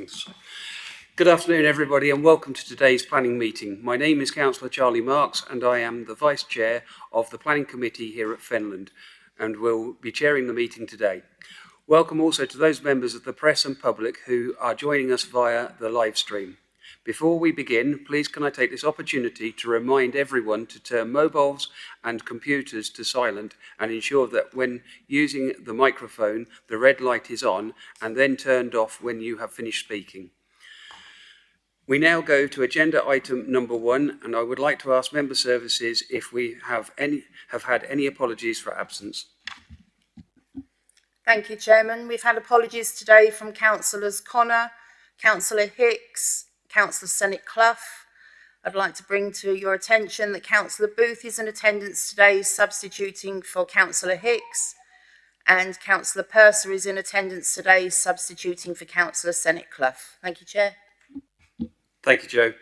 things. Good afternoon, everybody, and welcome to today's planning meeting. My name is Councillor Charlie Marks, and I am the Vice Chair of the Planning Committee here at Fenland, and will be chairing the meeting today. Welcome also to those members of the press and public who are joining us via the live stream. Before we begin, please can I take this opportunity to remind everyone to turn mobiles and computers to silent and ensure that when using the microphone, the red light is on and then turned off when you have finished speaking. We now go to agenda item number 1, and I would like to ask member services if we have had any apologies for absence. Thank you, Chairman. We've had apologies today from Councillors Connor, Councillor Hicks, Councillor Senate-Clough. I'd like to bring to your attention that Councillor Booth is in attendance today, substituting for Councillor Hicks, and Councillor Purser is in attendance today, substituting for Councillor Senate-Clough. Thank you, Chair. Thank you, Joe.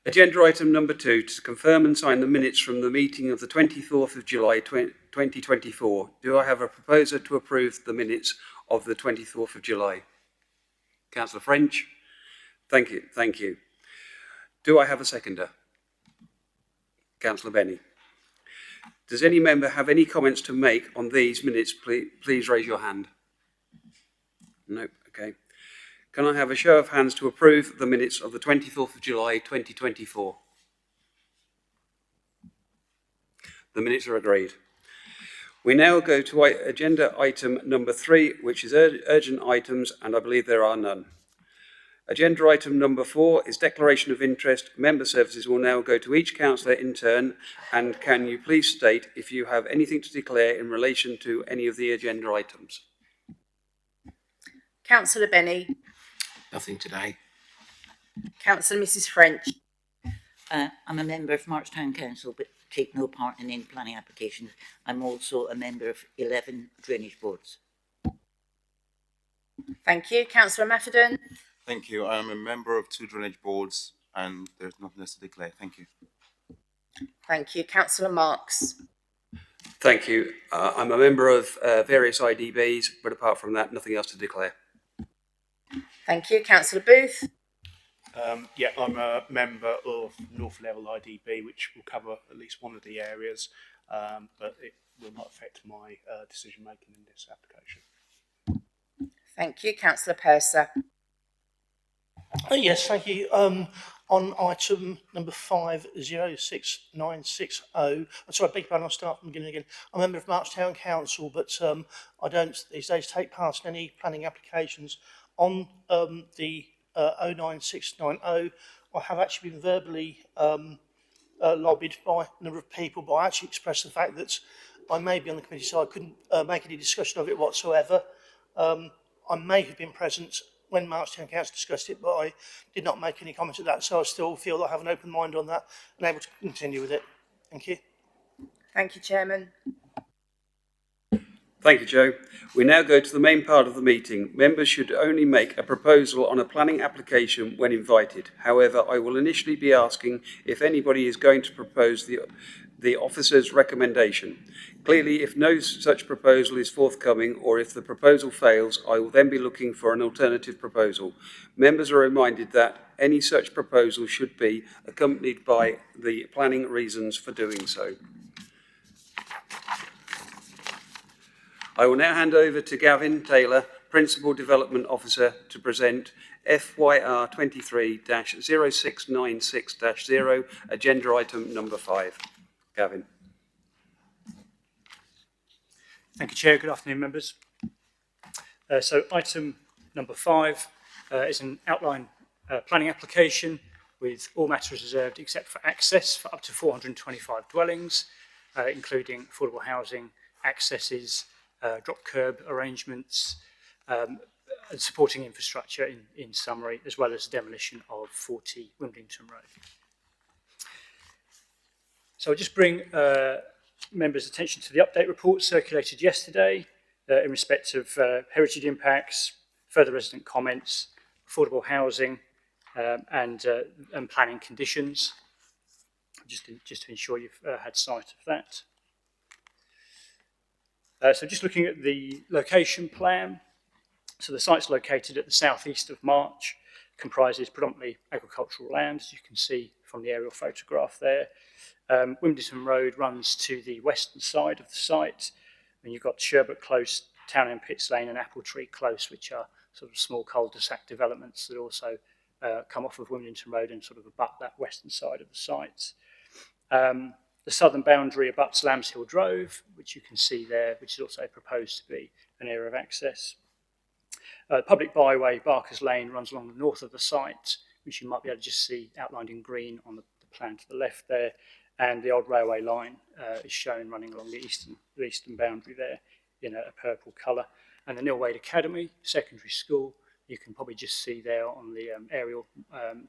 Agenda item number 2, to confirm and sign the minutes from the meeting of the 24th of July 2024. Do I have a proposer to approve the minutes of the 24th of July? Councillor French. Thank you. Thank you. Do I have a seconder? Councillor Benny. Does any member have any comments to make on these minutes? Please raise your hand. No. Okay. Can I have a show of hands to approve the minutes of the 24th of July 2024? The minutes are agreed. We now go to agenda item number 3, which is urgent items, and I believe there are none. Agenda item number 4 is declaration of interest. Member services will now go to each councillor in turn, and can you please state if you have anything to declare in relation to any of the agenda items? Councillor Benny. Nothing today. Councillor Mrs French. I'm a member of March Town Council but take no part in any planning applications. I'm also a member of 11 drainage boards. Thank you. Councillor Mafferdon. Thank you. I am a member of 2 drainage boards and there's nothing else to declare. Thank you. Thank you. Councillor Marks. Thank you. I'm a member of various IDBs, but apart from that, nothing else to declare. Thank you. Councillor Booth. Yeah, I'm a member of North Level IDB, which will cover at least one of the areas, but it will not affect my decision making in this application. Thank you. Councillor Purser. Yes, thank you. On item number 506960, sorry, I beg your pardon, I'll start from the beginning again. I'm a member of March Town Council, but I don't these days take part in any planning applications. On the 09690, I have actually been verbally lobbied by a number of people, but I actually expressed the fact that I may be on the committee, so I couldn't make any discussion of it whatsoever. I may have been present when March Town Council discussed it, but I did not make any comments at that, so I still feel that I have an open mind on that and able to continue with it. Thank you. Thank you, Chairman. Thank you, Joe. We now go to the main part of the meeting. Members should only make a proposal on a planning application when invited. However, I will initially be asking if anybody is going to propose the officer's recommendation. Clearly, if no such proposal is forthcoming, or if the proposal fails, I will then be looking for an alternative proposal. Members are reminded that any such proposal should be accompanied by the planning reasons for doing so. I will now hand over to Gavin Taylor, Principal Development Officer, to present FYR 23-0696-0, agenda item number 5. Gavin. Thank you, Chair. Good afternoon, members. So item number 5 is an outline planning application with all matters reserved except for access for up to 425 dwellings, including affordable housing, accesses, drop curb arrangements, and supporting infrastructure in summary, as well as demolition of 40 Wimbledon Road. So I'll just bring members' attention to the update report circulated yesterday in respect of heritage impacts, further resident comments, affordable housing, and planning conditions, just to ensure you've had sight of that. So just looking at the location plan, So the site's located at the southeast of March, comprises predominantly agricultural land, as you can see from the aerial photograph there. Wimbledon Road runs to the western side of the site, and you've got Sherbert Close, Townend Pitts Lane and Apple Tree Close, which are sort of small cul-de-sac developments that also come off of Wimbledon Road and sort of abut that western side of the site. The southern boundary abuts Lambs Hill Drove, which you can see there, which is also proposed to be an area of access. Public byway, Barker's Lane, runs along the north of the site, which you might be able to just see outlined in green on the plan to the left there. And the old railway line is shown running along the eastern boundary there in a purple colour. And the Nilwade Academy Secondary School, you can probably just see there on the aerial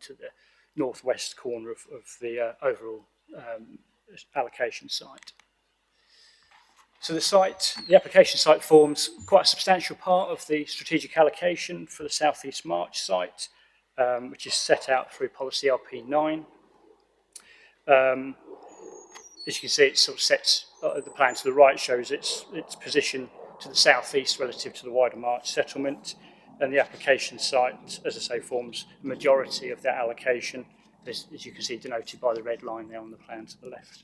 to the northwest corner of the overall allocation site. So the application site forms quite a substantial part of the strategic allocation for the South East March site, which is set out through policy RP9. As you can see, it sort of sets the plan to the right, shows its position to the southeast relative to the wider March settlement, and the application site, as I say, forms the majority of that allocation, as you can see denoted by the red line there on the plan to the left.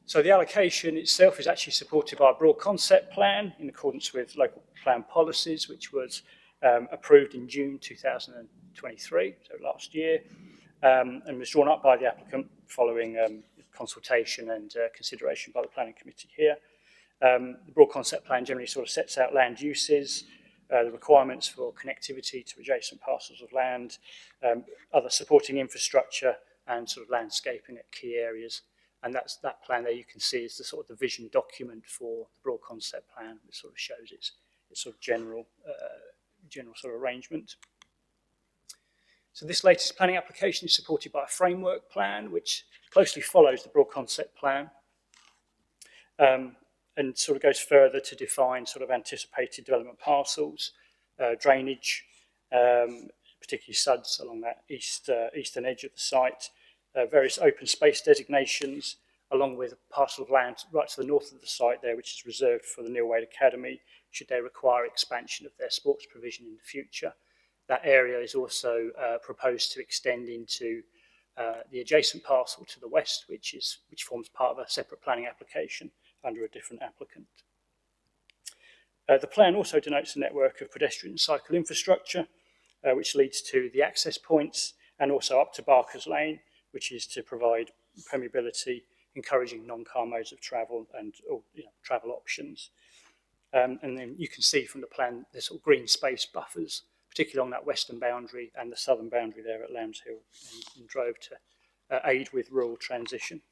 So the allocation itself is actually supported by a broad concept plan in accordance with local plan policies, which was approved in June 2023, so last year, and was drawn up by the applicant following consultation and consideration by the planning committee here. The broad concept plan generally sort of sets out land uses, the requirements for connectivity to adjacent parcels of land, other supporting infrastructure, and sort of landscaping at key areas. And that plan there you can see is the sort of the vision document for the broad concept plan, which sort of shows its sort of general sort of arrangement. So this latest planning application is supported by a framework plan, which closely follows the broad concept plan, and sort of goes further to define sort of anticipated development parcels, drainage, particularly SUDs along that eastern edge of the site, various open space designations, along with a parcel of land right to the north of the site there, which is reserved for the Nilwade Academy, should they require expansion of their sports provision in the future. That area is also proposed to extend into the adjacent parcel to the west, which forms part of a separate planning application under a different applicant. The plan also denotes a network of pedestrian and cycle infrastructure, which leads to the access points and also up to Barker's Lane, which is to provide permeability, encouraging non-car modes of travel and travel options. And then you can see from the plan the sort of green space buffers, particularly along that western boundary and the southern boundary there at Lambs Hill and Drove to aid with rural transition.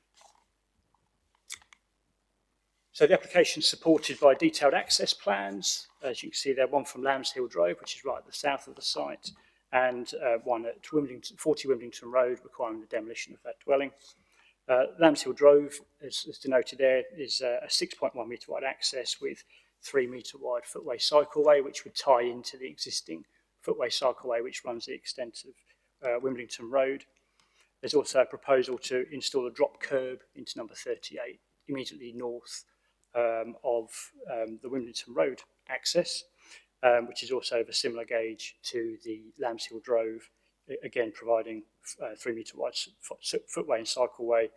So the application is supported by detailed access plans. As you can see there, one from Lambs Hill Drove, which is right at the south of the site, and one at 40 Wimbledon Road, requiring the demolition of that dwelling. Lambs Hill Drove, as denoted there, is a 6.1 metre wide access with 3 metre wide footway cycleway, which would tie into the existing footway cycleway which runs the extent of Wimbledon Road. There's also a proposal to install a drop curb into number 38, immediately north of the Wimbledon Road access, which is also of a similar gauge to the Lambs Hill Drove, again providing 3 metre wide footway and cycleway,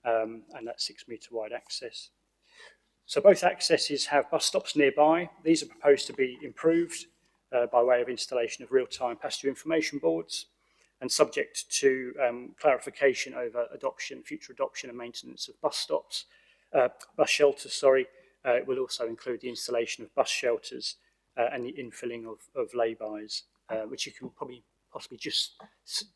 and that 6 metre wide access. So both accesses have bus stops nearby. These are proposed to be improved by way of installation of real-time passenger information boards, and subject to clarification over future adoption and maintenance of bus shelters. It will also include the installation of bus shelters and the infilling of lay-bys, which you can possibly just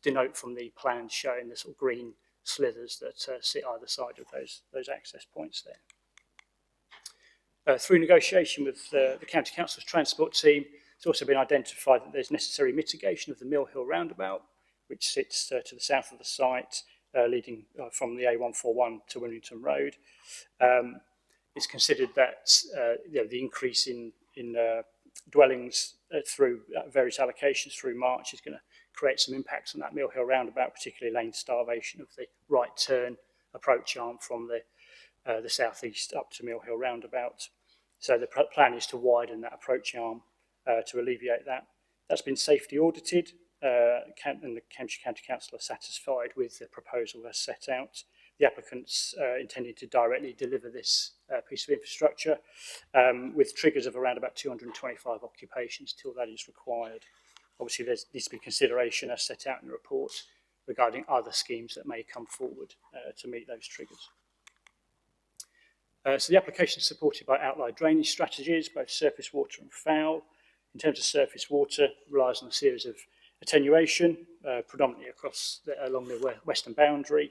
denote from the plans showing the sort of green slithers that sit either side of those access points there. Through negotiation with the County Council's transport team, it's also been identified that there's necessary mitigation of the Mill Hill roundabout, which sits to the south of the site, leading from the A141 to Wimbledon Road. It's considered that the increase in dwellings through various allocations through March is going to create some impacts on that Mill Hill roundabout, particularly lane starvation of the right turn approach arm from the southeast up to Mill Hill roundabout. So the plan is to widen that approach arm to alleviate that. That's been safety audited, and the Cambridge County Council are satisfied with the proposal as set out. The applicants intended to directly deliver this piece of infrastructure with triggers of around about 225 occupations till that is required. Obviously, there needs to be consideration as set out in the report regarding other schemes that may come forward to meet those triggers. So the application is supported by outlined drainage strategies, both surface water and foul. In terms of surface water, relies on a series of attenuation, predominantly along the western boundary,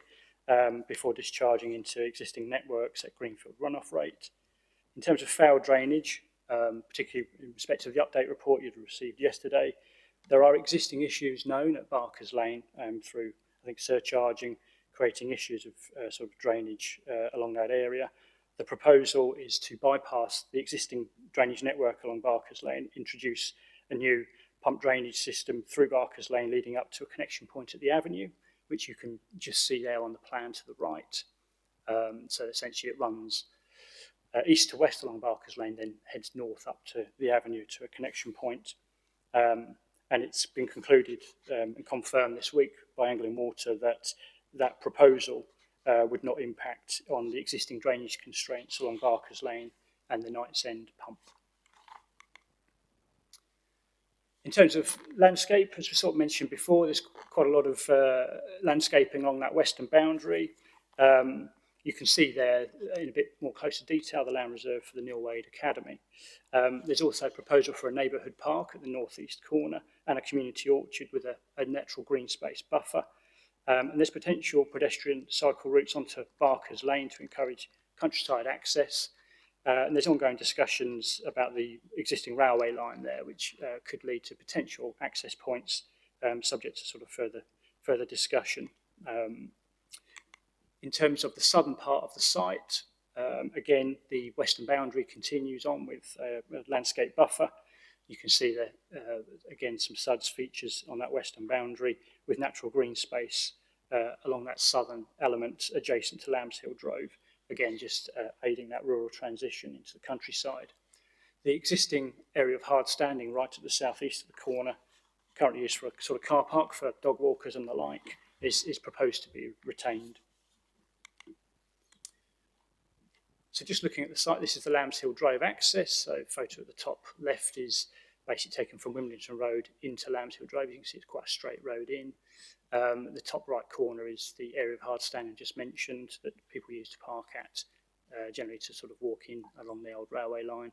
before discharging into existing networks at Greenfield runoff rate. In terms of foul drainage, particularly in respect of the update report you'd received yesterday, there are existing issues known at Barker's Lane through, I think, surcharging, creating issues of sort of drainage along that area. The proposal is to bypass the existing drainage network along Barker's Lane, introduce a new pump drainage system through Barker's Lane leading up to a connection point at the avenue, which you can just see there on the plan to the right. So essentially it runs east to west along Barker's Lane, then heads north up to the avenue to a connection point. And it's been concluded and confirmed this week by Anglian Water that that proposal would not impact on the existing drainage constraints along Barker's Lane and the Knight's End pump. In terms of landscape, as we sort of mentioned before, there's quite a lot of landscaping along that western boundary. You can see there in a bit more closer detail the land reserve for the Neil Wade Academy. There's also a proposal for a neighbourhood park at the northeast corner and a community orchard with a natural green space buffer. And there's potential pedestrian cycle routes onto Barker's Lane to encourage countryside access. And there's ongoing discussions about the existing railway line there, which could lead to potential access points, subject to sort of further discussion. In terms of the southern part of the site, again, the western boundary continues on with a landscape buffer. You can see there, again, some SUDS features on that western boundary with natural green space along that southern element adjacent to Lambs Hill Drove, again, just aiding that rural transition into the countryside. The existing area of hard standing right at the southeast of the corner, currently used for a sort of car park for dog walkers and the like, is proposed to be retained. So just looking at the site, this is the Lambs Hill Drive access. So photo at the top left is basically taken from Wimbledon Road into Lambs Hill Drive. You can see it's quite a straight road in. The top right corner is the area of hard standing just mentioned that people use to park at, generally to sort of walk in along the old railway line.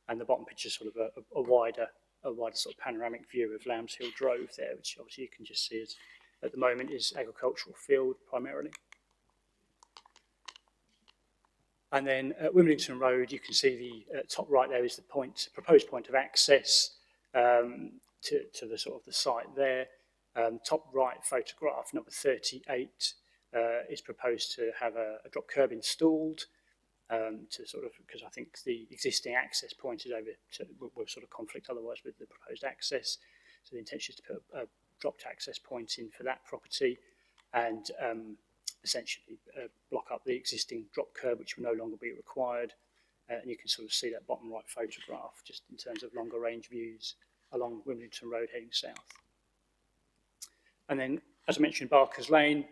And the bottom picture is sort of a wider sort of panoramic view of Lambs Hill Drove there, which obviously you can just see as at the moment is agricultural field primarily. And then at Wimbledon Road, you can see the top right there is the proposed point of access to the sort of the site there. Top right photograph, number 38, is proposed to have a drop curb installed to sort of, because I think the existing access point is will sort of conflict otherwise with the proposed access. So the intention is to put a dropped access point in for that property and essentially block up the existing drop curb, which will no longer be required. And you can sort of see that bottom right photograph just in terms of longer range views along Wimbledon Road heading south. And then, as I mentioned, Barker's Lane,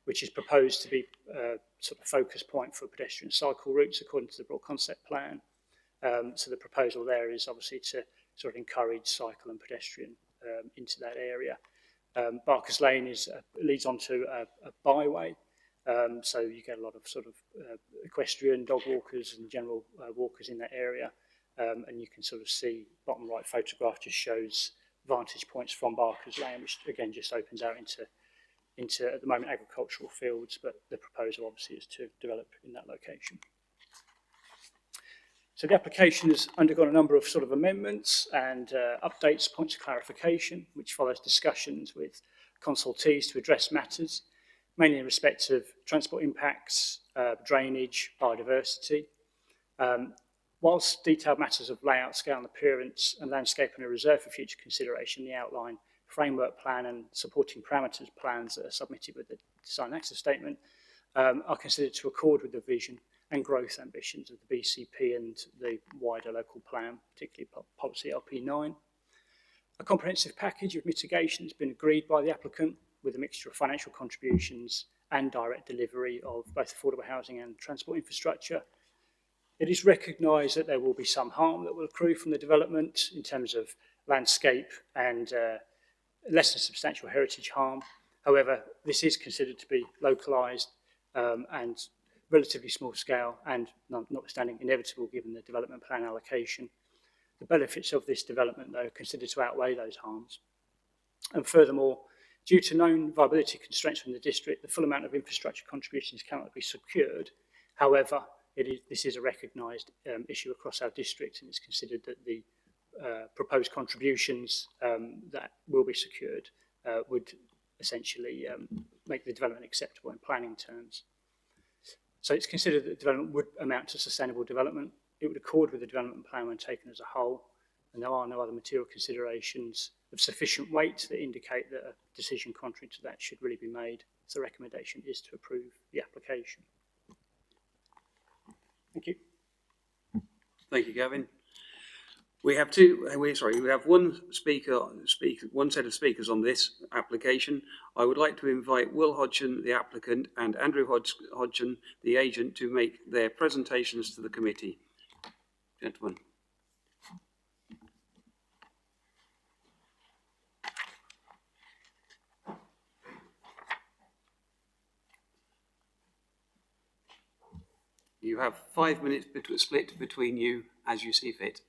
which is proposed to be a sort of focus point for pedestrian cycle routes according to the broad concept plan. So the proposal there is obviously to sort of encourage cycle and pedestrian into that area. Barker's Lane leads onto a byway, so you get a lot of sort of equestrian, dog walkers and general walkers in that area. And you can sort of see bottom right photograph just shows vantage points from Barker's Lane, which again just opens out into at the moment agricultural fields, but the proposal obviously is to develop in that location. So the application has undergone a number of sort of amendments and updates, points of clarification, which follows discussions with consultees to address matters, mainly in respect of transport impacts, drainage, biodiversity. Whilst detailed matters of layout, scale and appearance and landscaping are reserved for future consideration, the outline, framework plan and supporting parameters plans that are submitted with the design access statement are considered to accord with the vision and growth ambitions of the BCP and the wider local plan, particularly policy LP9. A comprehensive package of mitigation has been agreed by the applicant with a mixture of financial contributions and direct delivery of both affordable housing and transport infrastructure. It is recognised that there will be some harm that will accrue from the development in terms of landscape and less than substantial heritage harm. However, this is considered to be localised and relatively small scale and notwithstanding inevitable given the development plan allocation. The benefits of this development, though, are considered to outweigh those harms. And furthermore, due to known viability constraints from the district, the full amount of infrastructure contributions cannot be secured. However, this is a recognised issue across our district, and it's considered that the proposed contributions that will be secured would essentially make the development acceptable in planning terms. So it's considered that development would amount to sustainable development. It would accord with the development plan when taken as a whole, and there are no other material considerations of sufficient weight that indicate that a decision contrary to that should really be made. So the recommendation is to approve the application. Thank you. Thank you, Gavin. We have one set of speakers on this application. I would like to invite Will Hodgson, the applicant, and Andrew Hodgson, the agent, to make their presentations to the committee. Gentlemen. You have 5 minutes split between you as you see fit.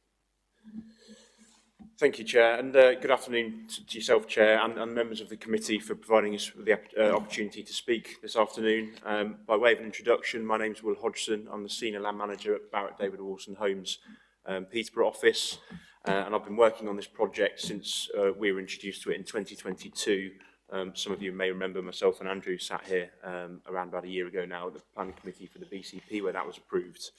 Thank you, Chair, and good afternoon to yourself, Chair, and members of the committee for providing us with the opportunity to speak this afternoon. By way of an introduction, my name is Will Hodgson. I'm the Senior Land Manager at Barratt David Wilson Homes Peterborough office, and I've been working on this project since we were introduced to it in 2022. Some of you may remember myself and Andrew sat here around about a year ago now at the planning committee for the BCP where that was approved.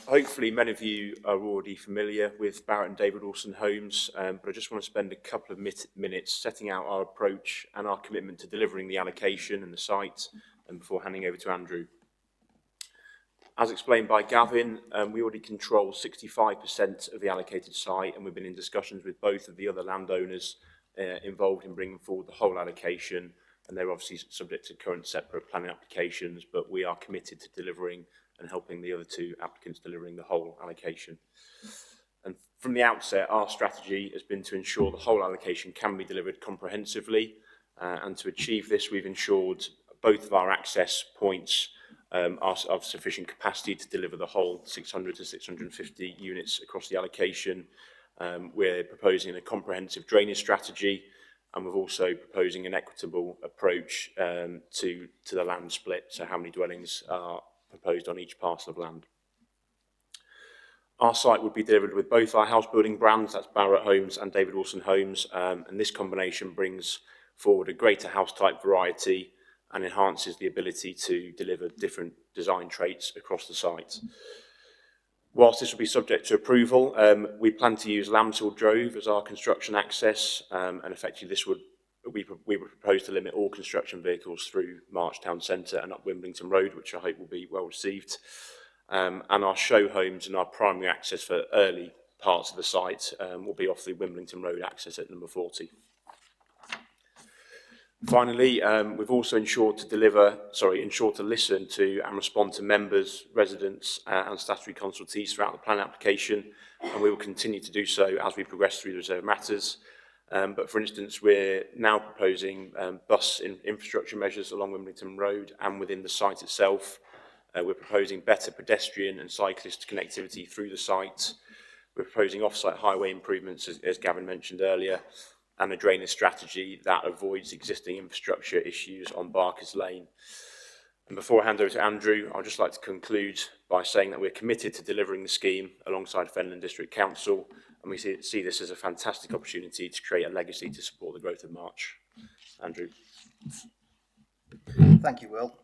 Hopefully many of you are already familiar with Barratt and David Wilson Homes, but I just want to spend a couple of minutes setting out our approach and our commitment to delivering the allocation and the site, and before handing over to Andrew. As explained by Gavin, we already control 65% of the allocated site, and we've been in discussions with both of the other landowners involved in bringing forward the whole allocation, and they're obviously subject to current separate planning applications, but we are committed to delivering and helping the other two applicants delivering the whole allocation. And from the outset, our strategy has been to ensure the whole allocation can be delivered comprehensively, and to achieve this we've ensured both of our access points are of sufficient capacity to deliver the whole 600 to 650 units across the allocation. We're proposing a comprehensive drainage strategy, and we're also proposing an equitable approach to the land split, so how many dwellings are proposed on each parcel of land. Our site would be delivered with both our house building brands, that's Barratt Homes and David Wilson Homes, and this combination brings forward a greater house type variety and enhances the ability to deliver different design traits across the site. Whilst this will be subject to approval, we plan to use Lambshill Drove as our construction access, and effectively this would we would propose to limit all construction vehicles through March Town Centre and up Wimbledon Road, which I hope will be well received. And our show homes and our primary access for early parts of the site will be off the Wimbledon Road access at number 40. Finally, we've also ensured to listen to and respond to members, residents and statutory consultees throughout the plan application, and we will continue to do so as we progress through the reserve matters. But for instance, we're now proposing bus infrastructure measures along Wimbledon Road and within the site itself. We're proposing better pedestrian and cyclist connectivity through the site. We're proposing off-site highway improvements, as Gavin mentioned earlier, and a drainage strategy that avoids existing infrastructure issues on Barker's Lane. And before I hand over to Andrew, I'd just like to conclude by saying that we're committed to delivering the scheme alongside Fenland District Council, and we see this as a fantastic opportunity to create a legacy to support the growth of March. Andrew. Thank you, Will.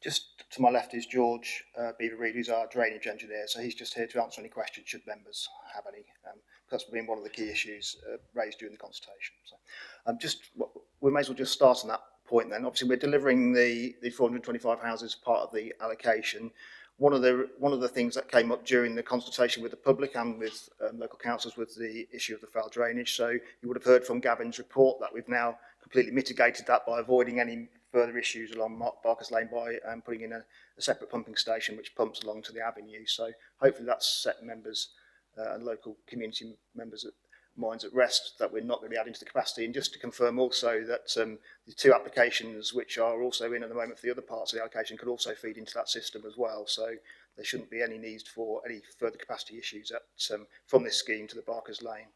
Just to my left is George Beaver Reid, who's our drainage engineer, so he's just here to answer any questions should members have any. That's been one of the key issues raised during the consultation. So, we may as well just start on that point then. Obviously, we're delivering the 425 houses part of the allocation. One of the things that came up during the consultation with the public and with local councils was the issue of the foul drainage. So you would have heard from Gavin's report that we've now completely mitigated that by avoiding any further issues along Barker's Lane by putting in a separate pumping station which pumps along to the avenue. So hopefully that's set members and local community members' minds at rest that we're not going to be adding to the capacity. And just to confirm also that the two applications which are also in at the moment for the other parts of the allocation could also feed into that system as well. So there shouldn't be any need for any further capacity issues from this scheme to the Barker's Lane.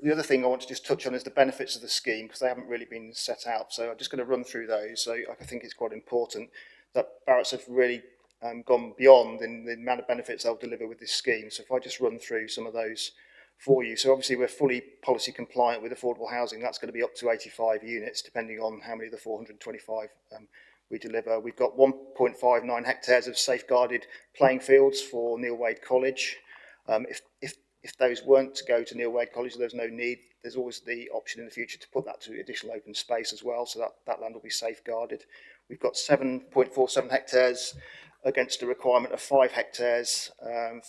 The other thing I want to just touch on is the benefits of the scheme, because they haven't really been set out. So I'm just going to run through those. So I think it's quite important that Barrett's have really gone beyond in the amount of benefits they'll deliver with this scheme. So if I just run through some of those for you. So obviously we're fully policy compliant with affordable housing. That's going to be up to 85 units, depending on how many of the 425 we deliver. We've got 1.59 hectares of safeguarded playing fields for Neil Wade College. If those weren't to go to Neil Wade College, there's no need. There's always the option in the future to put that to additional open space as well, so that land will be safeguarded. We've got 7.47 hectares against a requirement of 5 hectares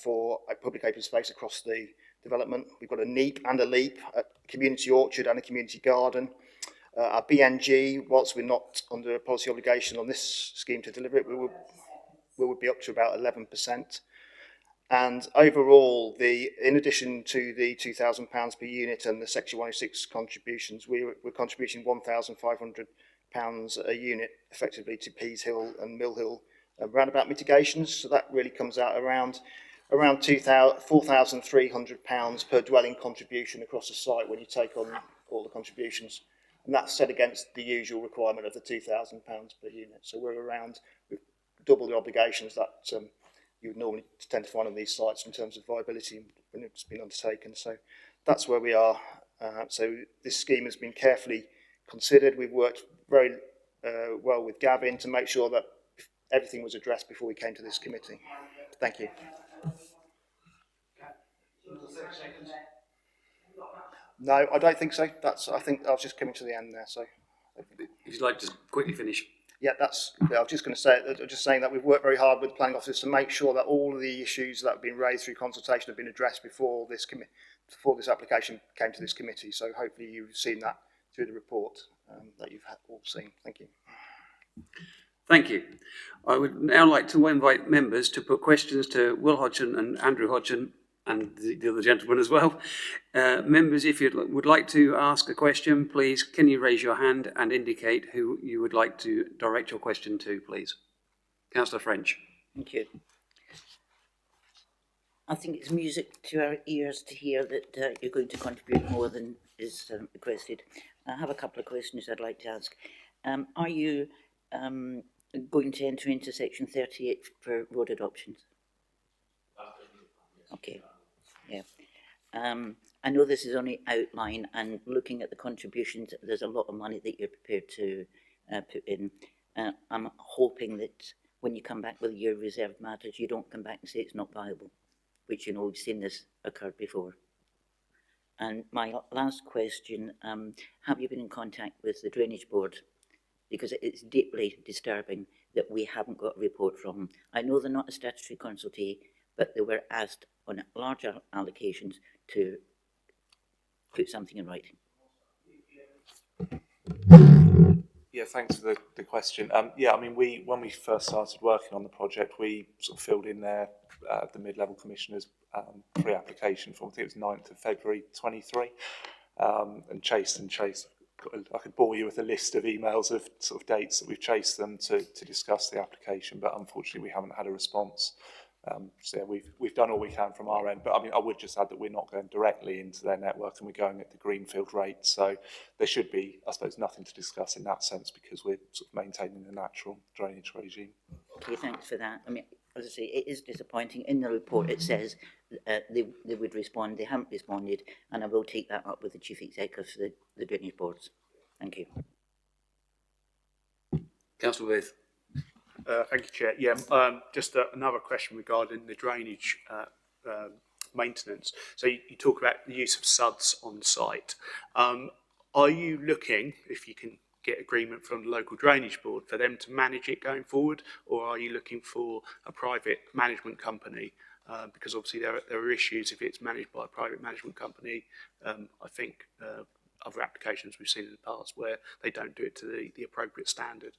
for a public open space across the development. We've got a NEEP and a LEAP, a community orchard and a community garden. Our BNG, whilst we're not under a policy obligation on this scheme to deliver it, we would be up to about 11%. And overall, in addition to the £2,000 per unit and the Section 106 contributions, we're contributing £1,500 a unit effectively to Pease Hill and Mill Hill roundabout mitigations. So that really comes out around £4,300 per dwelling contribution across the site when you take on all the contributions. And that's set against the usual requirement of the £2,000 per unit. So we're around double the obligations that you would normally tend to find on these sites in terms of viability when it's been undertaken. So that's where we are. So this scheme has been carefully considered. We've worked very well with Gavin to make sure that everything was addressed before we came to this committee. Thank you. No, I don't think so. I think I was just coming to the end there. So If you'd like to quickly finish. Yeah, I was just going to say, just saying that we've worked very hard with the planning officers to make sure that all of the issues that have been raised through consultation have been addressed before this application came to this committee. So hopefully you've seen that through the report that you've all seen. Thank you. Thank you. I would now like to invite members to put questions to Will Hodgson and Andrew Hodgson and the other gentleman as well. Members, if you would like to ask a question, please, can you raise your hand and indicate who you would like to direct your question to, please? Councillor French. Thank you. I think it's music to our ears to hear that you're going to contribute more than is requested. I have a couple of questions I'd like to ask. Are you going to enter into section 38 for road adoptions? Okay. Yeah. I know this is only outline, and looking at the contributions, there's a lot of money that you're prepared to put in. I'm hoping that when you come back with your reserved matters, you don't come back and say it's not viable, which, you know, we've seen this occur before. And my last question, have you been in contact with the Drainage Board? Because it's deeply disturbing that we haven't got a report from them. I know they're not a statutory consultee, but they were asked on larger allocations to put something in writing. Yeah, thanks for the question. Yeah, I mean, when we first started working on the project, we sort of filled in there the mid-level commissioners' pre-application form. I think it was 9th of February 23, and chased. I could bore you with a list of emails of sort of dates that we've chased them to discuss the application, but unfortunately we haven't had a response. So yeah, we've done all we can from our end, but I mean, I would just add that we're not going directly into their network and we're going at the greenfield rate. So there should be, I suppose, nothing to discuss in that sense because we're sort of maintaining the natural drainage regime. Okay, thanks for that. I mean, as I say, it is disappointing. In the report, it says they would respond. They haven't responded, and I will take that up with the Chief Executive of the Drainage Boards. Thank you. Councillor Booth. Thank you, Chair. Yeah, just another question regarding the drainage maintenance. So you talk about the use of SUDs on site. Are you looking, if you can get agreement from the local drainage board for them to manage it going forward, or are you looking for a private management company? Because obviously there are issues if it's managed by a private management company. I think other applications we've seen in the past where they don't do it to the appropriate standard.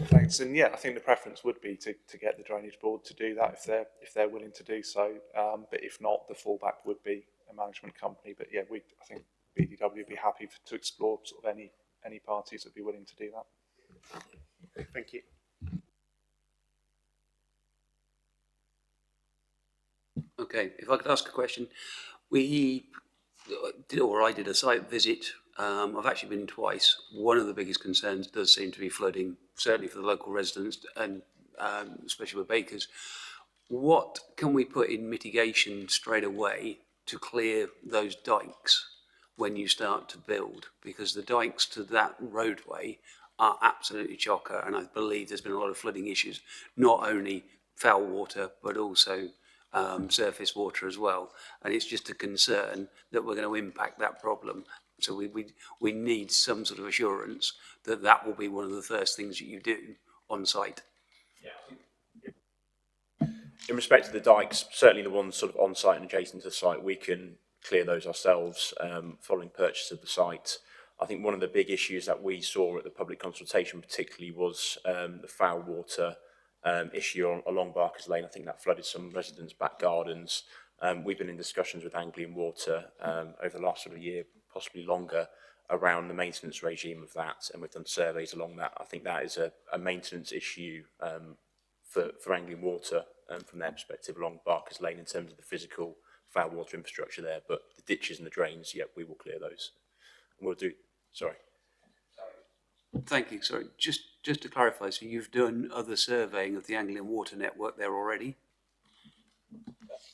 Thanks. And yeah, I think the preference would be to get the drainage board to do that if they're willing to do so. But if not, the fallback would be a management company. But yeah, I think BDW would be happy to explore sort of any parties that would be willing to do that. Thank you. Okay, if I could ask a question. I did a site visit. I've actually been twice. One of the biggest concerns does seem to be flooding, certainly for the local residents and especially with bakers. What can we put in mitigation straight away to clear those dikes when you start to build? Because the dikes to that roadway are absolutely chocker, and I believe there's been a lot of flooding issues, not only foul water, but also surface water as well. And it's just a concern that we're going to impact that problem. So we need some sort of assurance that that will be one of the first things that you do on site. In respect to the dikes, certainly the ones sort of on site and adjacent to the site, we can clear those ourselves following purchase of the site. I think one of the big issues that we saw at the public consultation particularly was the foul water issue along Barker's Lane. I think that flooded some residents' back gardens. We've been in discussions with Anglian Water over the last sort of year, possibly longer, around the maintenance regime of that, and we've done surveys along that. I think that is a maintenance issue for Anglian Water from their perspective along Barker's Lane in terms of the physical foul water infrastructure there, but the ditches and the drains, yeah, we will clear those. And we'll do, sorry. Thank you. Sorry, just to clarify, so you've done other surveying of the Anglian Water network there already?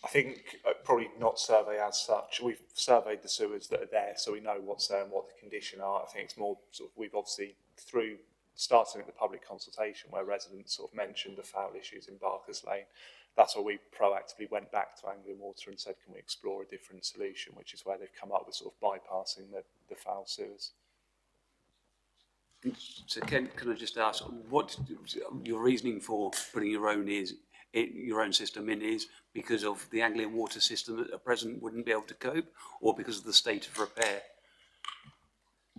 I think probably not survey as such. We've surveyed the sewers that are there, so we know what's there and what the condition are. I think it's more sort of, we've obviously, through starting at the public consultation where residents sort of mentioned the foul issues in Barker's Lane, that's where we proactively went back to Anglian Water and said, can we explore a different solution, which is where they've come up with sort of bypassing the foul sewers. So can I just ask, what your reasoning for putting your own system in is because of the Anglian Water system at present wouldn't be able to cope, or because of the state of repair?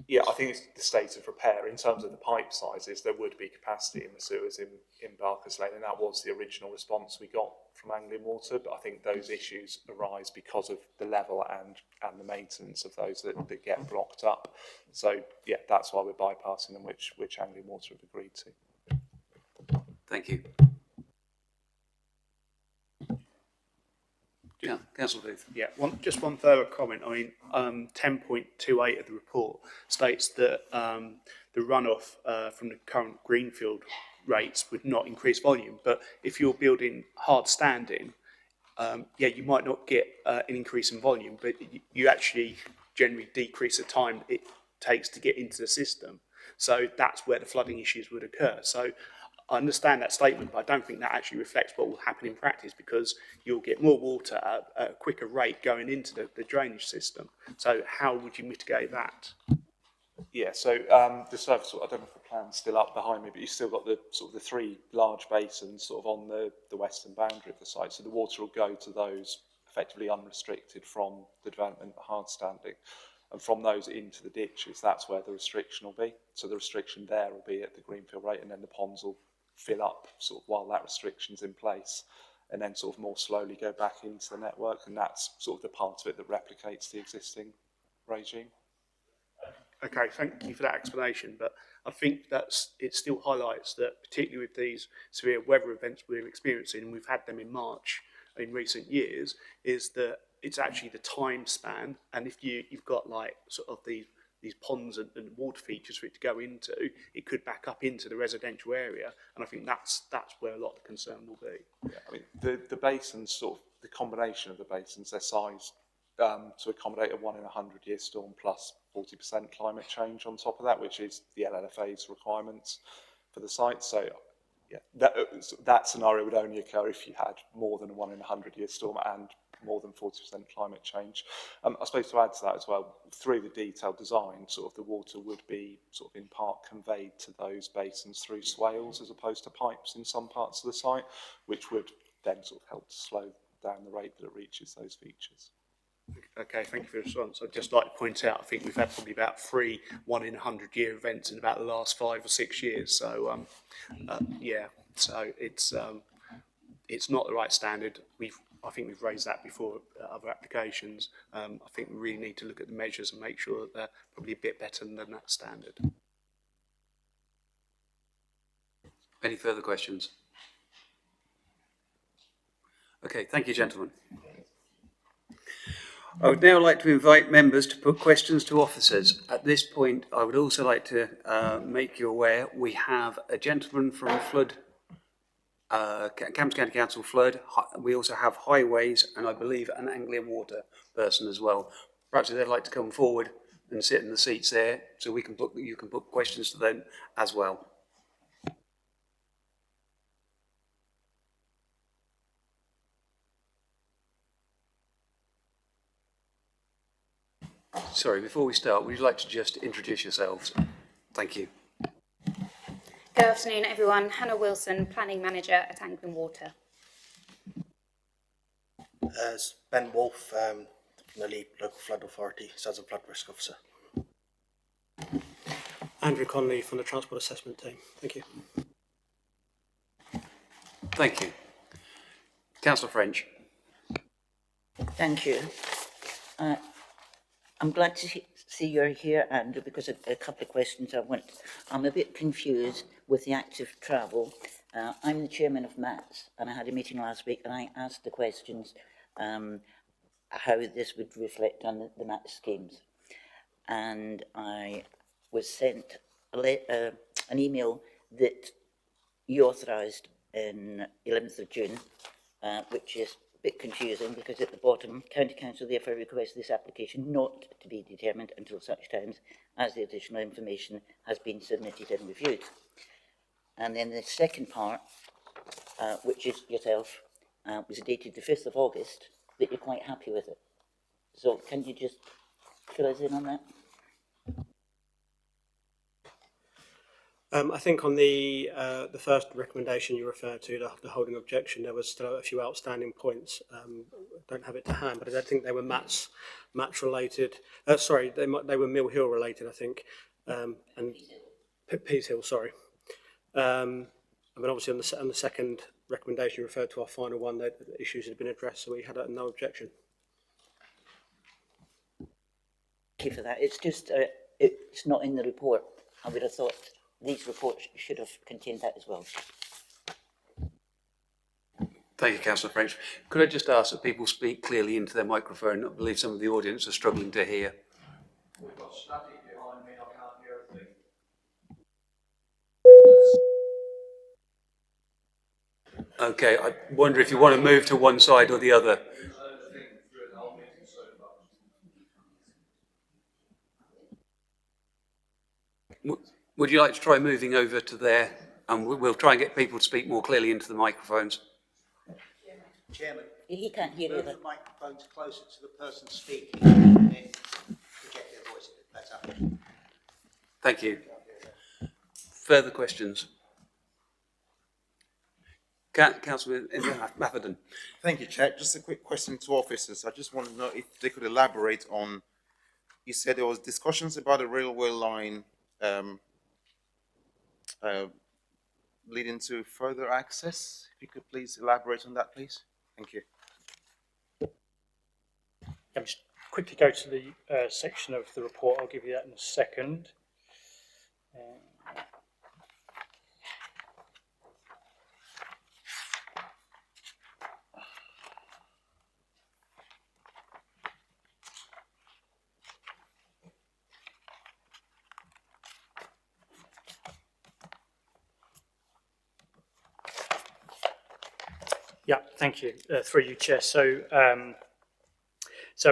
Yeah, I think it's the state of repair. In terms of the pipe sizes, there would be capacity in the sewers in Barker's Lane, and that was the original response we got from Anglian Water. But I think those issues arise because of the level and the maintenance of those that get blocked up. So yeah, that's why we're bypassing them, which Anglian Water have agreed to. Thank you. Yeah, Councillor Booth. Yeah, just one further comment. I mean, 10.28 of the report states that the runoff from the current greenfield rates would not increase volume. But if you're building hard standing, yeah, you might not get an increase in volume, but you actually generally decrease the time it takes to get into the system. So that's where the flooding issues would occur. So I understand that statement, but I don't think that actually reflects what will happen in practice, because you'll get more water at a quicker rate going into the drainage system. So how would you mitigate that? Yeah, so the surface, I don't know if the plan's still up behind me, but you've still got the sort of the three large basins sort of on the western boundary of the site. So the water will go to those effectively unrestricted from the development hard standing. And from those into the ditches, that's where the restriction will be. So the restriction there will be at the greenfield rate, and then the ponds will fill up sort of while that restriction's in place, and then sort of more slowly go back into the network, and that's sort of the part of it that replicates the existing regime. Okay, thank you for that explanation, but I think it still highlights that, particularly with these severe weather events we're experiencing, and we've had them in March in recent years, is that it's actually the time span, and if you've got like sort of these ponds and water features for it to go into, it could back up into the residential area, and I think that's where a lot of the concern will be. Yeah, I mean the basins, sort of the combination of the basins, they're sized to accommodate a 1 in 100 year storm plus 40% climate change on top of that, which is the LLFA's requirements for the site. So yeah, that scenario would only occur if you had more than a 1 in 100 year storm and more than 40% climate change. I suppose to add to that as well, through the detailed design, sort of the water would be sort of in part conveyed to those basins through swales as opposed to pipes in some parts of the site, which would then sort of help to slow down the rate that it reaches those features. Okay, thank you for the response. I'd just like to point out, I think we've had probably about 3 1-in-100-year events in about the last 5 or 6 years. So, yeah, so it's not the right standard. I think we've raised that before other applications. I think we really need to look at the measures and make sure that they're probably a bit better than that standard. Any further questions? Okay, thank you, gentlemen. I would now like to invite members to put questions to officers. At this point, I would also like to make you aware we have a gentleman from Flood, Camps County Council Flood. We also have Highways and I believe an Anglian Water person as well. Perhaps if they'd like to come forward and sit in the seats there so we can you can put questions to them as well. Sorry, before we start, would you like to just introduce yourselves? Thank you. Good afternoon, everyone. Hannah Wilson, Planning Manager at Anglian Water. Ben Wolf from the Lead Local Flood Authority, as a Flood Risk Officer. Andrew Conley from the Transport Assessment Team. Thank you. Thank you. Councillor French. Thank you. I'm glad to see you're here, Andrew, because a couple of questions I'm a bit confused with the active travel. I'm the chairman of MATS, and I had a meeting last week, and I asked the questions how this would reflect on the MATS schemes. And I was sent an email that you authorised in 11th of June, which is bit confusing because at the bottom, County Council therefore requests this application not to be determined until such times as the additional information has been submitted and reviewed. And then the second part, which is yourself, was dated the 5th of August, that you're quite happy with it. So can you just fill us in on that? I think on the first recommendation you referred to, the holding objection, there was still a few outstanding points. I don't have it to hand, but I don't think they were match related. Sorry, they were Mill Hill related, I think, and Pease Hill. Sorry. I mean, obviously on the second recommendation you referred to our final one, the issues had been addressed, so we had no objection. Thank you for that. It's just it's not in the report. I would have thought these reports should have contained that as well. Thank you, Councillor French. Could I just ask that people speak clearly into their microphone? I believe some of the audience are struggling to hear. We've got static behind me, I can't hear a thing. Okay, I wonder if you want to move to one side or the other. Would you like to try moving over to there? And we'll try and get people to speak more clearly into the microphones. Chairman, he can't hear move either. the microphones closer to the person speaking and then project their voice a bit better. Thank you. Further questions? Councillor Mafferton. Thank you, Chair. Just a quick question to officers. I just want to know if they could elaborate on, you said there was discussions about a railway line leading to further access. If you could please elaborate on that, please. Thank you. I'll just quickly go to the section of the report. I'll give you that in a second. Yeah, thank you. Through you, Chair. So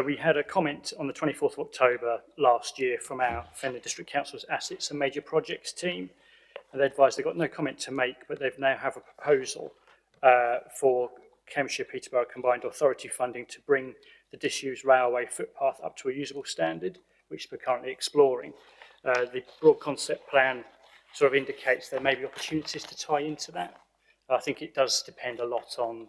we had a comment on the 24th of October last year from our Fenland District Council's Assets and Major Projects team. And they advised they've got no comment to make, but they now have a proposal for Cambridgeshire-Peterborough Combined Authority funding to bring the disused railway footpath up to a usable standard, which we're currently exploring. The broad concept plan sort of indicates there may be opportunities to tie into that. I think it does depend a lot on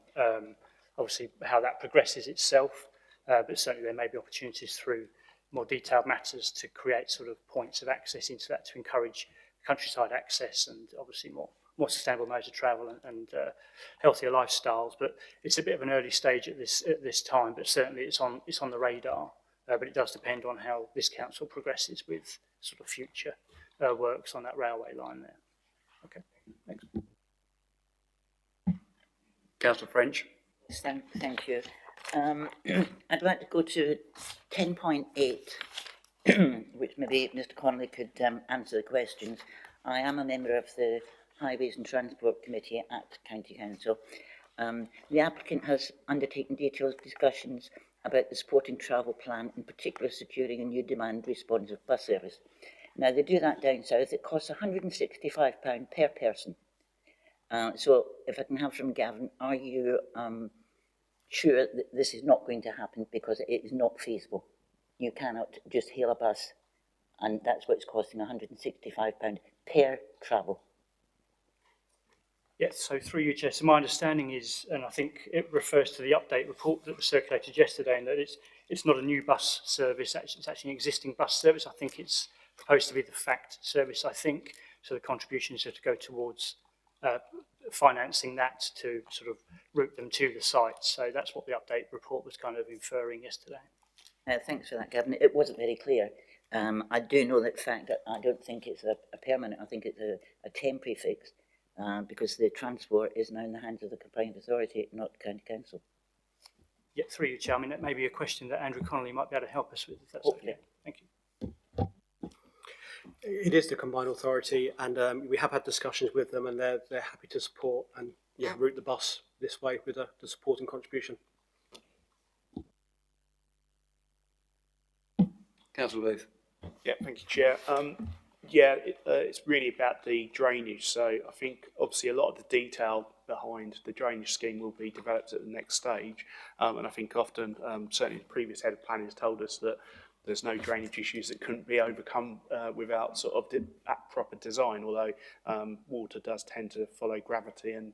obviously how that progresses itself, but certainly there may be opportunities through more detailed matters to create sort of points of access into that to encourage countryside access and obviously more sustainable modes of travel and healthier lifestyles. But it's a bit of an early stage at this time, but certainly it's on the radar. But it does depend on how this council progresses with sort of future works on that railway line there. Okay, thanks. Councillor French. Thank you. I'd like to go to 10.8, which maybe Mr. Connolly could answer the questions. I am a member of the Highways and Transport Committee at County Council. The applicant has undertaken detailed discussions about the supporting travel plan, in particular securing a new demand responsive bus service. Now, they do that down south. It costs £165 per person. So if I can have from Gavin, are you sure that this is not going to happen, because it is not feasible? You cannot just hail a bus, and that's what's costing £165 per travel. Yes, so through you, Chair. So my understanding is, and I think it refers to the update report that was circulated yesterday, and that it's not a new bus service, it's actually an existing bus service. I think it's proposed to be the FACT service, I think. So the contributions are to go towards financing that to sort of route them to the site. So that's what the update report was kind of inferring yesterday. Thanks for that, Gavin. It wasn't very clear. I do know that fact that I don't think it's a permanent, I think it's a temporary fix, because the transport is now in the hands of the Combined Authority, not County Council. Yeah, through you, Chair. I mean, that may be a question that Andrew Connolly might be able to help us with, if that's okay. Thank you. It is the Combined Authority, and we have had discussions with them, and they're happy to support and route the bus this way with the supporting contribution. Councillor Booth. Yeah, thank you, Chair. It's really about the drainage. So I think obviously a lot of the detail behind the drainage scheme will be developed at the next stage. And I think often, certainly the previous head of planning has told us that there's no drainage issues that couldn't be overcome without sort of proper design, although water does tend to follow gravity and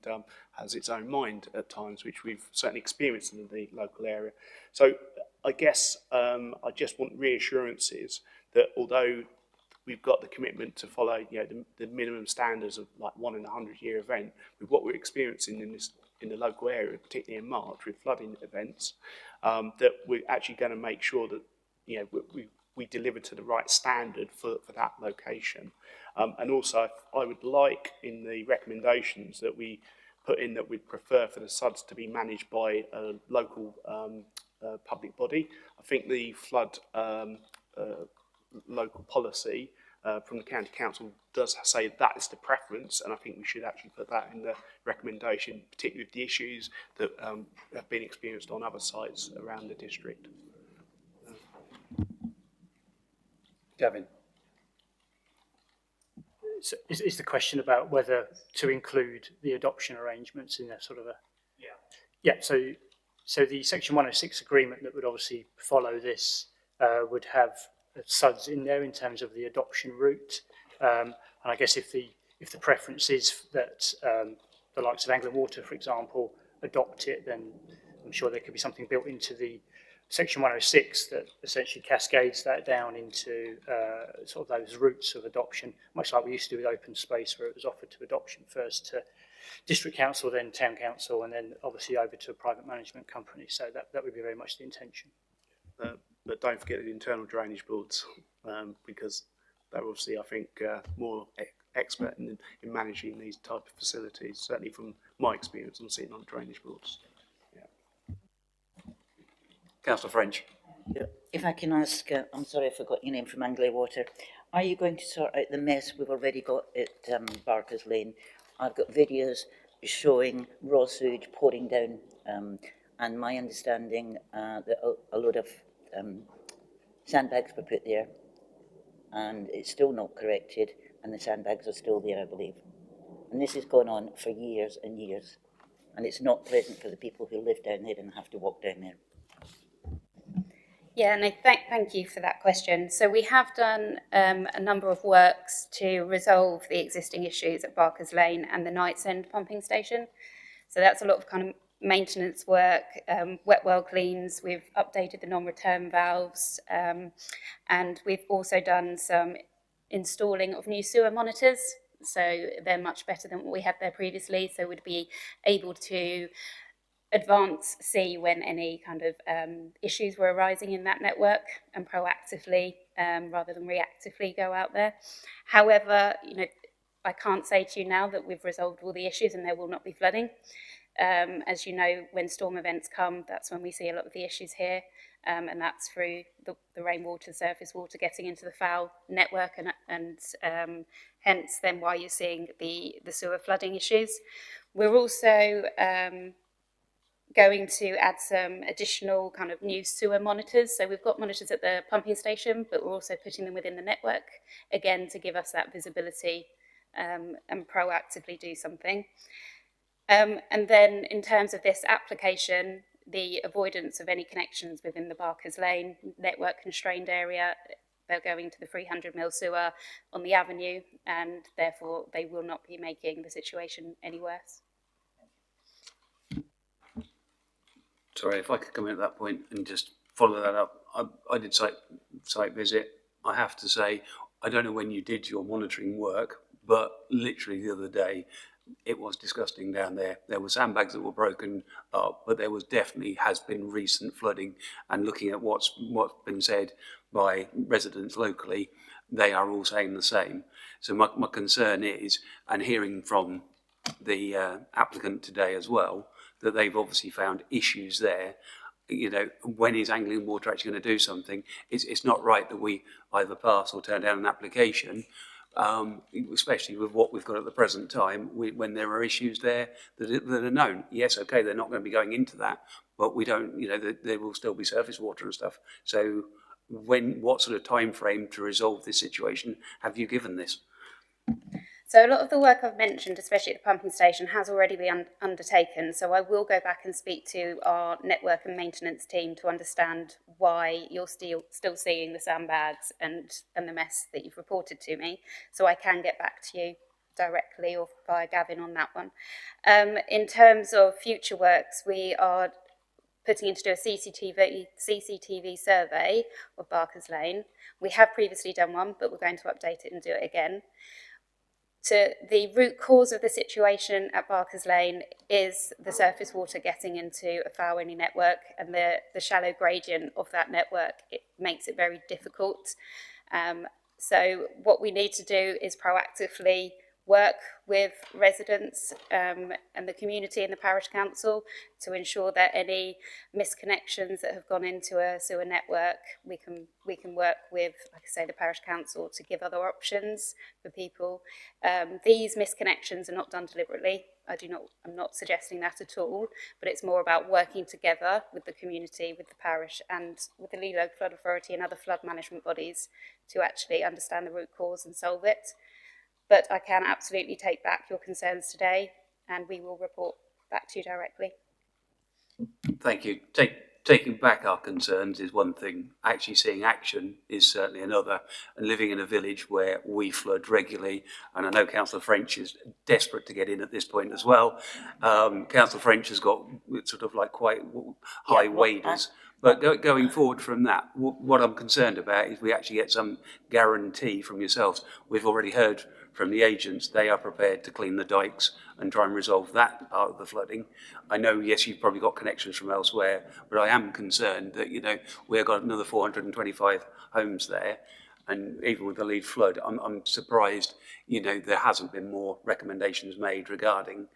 has its own mind at times, which we've certainly experienced in the local area. So I guess I just want reassurances that although we've got the commitment to follow, the minimum standards of like 1 in a 100-year event, with what we're experiencing in the local area, particularly in March with flooding events, that we're actually going to make sure that we deliver to the right standard for that location. And also, I would like in the recommendations that we put in that we'd prefer for the SUDs to be managed by a local public body. I think the flood local policy from the County Council does say that is the preference, and I think we should actually put that in the recommendation, particularly with the issues that have been experienced on other sites around the district. Gavin. So is the question about whether to include the adoption arrangements in a sort of a... Yeah, so the Section 106 agreement that would obviously follow this would have SUDs in there in terms of the adoption route. And I guess if the preference is that the likes of Anglia Water, for example, adopt it, then I'm sure there could be something built into the Section 106 that essentially cascades that down into sort of those routes of adoption, much like we used to do with open space, where it was offered to adoption first to district council, then town council, and then obviously over to a private management company. So that would be very much the intention. But don't forget the internal drainage boards, because they're obviously, I think, more expert in managing these type of facilities. Certainly from my experience, I'm sitting on drainage boards. Councillor French. Yeah. If I can ask, I'm sorry I forgot your name, from Anglia Water. Are you going to sort out the mess we've already got at Barker's Lane? I've got videos showing raw sewage pouring down, and my understanding that a load of sandbags were put there, and it's still not corrected, and the sandbags are still there, I believe. And this has gone on for years and years. and it's not pleasant for the people who live down there and have to walk down there. Yeah, no, thank you for that question. So we have done a number of works to resolve the existing issues at Barker's Lane and the Knights End pumping station. So that's a lot of kind of maintenance work, wet well cleans. We've updated the non-return valves, and we've also done some installing of new sewer monitors. So they're much better than what we had there previously. So we'd be able to see when any kind of issues were arising in that network and proactively rather than reactively go out there. However, I can't say to you now that we've resolved all the issues and there will not be flooding. As you know, when storm events come, that's when we see a lot of the issues here, and that's through the rainwater, surface water getting into the foul network, and hence then why you're seeing the sewer flooding issues. We're also going to add some additional kind of new sewer monitors. So we've got monitors at the pumping station, but we're also putting them within the network, again, to give us that visibility and proactively do something. And then in terms of this application, the avoidance of any connections within the Barker's Lane network constrained area, they're going to the 300 mil sewer on the avenue, and therefore they will not be making the situation any worse. Sorry, if I could come in at that point and just follow that up. I did site visit. I have to say, I don't know when you did your monitoring work, but literally the other day, it was disgusting down there. There were sandbags that were broken up, but there has been recent flooding. And looking at what's been said by residents locally, they are all saying the same. So my concern is, and hearing from the applicant today as well, that they've obviously found issues there. When is Anglian Water actually going to do something? It's not right that we either pass or turn down an application, especially with what we've got at the present time, when there are issues there that are known. Yes, okay, they're not going to be going into that, but we don't, there will still be surface water and stuff. So what sort of time frame to resolve this situation have you given this? So a lot of the work I've mentioned, especially at the pumping station, has already been undertaken. So I will go back and speak to our network and maintenance team to understand why you're still seeing the sandbags and the mess that you've reported to me. So I can get back to you directly or via Gavin on that one. In terms of future works, we are putting in to do a CCTV survey of Barker's Lane. We have previously done one, but we're going to update it and do it again. To the root cause of the situation at Barker's Lane is the surface water getting into a foul-only network, and the shallow gradient of that network, it makes it very difficult. So what we need to do is proactively work with residents and the community and the parish council to ensure that any misconnections that have gone into a sewer network, we can work with, like I say, the parish council to give other options for people. These misconnections are not done deliberately. I'm not suggesting that at all, but it's more about working together with the community, with the parish, and with the Lee Local Flood Authority and other flood management bodies to actually understand the root cause and solve it. But I can absolutely take back your concerns today, and we will report back to you directly. Thank you. Taking back our concerns is one thing. Actually seeing action is certainly another. And living in a village where we flood regularly, and I know Councillor French is desperate to get in at this point as well. Councillor French has got sort of like quite high waders. But going forward from that, what I'm concerned about is we actually get some guarantee from yourselves. We've already heard from the agents, they are prepared to clean the dikes and try and resolve that part of the flooding. I know, yes, you've probably got connections from elsewhere, but I am concerned that, we've got another 425 homes there, and even with the lead flood, I'm surprised, there hasn't been more recommendations made regarding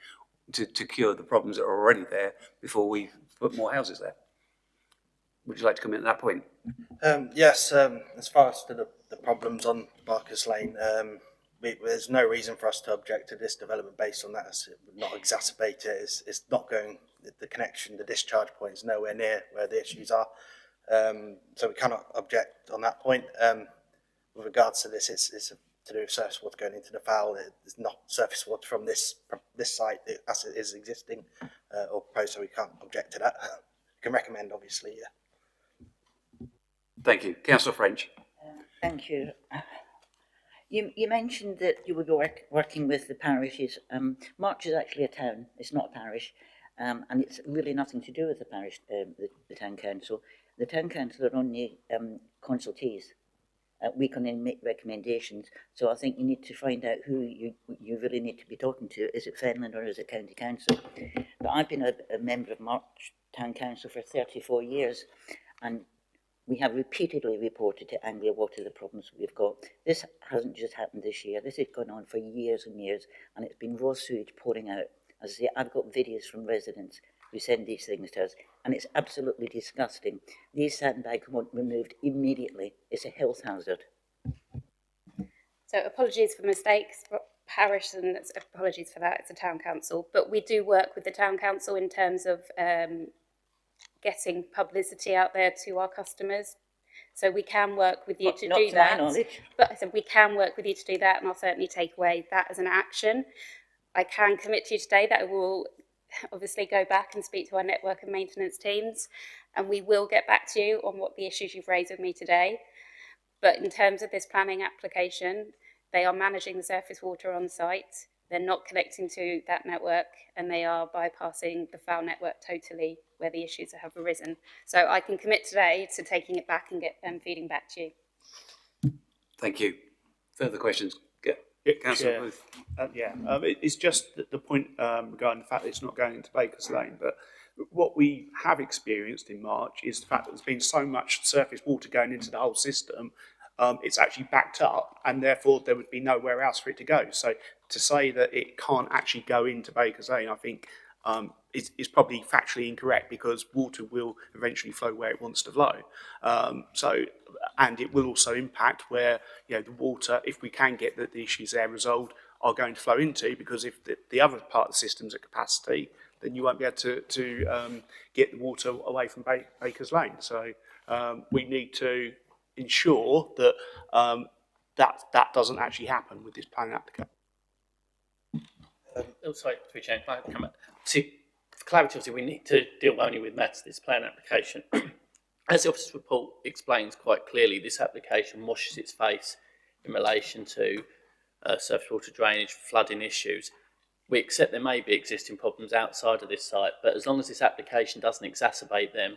to cure the problems that are already there before we put more houses there. Would you like to come in at that point? Yes, as far as to the problems on Barker's Lane, there's no reason for us to object to this development based on that. It would not exacerbate it. It's not going, the connection, the discharge point is nowhere near where the issues are. So we cannot object on that point. With regards to this, it's to do with surface water going into the foul. It's not surface water from this site as it is existing. or proposed, so we can't object to that. We can recommend, obviously, yeah. Thank you. Councillor French. Thank you. You mentioned that you would be working with the parishes. March is actually a town, it's not a parish, and it's really nothing to do with the parish, the town council. The town council are only consultees. We can then make recommendations, so I think you need to find out who you really need to be talking to. Is it Fenland or is it County Council? But I've been a member of March Town Council for 34 years, and we have repeatedly reported to Anglia Water the problems we've got. This hasn't just happened this year. This has gone on for years and years, and it's been raw sewage pouring out. As I say, I've got videos from residents who send these things to us, and it's absolutely disgusting. These sandbags want removed immediately. It's a health hazard. So apologies for mistakes, parish, and apologies for that. It's a town council, but we do work with the town council in terms of getting publicity out there to our customers. So we can work with you to do that. But I said we can work with you to do that, and I'll certainly take away that as an action. I can commit to you today that I will obviously go back and speak to our network and maintenance teams, and we will get back to you on what the issues you've raised with me today. But in terms of this planning application, they are managing the surface water on site. They're not connecting to that network, and they are bypassing the foul network totally where the issues have arisen. So I can commit today to taking it back and get them feeding back to you. Thank you. Further questions? Councillor Booth. It's just the point regarding the fact that it's not going into Baker's Lane, but what we have experienced in March is the fact that there's been so much surface water going into the whole system, it's actually backed up, and therefore there would be nowhere else for it to go. So to say that it can't actually go into Baker's Lane, I think is probably factually incorrect, because water will eventually flow where it wants to flow. And it will also impact where, you know, the water, if we can get the issues there resolved, are going to flow into, because if the other part of the system's at capacity, then you won't be able to get the water away from Baker's Lane. So we need to ensure that that doesn't actually happen with this planning application. Sorry, through Chair, if I can come back. See, for clarity, obviously, we need to deal only with matters of this plan application. As the officer's report explains quite clearly, this application washes its face in relation to surface water drainage, flooding issues. We accept there may be existing problems outside of this site, but as long as this application doesn't exacerbate them,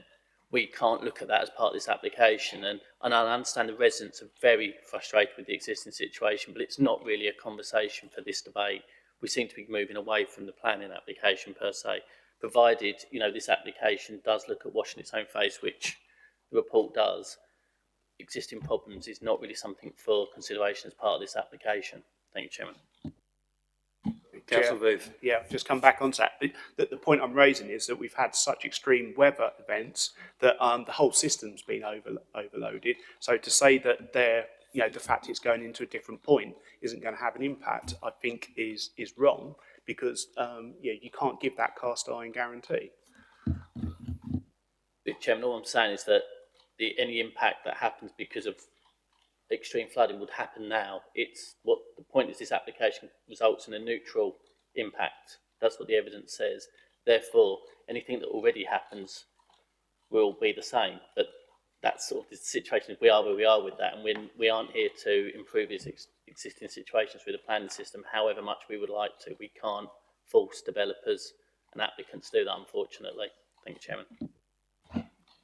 we can't look at that as part of this application. And I understand the residents are very frustrated with the existing situation, but it's not really a conversation for this debate. We seem to be moving away from the planning application per se, provided, you know, this application does look at washing its own face, which the report does. Existing problems is not really something for consideration as part of this application. Thank you, Chairman. Councillor Booth. Yeah, I've just come back onto that. The point I'm raising is that we've had such extreme weather events that the whole system's been overloaded. So to say that the fact it's going into a different point isn't going to have an impact, I think is wrong, because you can't give that cast iron guarantee. Chairman, all I'm saying is that any impact that happens because of extreme flooding would happen now. The point is this application results in a neutral impact. That's what the evidence says. Therefore, anything that already happens will be the same. But that's sort of the situation. We are where we are with that, and we aren't here to improve these existing situations through the planning system, however much we would like to. We can't force developers and applicants to do that, unfortunately. Thank you, Chairman.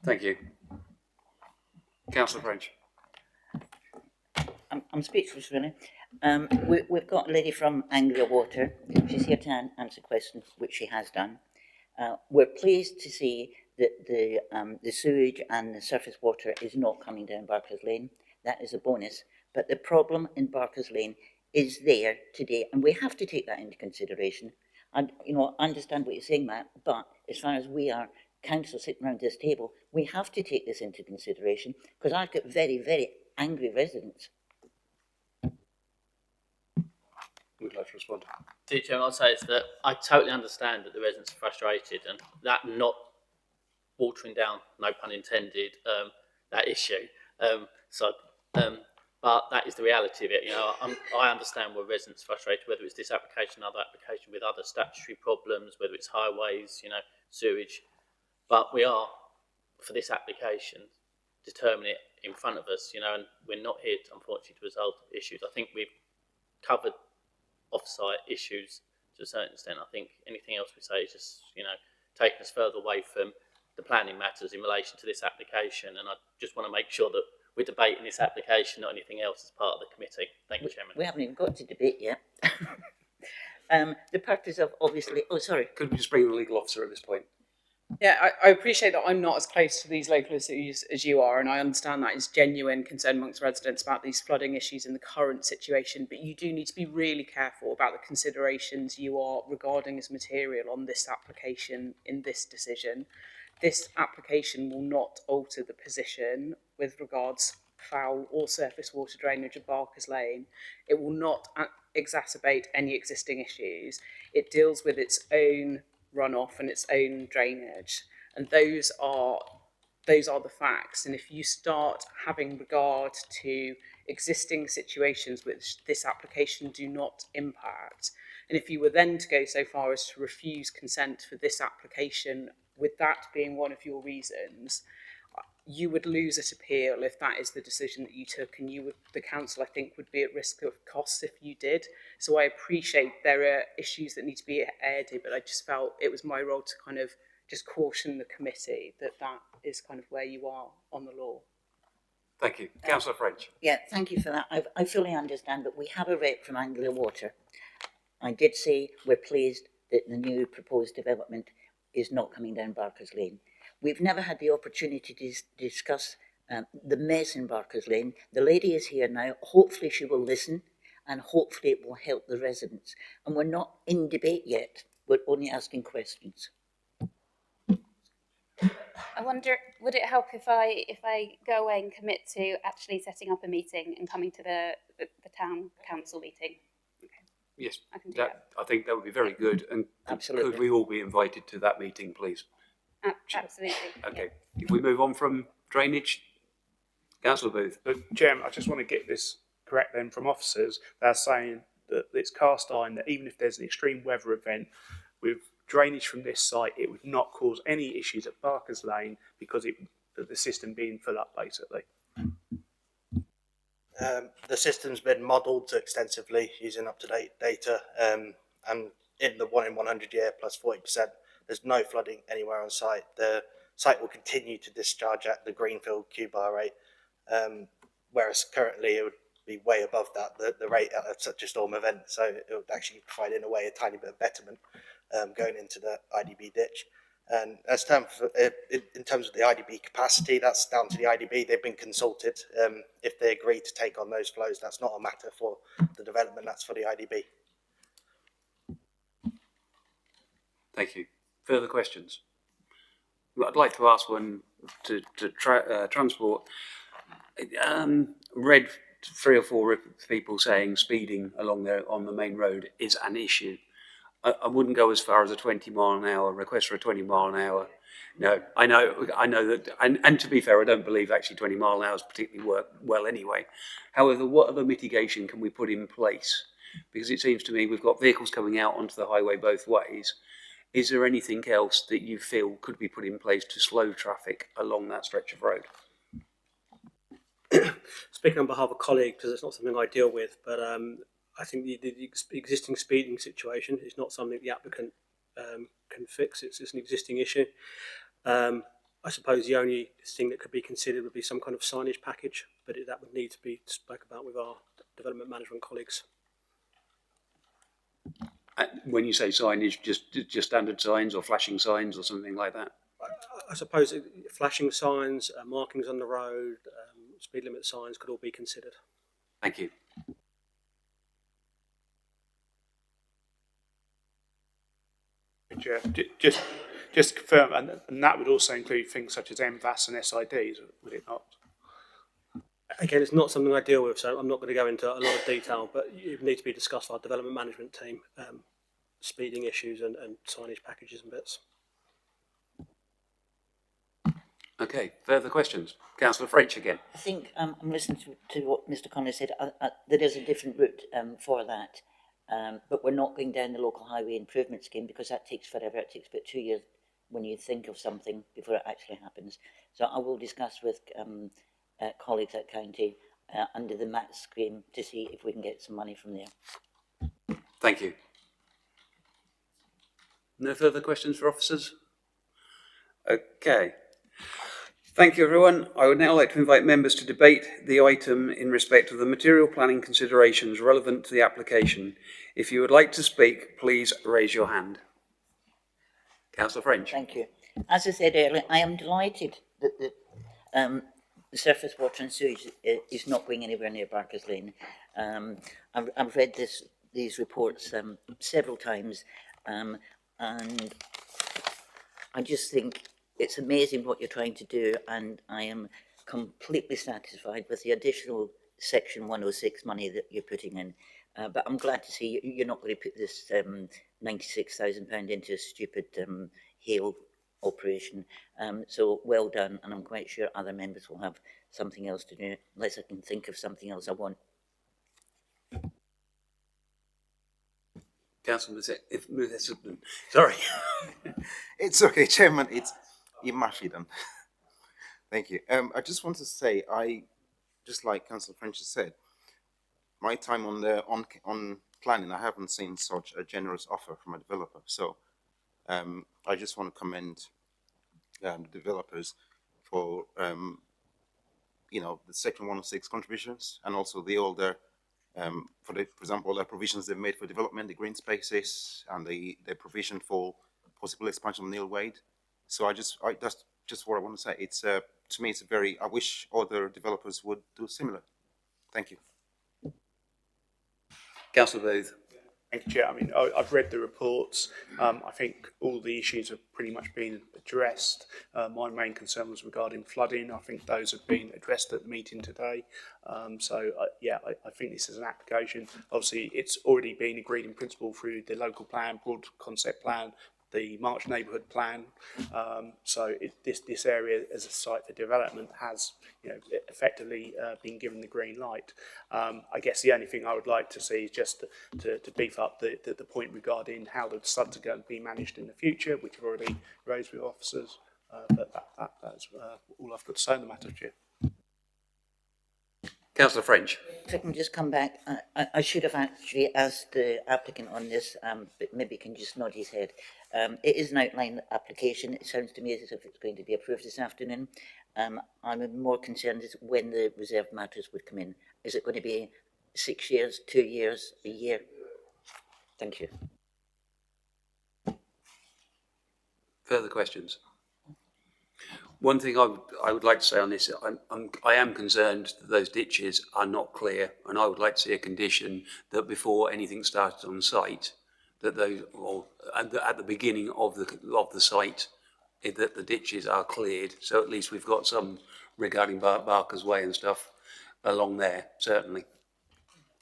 Thank you. Councillor French. I'm speechless, really. We've got a lady from Anglia Water. She's here to answer questions, which she has done. We're pleased to see that the sewage and the surface water is not coming down Barker's Lane. That is a bonus. But the problem in Barker's Lane is there today, and we have to take that into consideration. And, you know, I understand what you're saying, Matt, but as far as we are council sitting around this table, we have to take this into consideration, because I've got very, very angry residents. Would like to respond. Chairman, I'll say is that I totally understand that the residents are frustrated, and that not watering down, no pun intended, that issue. But that is the reality of it. I understand where residents are frustrated, whether it's this application, other application with other statutory problems, whether it's highways, sewage. But we are, for this application, determine it in front of us, and we're not here, unfortunately, to resolve issues. I think we've covered off-site issues to a certain extent. I think anything else we say is just, taking us further away from the planning matters in relation to this application. And I just want to make sure that we're debating this application, not anything else, as part of the committee. Thank you, Chairman. We haven't even got to debate yet. The purpose of obviously, oh, sorry. Could we just bring the legal officer at this point? Yeah, I appreciate that I'm not as close to these local issues as you are, and I understand that is genuine concern amongst residents about these flooding issues in the current situation, but you do need to be really careful about the considerations you are regarding as material on this application in this decision. This application will not alter the position with regards foul or surface water drainage of Barker's Lane. It will not exacerbate any existing issues. It deals with its own runoff and its own drainage, and those are the facts. And if you start having regard to existing situations which this application do not impact, and if you were then to go so far as to refuse consent for this application, with that being one of your reasons, you would lose at appeal if that is the decision that you took, and the council, I think, would be at risk of costs if you did. So I appreciate there are issues that need to be aired here, but I just felt it was my role to kind of just caution the committee that that is kind of where you are on the law. Thank you. Councillor French. Yeah, thank you for that. I fully understand, but we have a rep from Anglia Water. I did say we're pleased that the new proposed development is not coming down Barker's Lane. We've never had the opportunity to discuss the mess in Barker's Lane. The lady is here now. Hopefully she will listen, and hopefully it will help the residents. And we're not in debate yet. We're only asking questions. I wonder, would it help if I go away and commit to actually setting up a meeting and coming to the town council meeting? Yes, I can do that. I think that would be very good. And absolutely, could we all be invited to that meeting, please? Absolutely. Okay. If we move on from drainage, Councillor Booth. But Chairman, I just want to get this correct then from officers. They're saying that it's cast iron that even if there's an extreme weather event with drainage from this site, it would not cause any issues at Barker's Lane because the system being full up, basically. The system's been modelled extensively using up-to-date data, and in the 1 in 100 year plus 40%, there's no flooding anywhere on site. The site will continue to discharge at the Greenfield Q-bar rate, whereas currently it would be way above that, the rate at such a storm event. So it would actually provide, in a way, a tiny bit of betterment going into the IDB ditch. And as in terms of the IDB capacity, that's down to the IDB. They've been consulted. If they agree to take on those flows, that's not a matter for the development, that's for the IDB. Thank you. Further questions? I'd like to ask one to transport. Read 3 or 4 people saying speeding along there on the main road is an issue. I wouldn't go as far as a 20-mile-an-hour request for a 20-mile-an-hour. No, I know that, and to be fair, I don't believe actually 20 mile an hour particularly work well anyway. However, what other mitigation can we put in place? Because it seems to me we've got vehicles coming out onto the highway both ways. Is there anything else that you feel could be put in place to slow traffic along that stretch of road? Speaking on behalf of a colleague, because it's not something I deal with, but I think the existing speeding situation is not something the applicant can fix. It's an existing issue. I suppose the only thing that could be considered would be some kind of signage package, but that would need to be spoken about with our development management colleagues. When you say signage, just standard signs or flashing signs or something like that? I suppose flashing signs, markings on the road, speed limit signs could all be considered. Thank you. Chair, just to confirm, and that would also include things such as MVAS and SIDs, would it not? Again, it's not something I deal with, so I'm not going to go into a lot of detail, but it needs to be discussed with our development management team, speeding issues and signage packages and bits. Okay. Okay, further questions? Councillor French again. I think I'm listening to what Mr. Connor said. There is a different route for that, but we're not going down the local highway improvement scheme because that takes forever. It takes about 2 years when you think of something before it actually happens. So I will discuss with colleagues at county under the MAT scheme to see if we can get some money from there. Thank you. No further questions for officers? Okay. Thank you, everyone. I would now like to invite members to debate the item in respect of the material planning considerations relevant to the application. If you would like to speak, please raise your hand. Councillor French. Thank you. As I said earlier, I am delighted that the surface water and sewage is not going anywhere near Barker's Lane. I've read these reports several times, and I just think it's amazing what you're trying to do, and I am completely satisfied with the additional Section 106 money that you're putting in. But I'm glad to see you're not going to put this £96,000 into a stupid hail operation. So well done, and I'm quite sure other members will have something else to do, unless I can think of something else I want. Councillor, sorry. It's okay, Chairman. You're much done. Thank you. I just want to say, just like Councillor French has said, my time on planning, I haven't seen such a generous offer from a developer. So I just want to commend the developers for the Section 106 contributions, and also the older for example, the provisions they've made for development, the green spaces, and the provision for possible expansion of Neil Wade. So that's just what I want to say. It's to me, it's I wish other developers would do similar. Thank you. Councillor Booth. Thank you, Chair. I mean, I've read the reports. I think all the issues have pretty much been addressed. My main concern was regarding flooding. I think those have been addressed at the meeting today. I think this is an application. Obviously, it's already been agreed in principle through the local plan, broad concept plan, the March neighbourhood plan. This area as a site for development has, effectively been given the green light. I guess the only thing I would like to see is just to beef up the point regarding how the floods are going to be managed in the future, which I've already raised with officers. But that's all I've got to say on the matter, Chair. Councillor French. If I can just come back, I should have actually asked the applicant on this, but maybe he can just nod his head. It is an outline application. It sounds to me as if it's going to be approved this afternoon. I'm more concerned as when the reserved matters would come in. Is it going to be 6 years, 2 years, a year? Thank you. Further questions? One thing I would like to say on this, I am concerned that those ditches are not clear, and I would like to see a condition that before anything started on site, that those, or at the beginning of the site, that the ditches are cleared. So at least we've got some regarding Barker's Way and stuff along there, certainly.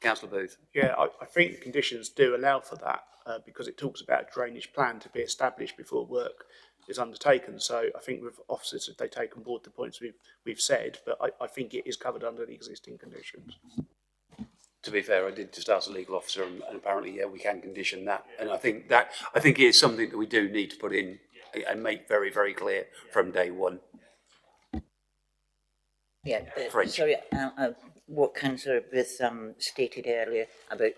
Councillor Booth. Yeah, I think the conditions do allow for that because it talks about a drainage plan to be established before work is undertaken. So I think with officers, if they take on board the points we've said, but I think it is covered under the existing conditions. To be fair, I did just ask the legal officer, and apparently, yeah, we can condition that. And I think it is something that we do need to put in and make very, very clear from day one. Yeah, sorry, what Councillor Booth stated earlier about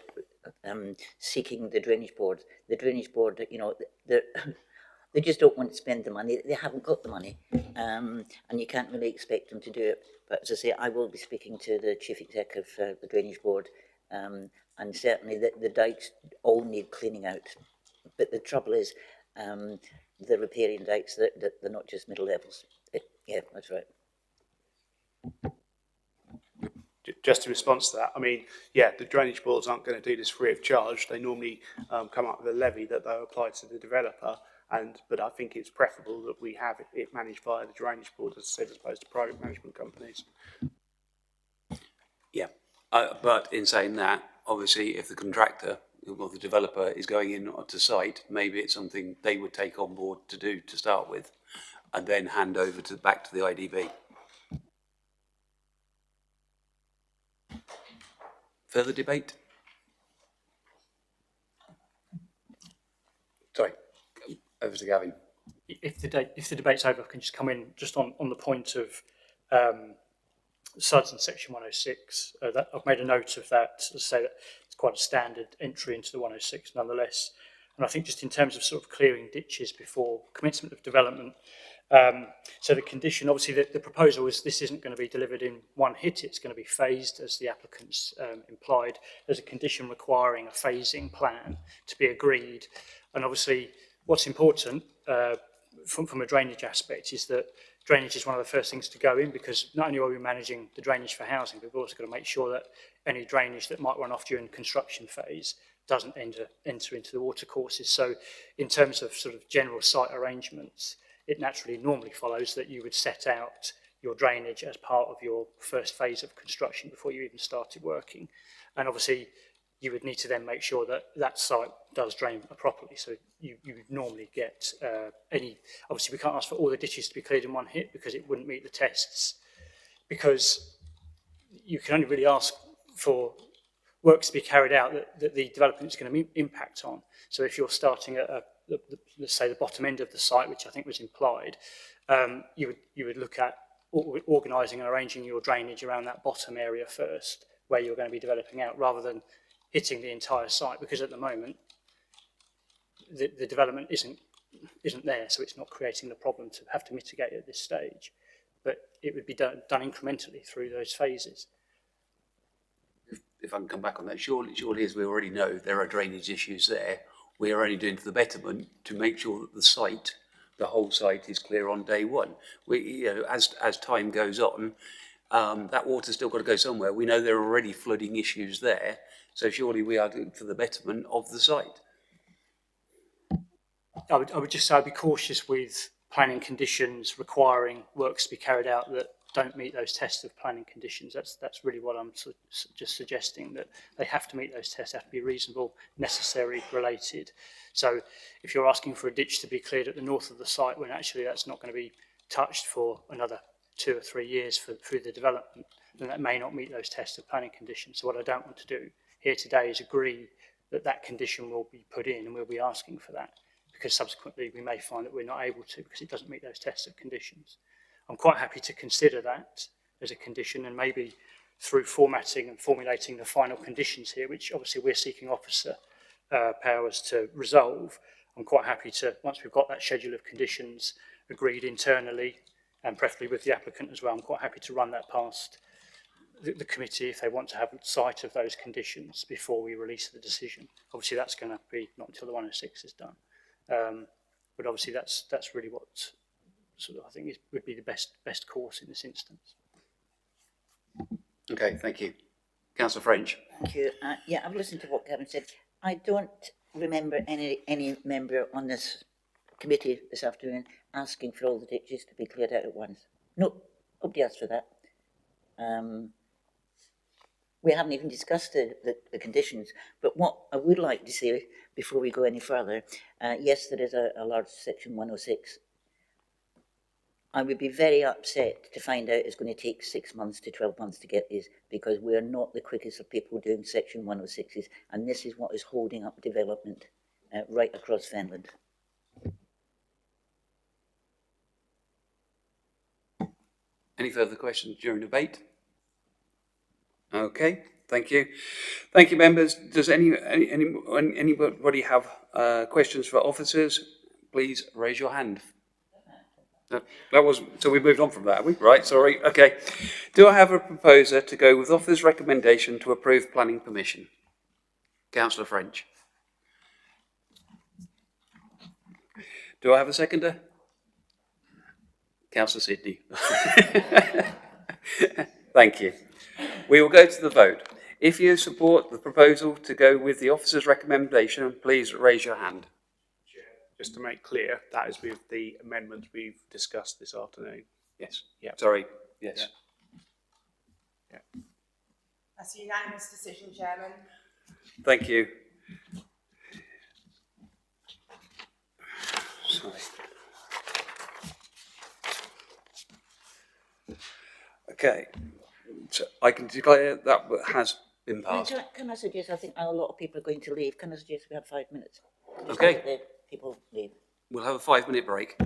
seeking the drainage board. The drainage board, they just don't want to spend the money. They haven't got the money, and you can't really expect them to do it. But as I say, I will be speaking to the chief exec of the drainage board, and certainly the dikes all need cleaning out. But the trouble is, the riparian dikes, they're not just middle levels. Yeah, that's right. Just in response to that, I mean, yeah, the drainage boards aren't going to do this free of charge. They normally come up with a levy that they'll apply to the developer. But I think it's preferable that we have it managed by the drainage board, as I said, as opposed to private management companies. Yeah, but in saying that, obviously, if the contractor or the developer is going in to site, maybe it's something they would take on board to do to start with. and then hand over back to the IDB. Further debate? Sorry, over to Gavin. If the debate's over, I can just come in just on the point of SUDS in section 106. That I've made a note of that to say that it's quite a standard entry into the 106 nonetheless. And I think just in terms of sort of clearing ditches before commencement of development, so the condition, obviously the proposal is this isn't going to be delivered in one hit, it's going to be phased as the applicants implied. There's a condition requiring a phasing plan to be agreed. And obviously what's important from a drainage aspect is that drainage is one of the first things to go in, because not only are we managing the drainage for housing, but we've also got to make sure that any drainage that might run off during the construction phase doesn't enter into the watercourses. So in terms of sort of general site arrangements, it naturally normally follows that you would set out your drainage as part of your first phase of construction before you even started working. And obviously you would need to then make sure that that site does drain properly. So you would normally get obviously we can't ask for all the ditches to be cleared in one hit because it wouldn't meet the tests, because you can only really ask for works to be carried out that the development is going to impact on. So if you're starting at let's say the bottom end of the site, which I think was implied, you would look at organising and arranging your drainage around that bottom area first, where you're going to be developing out, rather than hitting the entire site, because at the moment the development isn't there, so it's not creating the problem to have to mitigate at this stage. But it would be done incrementally through those phases. If I can come back on that, surely as we already know, there are drainage issues there. We are only doing to the betterment to make sure that the whole site is clear on day one. As time goes on, that water's still got to go somewhere. We know there are already flooding issues there, so surely we are doing for the betterment of the site. I would just say I'd be cautious with planning conditions requiring works to be carried out that don't meet those tests of planning conditions. That's really what I'm just suggesting, that they have to meet those tests, have to be reasonable, necessary, related. So if you're asking for a ditch to be cleared at the north of the site when actually that's not going to be touched for another 2 or 3 years through the development, then that may not meet those tests of planning conditions. So what I don't want to do here today is agree that that condition will be put in, and we'll be asking for that, because subsequently we may find that we're not able to because it doesn't meet those tests of conditions. I'm quite happy to consider that as a condition, and maybe through formatting and formulating the final conditions here, which obviously we're seeking officer powers to resolve, I'm quite happy to, once we've got that schedule of conditions agreed internally, and preferably with the applicant as well, I'm quite happy to run that past the committee if they want to have sight of those conditions before we release the decision. Obviously that's going to be not until the 106 is done. But obviously that's really what sort of I think would be the best course in this instance. Okay, thank you. Councillor French. Thank you. Yeah, I've listened to what Gavin said. I don't remember any member on this committee this afternoon asking for all the ditches to be cleared out at once. No, nobody asked for that. We haven't even discussed the conditions, but what I would like to see before we go any further, yes, there is a large section 106. I would be very upset to find out it's going to take 6 months to 12 months to get these, because we are not the quickest of people doing section 106s, and this is what is holding up development right across Fenland. Any further questions during debate? Okay, thank you. Thank you, members. Does anybody have questions for officers? Please raise your hand. That was, so we moved on from that, have we? Right, sorry. Okay. Do I have a proposer to go with officer's recommendation to approve planning permission? Councillor French. Do I have a seconder? Councillor Sidney. Thank you. We will go to the vote. If you support the proposal to go with the officer's recommendation, please raise your hand. Just to make clear, that is with the amendment we've discussed this afternoon. Yes. Yeah. Sorry. Yes. Yeah. That's a unanimous decision, Chairman. Thank you. Sorry. Okay, so I can declare that has been passed. Can I suggest, I think a lot of people are going to leave. Can I suggest we have 5 minutes? Just Okay. let the people leave. We'll have a 5-minute break.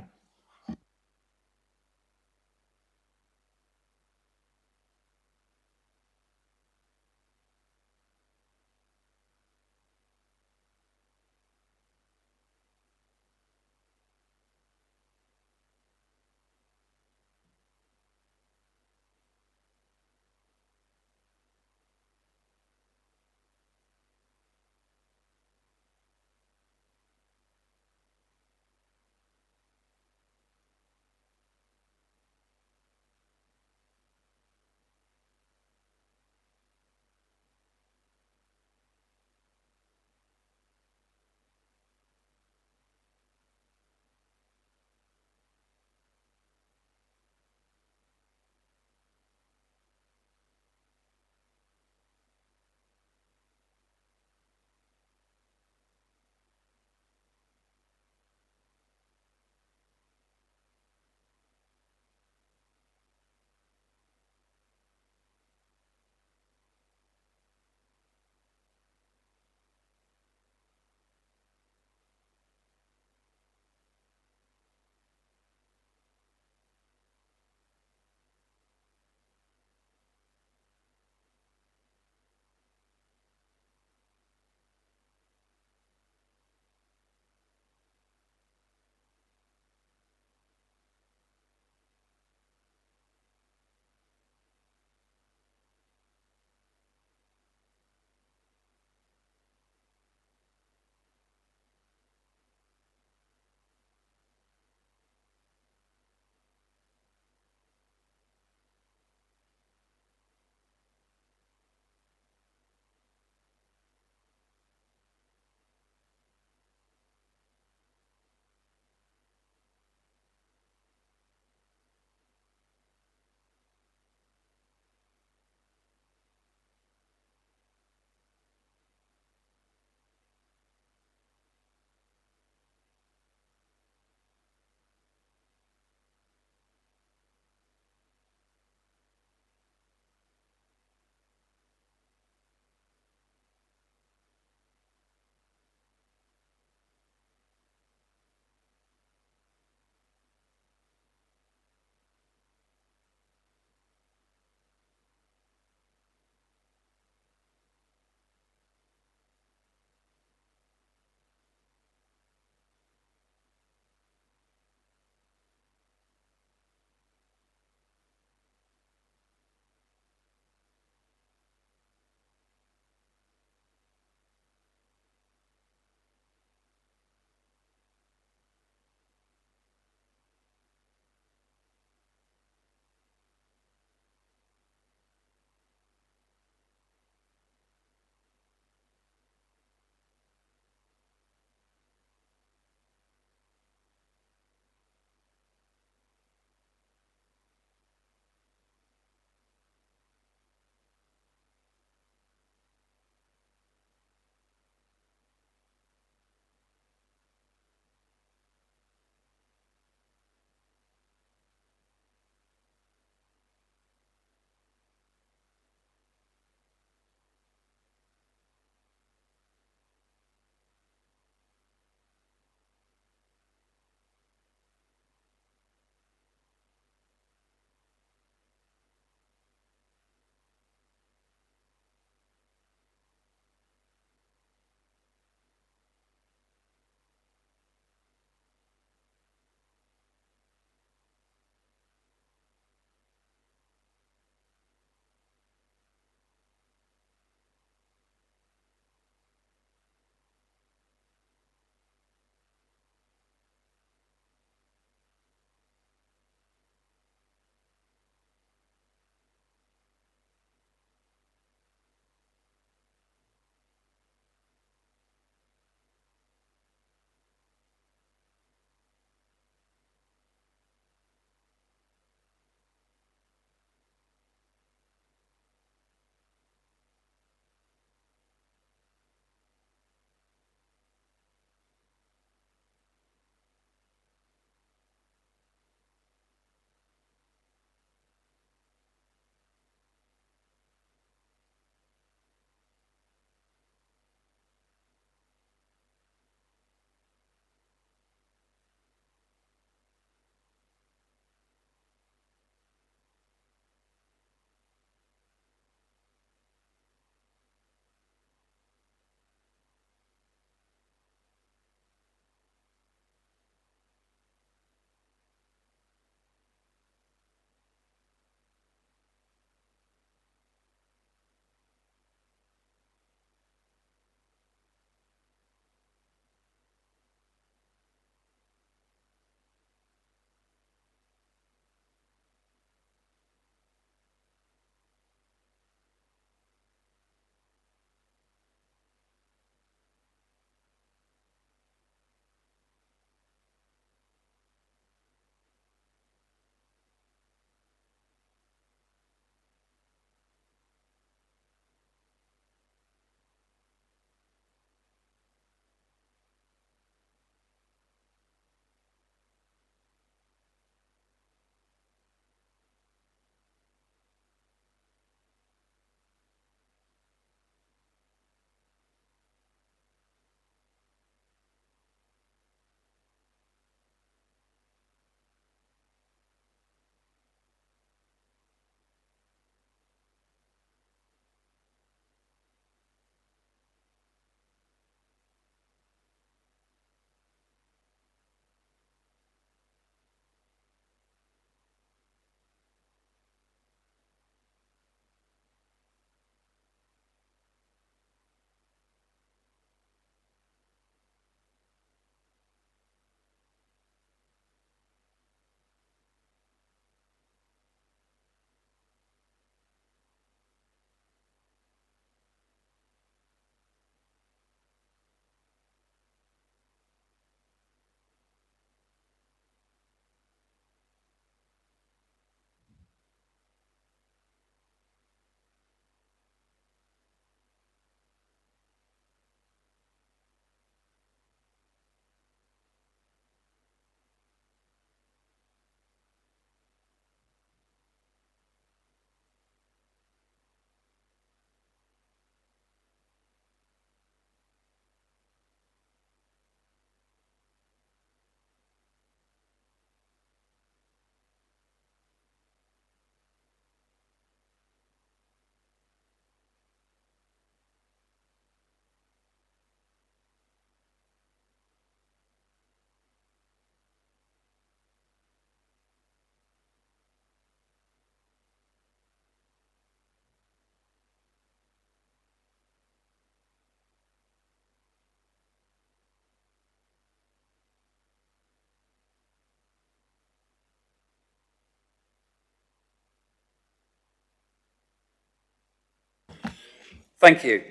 Thank you.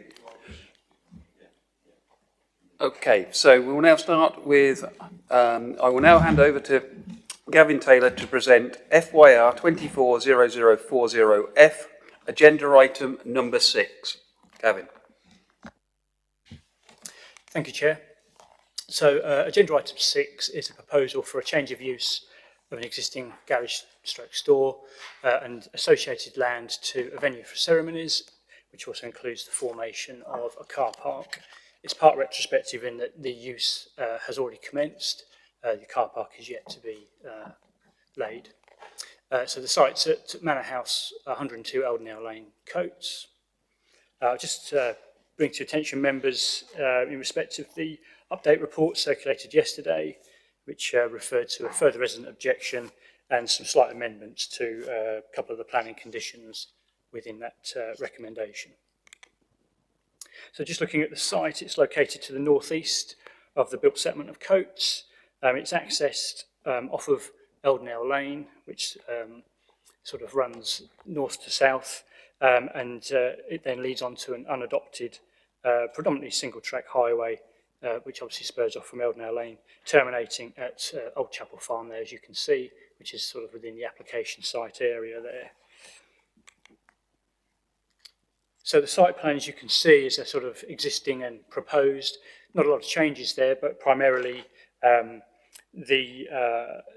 Okay, so we will now start with, I will now hand over to Gavin Taylor to present FYR 240040F, agenda item number 6. Gavin. Thank you, Chair. So agenda item 6 is a proposal for a change of use of an existing garage stroke store and associated land to a venue for ceremonies, which also includes the formation of a car park. It's part retrospective in that the use has already commenced. The car park is yet to be laid. So the site's at Manor House, 102 Eldonale Lane, Coates. Just bring to attention members in respect of the update report circulated yesterday, which referred to a further resident objection and some slight amendments to a couple of the planning conditions within that recommendation. So just looking at the site, it's located to the northeast of the built settlement of Coates. It's accessed off of Eldonale Lane, which sort of runs north to south, and it then leads on to an unadopted, predominantly single-track highway, which obviously spurs off from Eldonale Lane, terminating at Old Chapel Farm there, as you can see, which is sort of within the application site area there. So the site plan, as you can see, is a sort of existing and proposed. Not a lot of changes there, but primarily the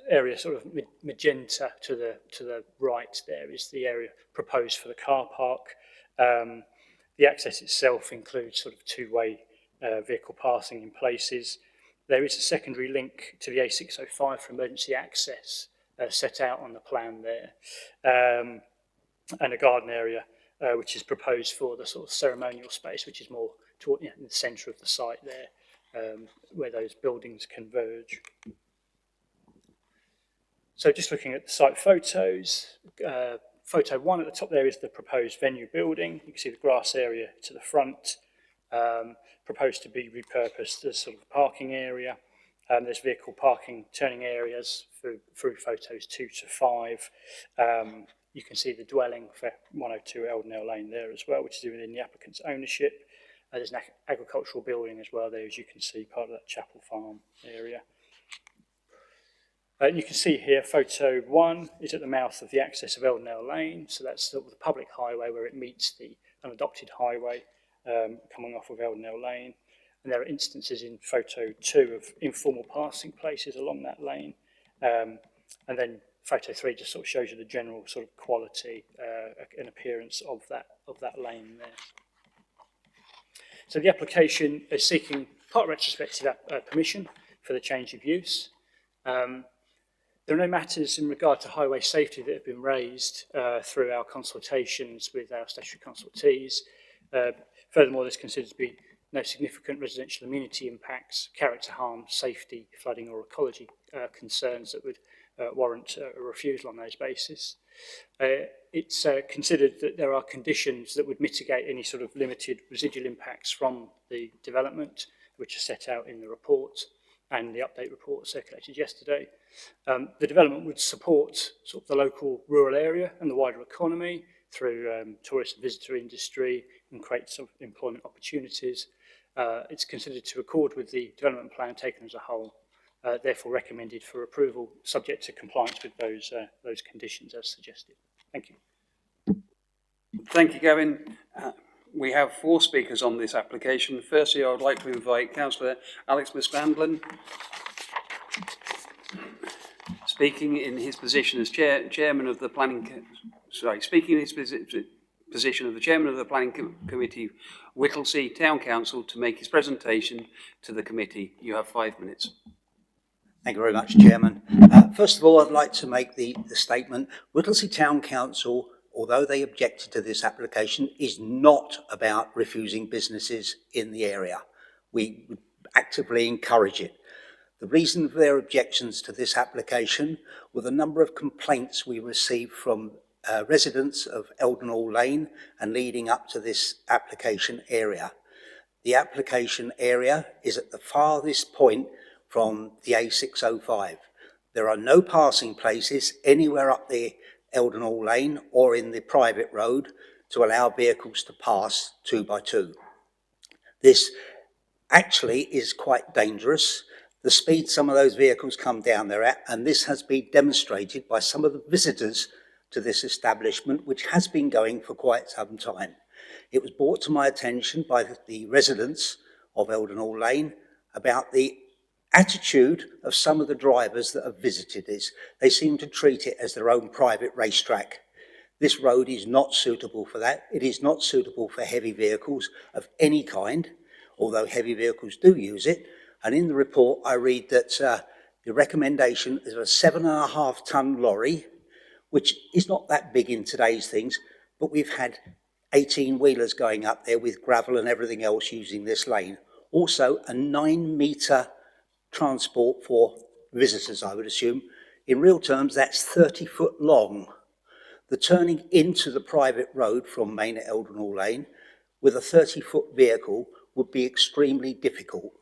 area sort of magenta to the right there is the area proposed for the car park. The access itself includes sort of two-way vehicle passing in places. There is a secondary link to the A605 for emergency access set out on the plan there, and a garden area which is proposed for the sort of ceremonial space, which is more toward, in the centre of the site there, where those buildings converge. So just looking at the site photos, photo 1 at the top there is the proposed venue building. You can see the grass area to the front, proposed to be repurposed as sort of a parking area. There's vehicle parking turning areas through photos 2 to 5. You can see the dwelling for 102 Eldonale Lane there as well, which is within the applicant's ownership. There's an agricultural building as well there, as you can see, part of that Chapel Farm area. You can see here, photo 1 is at the mouth of the access of Eldonale Lane, so that's sort of the public highway where it meets the unadopted highway coming off of Eldonale Lane. And there are instances in photo 2 of informal passing places along that lane. And then photo 3 just sort of shows you the general sort of quality and appearance of that lane there. So the application is seeking part retrospective permission for the change of use. There are no matters in regard to highway safety that have been raised through our consultations with our statutory consultees. Furthermore, there's considered to be no significant residential amenity impacts, character harm, safety, flooding or ecology concerns that would warrant a refusal on those bases. It's considered that there are conditions that would mitigate any sort of limited residual impacts from the development, which are set out in the report and the update report circulated yesterday. The development would support sort of the local rural area and the wider economy through tourist and visitor industry and create some employment opportunities. It's considered to accord with the development plan taken as a whole, therefore recommended for approval subject to compliance with those conditions as suggested. Thank you. Thank you, Gavin. We have 4 speakers on this application. Firstly, I would like to invite Councillor Alex McScandlin, speaking in his position as chairman of the planning. Speaking in his position of the chairman of the planning committee, Whittlesea Town Council, to make his presentation to the committee. You have 5 minutes. Thank you very much, Chairman. First of all, I'd like to make the statement. Whittlesea Town Council, although they objected to this application, is not about refusing businesses in the area. We would actively encourage it. The reason for their objections to this application were the number of complaints we received from residents of Eldonale Lane and leading up to this application area. The application area is at the farthest point from the A605. There are no passing places anywhere up the Eldonale Lane or in the private road to allow vehicles to pass 2 by 2. This actually is quite dangerous. The speed some of those vehicles come down there at, and this has been demonstrated by some of the visitors to this establishment, which has been going for quite some time. It was brought to my attention by the residents of Eldon Hall Lane about the attitude of some of the drivers that have visited this. They seem to treat it as their own private racetrack. This road is not suitable for that. It is not suitable for heavy vehicles of any kind, although heavy vehicles do use it. And in the report, I read that the recommendation is a 7.5 ton lorry, which is not that big in today's things, but we've had 18-wheelers going up there with gravel and everything else using this lane. Also, a 9-metre transport for visitors, I would assume. In real terms, that's 30 foot long. The turning into the private road from Main at Eldon Hall Lane with a 30-foot vehicle would be extremely difficult.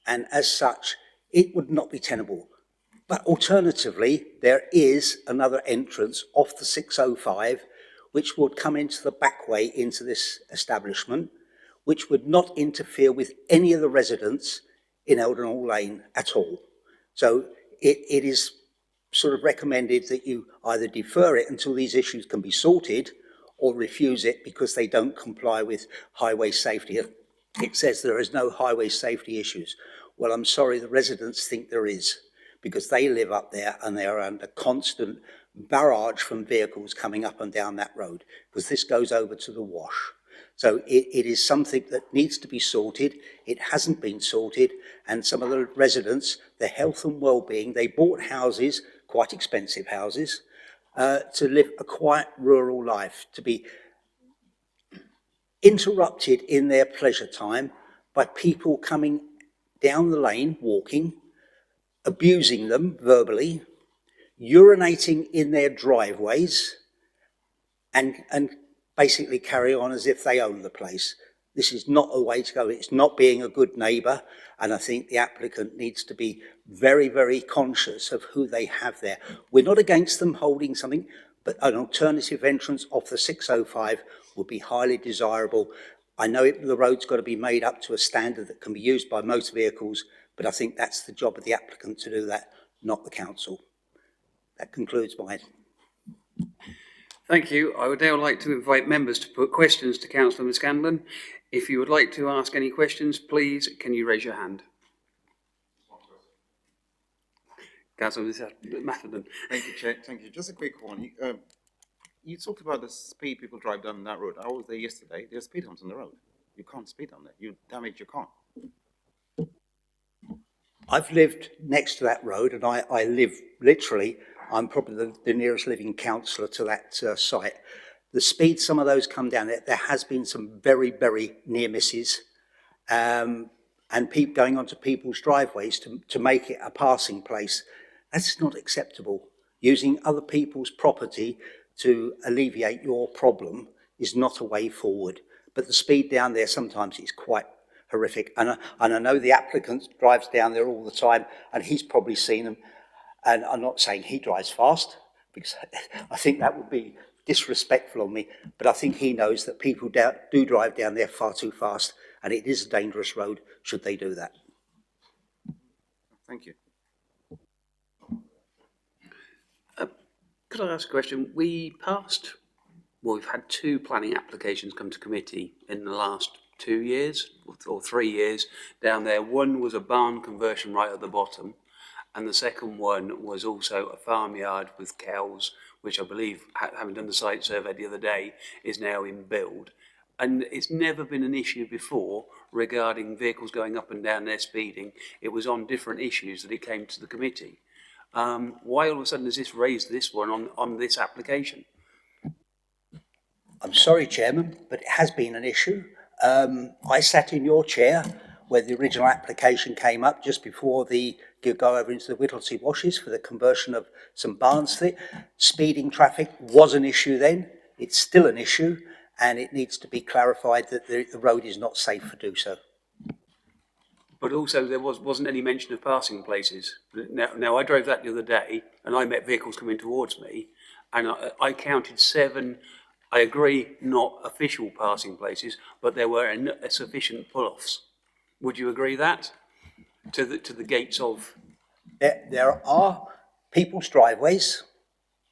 And as such, it would not be tenable. But alternatively, there is another entrance off the 605, which would come into the back way into this establishment, which would not interfere with any of the residents in Eldon Hall Lane at all. So it is sort of recommended that you either defer it until these issues can be sorted or refuse it because they don't comply with highway safety. It says there is no highway safety issues. Well, I'm sorry, the residents think there is, because they live up there and they are under constant barrage from vehicles coming up and down that road, because this goes over to the wash. So it is something that needs to be sorted. It hasn't been sorted, and some of the residents, their health and well-being, they bought houses, quite expensive houses, to live a quiet rural life, to be interrupted in their pleasure time by people coming down the lane, walking, abusing them verbally, urinating in their driveways, and basically carry on as if they own the place. This is not a way to go. It's not being a good neighbour, and I think the applicant needs to be very, very conscious of who they have there. We're not against them holding something, but an alternative entrance off the 605 would be highly desirable. I know the road's got to be made up to a standard that can be used by most vehicles, but I think that's the job of the applicant to do that, not the council. That concludes mine. Thank you. I would now like to invite members to put questions to Councillor Scanlon. If you would like to ask any questions, please, can you raise your hand? Councillor Matherden. Thank you, Chair. Thank you. Just a quick one. You talked about the speed people drive down that road. I was there yesterday. There's speed humps on the road. You can't speed on there. You damage your car. I've lived next to that road, and I live literally, I'm probably the nearest living councillor to that site. The speed some of those come down, there has been some very, very near misses, and people going onto people's driveways to make it a passing place. That's not acceptable. Using other people's property to alleviate your problem is not a way forward. But the speed down there sometimes is quite horrific. And I know the applicant drives down there all the time, and he's probably seen them. And I'm not saying he drives fast, because I think that would be disrespectful on me. But I think he knows that people do drive down there far too fast, and it is a dangerous road should they do that. Thank you. Could I ask a question? We've had 2 planning applications come to committee in the last 2 years or 3 years down there. One was a barn conversion right at the bottom, and the second one was also a farmyard with cows, which I believe, having done the site survey the other day, is now in build. And it's never been an issue before regarding vehicles going up and down there speeding. It was on different issues that it came to the committee. Why all of a sudden has this raised this one on this application? I'm sorry, Chairman, but it has been an issue. I sat in your chair where the original application came up just before you go over into the Whittlesey washes for the conversion of some barns. Speeding traffic was an issue then. It's still an issue, and it needs to be clarified that the road is not safe to do so. But also there wasn't any mention of passing places. Now I drove that the other day, and I met vehicles coming towards me, and I counted 7 I agree, not official passing places, but there were sufficient pull-offs. Would you agree that to the gates of? There are people's driveways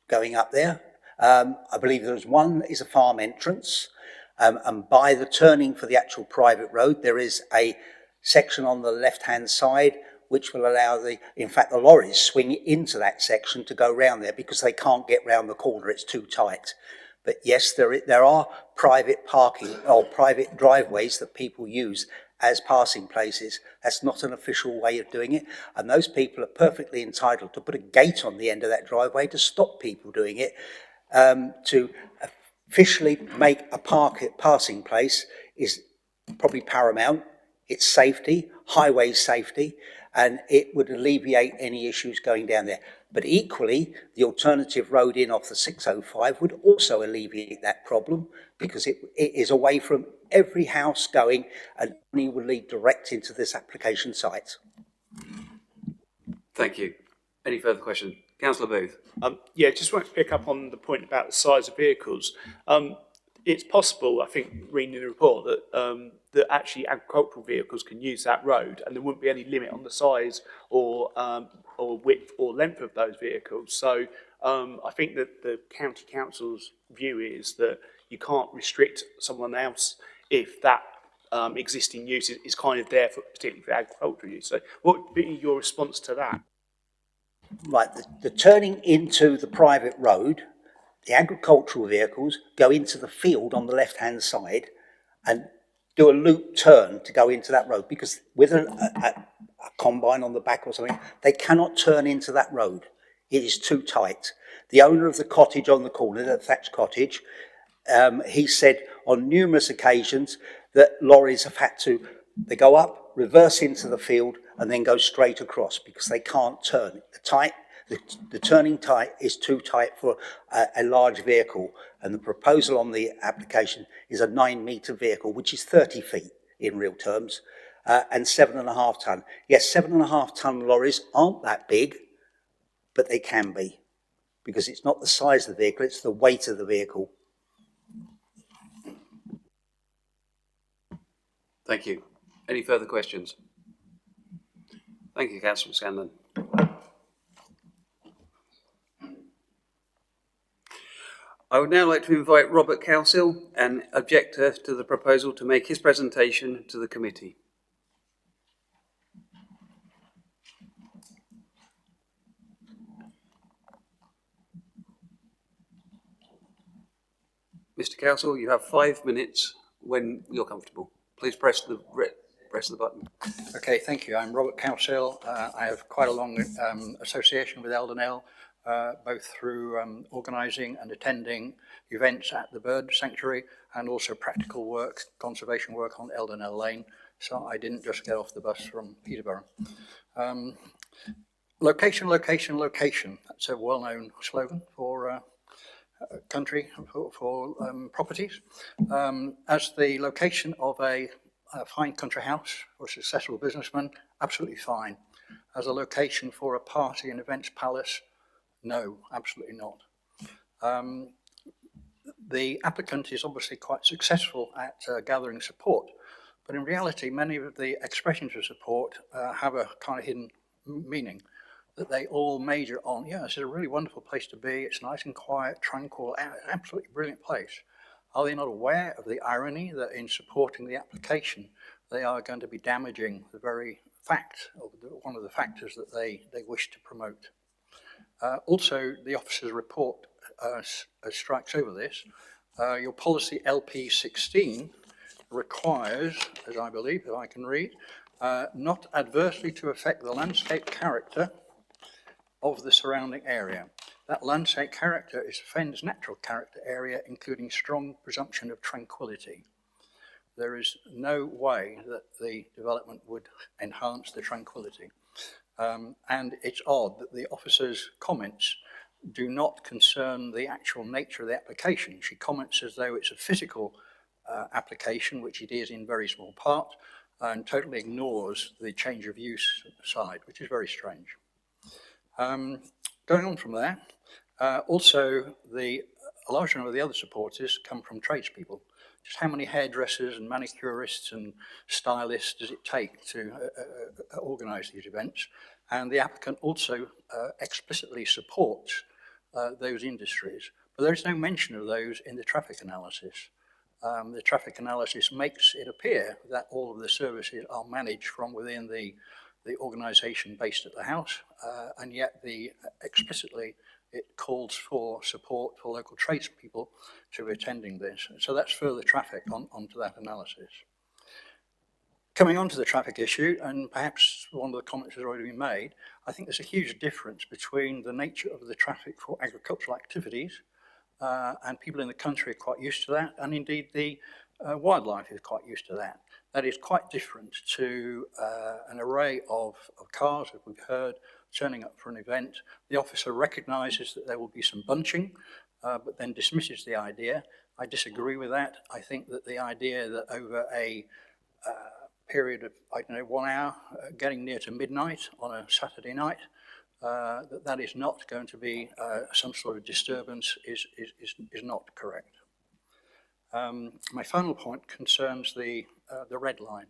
going up there. I believe there's one is a farm entrance, and by the turning for the actual private road, there is a section on the left-hand side which will allow in fact, the lorries swing into that section to go round there because they can't get round the corner, it's too tight. But yes, there are private parking or private driveways that people use as passing places. That's not an official way of doing it. And those people are perfectly entitled to put a gate on the end of that driveway to stop people doing it. To officially make a passing place is probably paramount. It's safety, highway safety, and it would alleviate any issues going down there. But equally, the alternative road in off the 605 would also alleviate that problem because it is away from every house going and only will lead direct into this application site. Thank you. Any further questions? Councillor Booth. Yeah, just want to pick up on the point about the size of vehicles. It's possible, I think, reading the report, that that actually agricultural vehicles can use that road, and there wouldn't be any limit on the size or width or length of those vehicles. So I think that the county council's view is that you can't restrict someone else if that existing use is kind of there, particularly for agricultural use. So what would be your response to that? Right, the turning into the private road, the agricultural vehicles go into the field on the left-hand side and do a loop turn to go into that road because with a combine on the back or something, they cannot turn into that road. It is too tight. The owner of the cottage on the corner, the thatched cottage, he said on numerous occasions that lorries have had to, they go up, reverse into the field and then go straight across because they can't turn. The turning tight is too tight for a large vehicle, and the proposal on the application is a 9-metre vehicle, which is 30 feet in real terms, and 7.5 tonne. Yes, 7.5 tonne lorries aren't that big, but they can be, because it's not the size of the vehicle, it's the weight of the vehicle. Thank you. Any further questions? Thank you, Councillor Scanlon. I would now like to invite Robert Cowsill, an objector to the proposal, to make his presentation to the committee. Mr. Cowsill, you have 5 minutes when you're comfortable. Please press the button. Okay, thank you. I'm Robert Cowsill. I have quite a long association with Eldonell, both through organising and attending events at the bird sanctuary and also practical work, conservation work on Eldonell Lane. So I didn't just get off the bus from Peterborough. Location, location, location. That's a well-known slogan for country, for properties. As the location of a fine country house for a successful businessman, absolutely fine. As a location for a party and events palace, no, absolutely not. The applicant is obviously quite successful at gathering support, but in reality, many of the expressions of support have a kind of hidden meaning, that they all major on, yeah, this is a really wonderful place to be, it's nice and quiet, tranquil, absolutely brilliant place. Are they not aware of the irony that in supporting the application, they are going to be damaging the very fact, or one of the factors that they wish to promote? Also, the officer's report strikes over this. Your policy LP16 requires, as I believe, if I can read, not adversely to affect the landscape character of the surrounding area. That landscape character is Fenn's natural character area, including strong presumption of tranquility. There is no way that the development would enhance the tranquility. And it's odd that the officer's comments do not concern the actual nature of the application. She comments as though it's a physical application, which it is in very small part, and totally ignores the change of use side, which is very strange. Going on from there, also the a large number of the other supporters come from tradespeople. Just how many hairdressers and manicurists and stylists does it take to organise these events? And the applicant also explicitly supports those industries. But there is no mention of those in the traffic analysis. The traffic analysis makes it appear that all of the services are managed from within the organisation based at the house, and yet explicitly it calls for support for local tradespeople to attending this. So that's further traffic onto that analysis. Coming on to the traffic issue, and perhaps one of the comments has already been made, I think there's a huge difference between the nature of the traffic for agricultural activities, and people in the country are quite used to that, and indeed the wildlife is quite used to that. That is quite different to an array of cars, as we've heard, turning up for an event. The officer recognises that there will be some bunching, but then dismisses the idea. I disagree with that. I think that the idea that over a period of, 1 hour, getting near to midnight on a Saturday night, that is not going to be some sort of disturbance is not correct. My final point concerns the red line.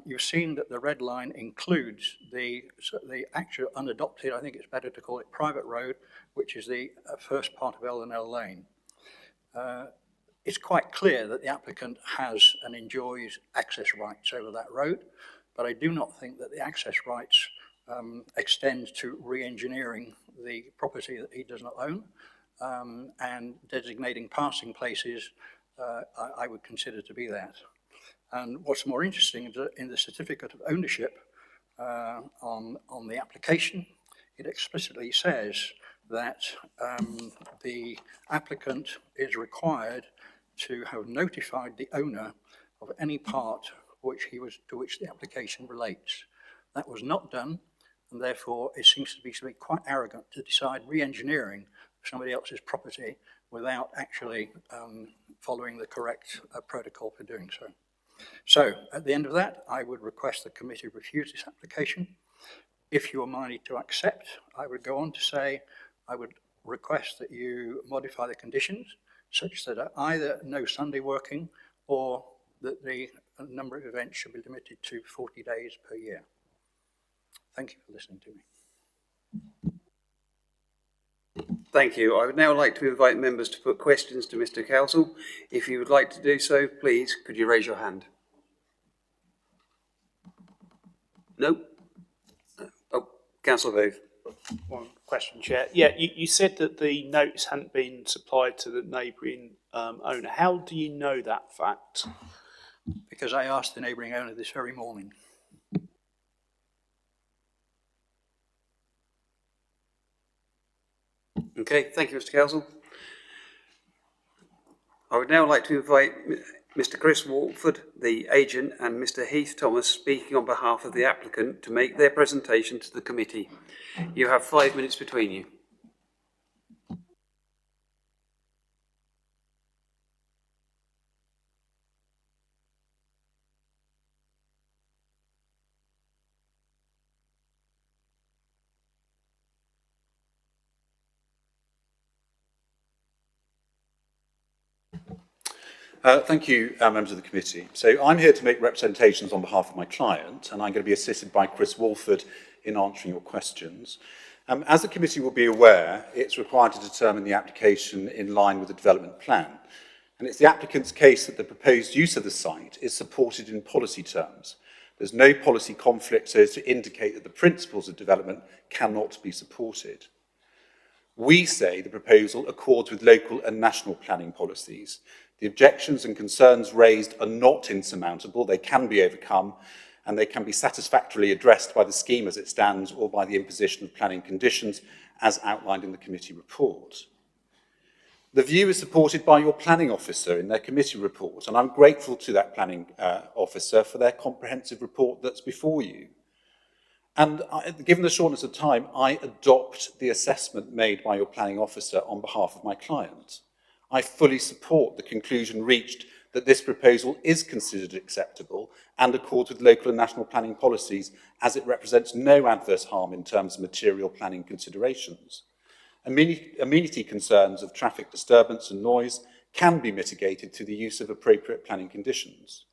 You've seen that the red line includes the actual unadopted, I think it's better to call it private road, which is the first part of L&L Lane. It's quite clear that the applicant has and enjoys access rights over that road, but I do not think that the access rights extend to re-engineering the property that he does not own, and designating passing places I would consider to be that. And what's more interesting is that in the certificate of ownership on the application, it explicitly says that the applicant is required to have notified the owner of any part to which the application relates. That was not done, and therefore it seems to be quite arrogant to decide re-engineering somebody else's property without actually following the correct protocol for doing so. So at the end of that, I would request the committee refuse this application. If you are minded to accept, I would go on to say I would request that you modify the conditions such that either no Sunday working or that the number of events should be limited to 40 days per year. Thank you for listening to me. Thank you. I would now like to invite members to put questions to Mr. Council. If you would like to do so, please, could you raise your hand? No? Oh, Councillor Booth. One question, Chair. Yeah, you said that the notice hadn't been supplied to the neighbouring owner. How do you know that fact? Because I asked the neighbouring owner this very morning. Okay, thank you, Mr. Council. I would now like to invite Mr. Chris Walford, the agent, and Mr. Heath Thomas, speaking on behalf of the applicant, to make their presentation to the committee. You have 5 minutes between you. Thank you, members of the committee. So I'm here to make representations on behalf of my client, and I'm going to be assisted by Chris Walford in answering your questions. As the committee will be aware, it's required to determine the application in line with the development plan. And it's the applicant's case that the proposed use of the site is supported in policy terms. There's no policy conflict so as to indicate that the principles of development cannot be supported. We say the proposal accords with local and national planning policies. The objections and concerns raised are not insurmountable, they can be overcome, and they can be satisfactorily addressed by the scheme as it stands or by the imposition of planning conditions as outlined in the committee report. The view is supported by your planning officer in their committee report, and I'm grateful to that planning officer for their comprehensive report that's before you. And given the shortness of time, I adopt the assessment made by your planning officer on behalf of my client. I fully support the conclusion reached that this proposal is considered acceptable and accords with local and national planning policies as it represents no adverse harm in terms of material planning considerations. Amenity concerns of traffic disturbance and noise can be mitigated through the use of appropriate planning conditions.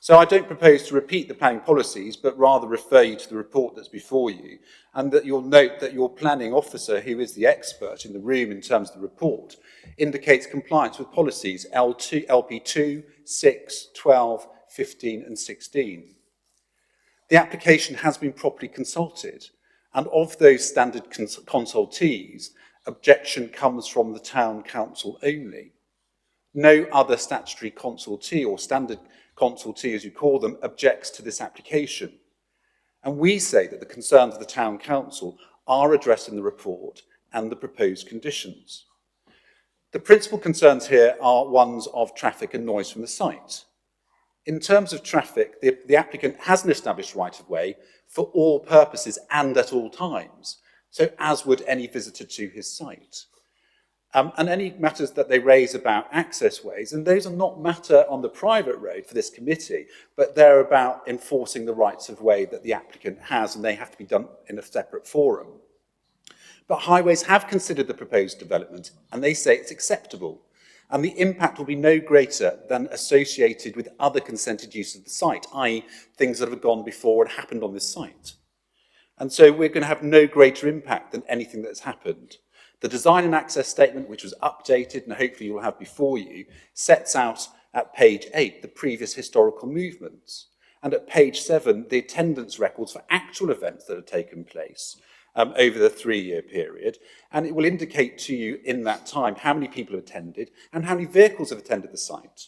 So I don't propose to repeat the planning policies, but rather refer you to the report that's before you, and that you'll note that your planning officer, who is the expert in the room in terms of the report, indicates compliance with policies L2, LP2, 6, 12, 15 and 16. The application has been properly consulted, and of those standard consultees, objection comes from the town council only. No other statutory consultee or standard consultee, as you call them, objects to this application. And we say that the concerns of the town council are addressed in the report and the proposed conditions. The principal concerns here are ones of traffic and noise from the site. In terms of traffic, the applicant has an established right-of-way for all purposes and at all times, so as would any visitor to his site. And any matters that they raise about access ways, and those are not matter on the private road for this committee, but they're about enforcing the rights of way that the applicant has, and they have to be done in a separate forum. But highways have considered the proposed development, and they say it's acceptable, and the impact will be no greater than associated with other consented use of the site, i.e. things that have gone before and happened on this site. And so we're going to have no greater impact than anything that's happened. The design and access statement, which was updated and hopefully you'll have before you, sets out at page 8 the previous historical movements. And at page 7, the attendance records for actual events that have taken place over the 3-year period. And it will indicate to you in that time how many people have attended and how many vehicles have attended the site.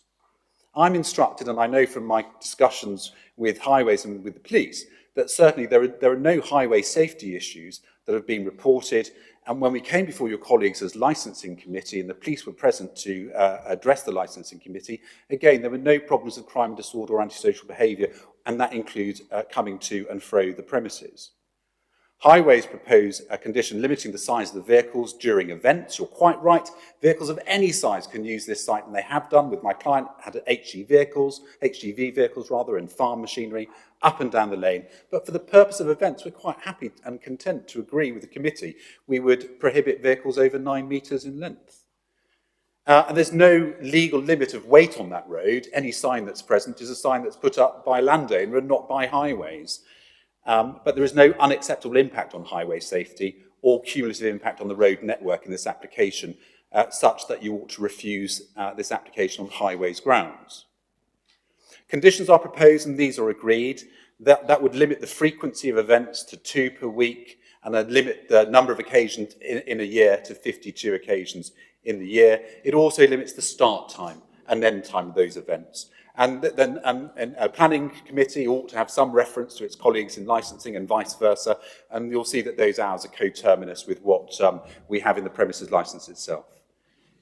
I'm instructed, and I know from my discussions with highways and with the police, that certainly there are no highway safety issues that have been reported. And when we came before your colleagues as licensing committee and the police were present to address the licensing committee, again, there were no problems of crime and disorder or antisocial behaviour, and that includes coming to and fro the premises. Highways propose a condition limiting the size of the vehicles during events. You're quite right. Vehicles of any size can use this site, and they have done. With my client, had HGV vehicles, and farm machinery up and down the lane. But for the purpose of events, we're quite happy and content to agree with the committee. We would prohibit vehicles over 9 metres in length. And there's no legal limit of weight on that road. Any sign that's present is a sign that's put up by landowner and not by highways. But there is no unacceptable impact on highway safety or cumulative impact on the road network in this application, such that you ought to refuse this application on highways grounds. Conditions are proposed, and these are agreed. That would limit the frequency of events to 2 per week, and limit the number of occasions in a year to 52 occasions in the year. It also limits the start time and end time of those events. And then a planning committee ought to have some reference to its colleagues in licensing and vice versa, and you'll see that those hours are coterminous with what we have in the premises licence itself.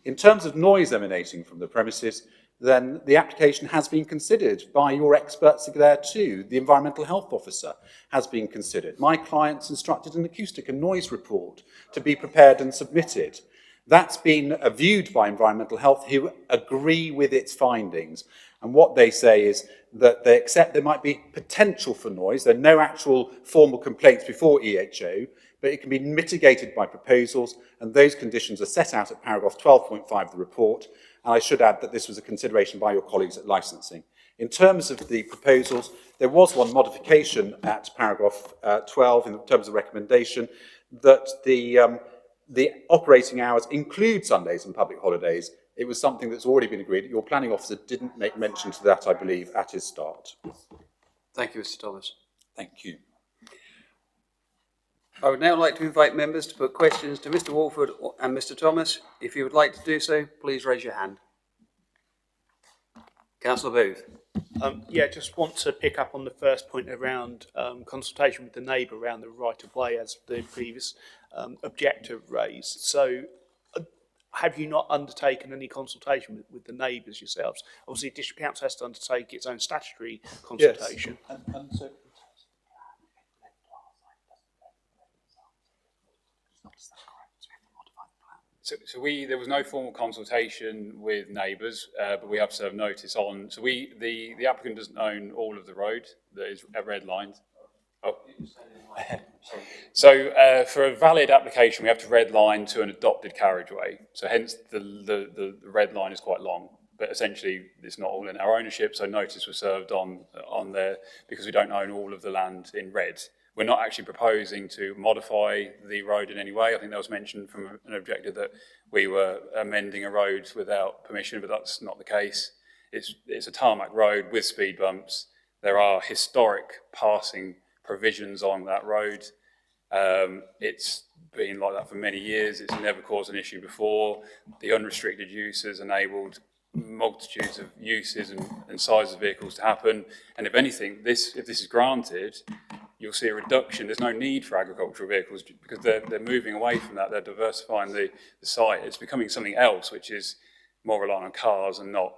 In terms of noise emanating from the premises, then the application has been considered by your experts there too. The environmental health officer has been considered. My client's instructed an acoustic and noise report to be prepared and submitted. That's been viewed by environmental health, who agree with its findings. And what they say is that they accept there might be potential for noise. There are no actual formal complaints before EHO, but it can be mitigated by proposals, and those conditions are set out at paragraph 12.5 of the report. And I should add that this was a consideration by your colleagues at licensing. In terms of the proposals, there was one modification at paragraph 12 in terms of recommendation, that the operating hours include Sundays and public holidays. It was something that's already been agreed. Your planning officer didn't make mention to that, I believe, at his start. Thank you, Mr. Thomas. Thank you. I would now like to invite members to put questions to Mr. Walford and Mr. Thomas. If you would like to do so, please raise your hand. Councillor Booth. Yeah, just want to pick up on the first point around consultation with the neighbour around the right of way, as the previous objector raised. So have you not undertaken any consultation with the neighbours yourselves? Obviously, District Council has to undertake its own statutory consultation. Yes. And so there was no formal consultation with neighbours, but we have served notice on. So the applicant doesn't own all of the road that is redlined. Oh. So for a valid application, we have to red line to an adopted carriageway. So hence the red line is quite long. But essentially, it's not all in our ownership. So notice was served on there because we don't own all of the land in red. We're not actually proposing to modify the road in any way. I think that was mentioned from an objector that we were amending a road without permission, but that's not the case. It's a tarmac road with speed bumps. There are historic passing provisions on that road. It's been like that for many years. It's never caused an issue before. The unrestricted use has enabled multitudes of uses and sizes of vehicles to happen. And if anything, if this is granted, you'll see a reduction. There's no need for agricultural vehicles because they're moving away from that. They're diversifying the site. It's becoming something else, which is more reliant on cars and not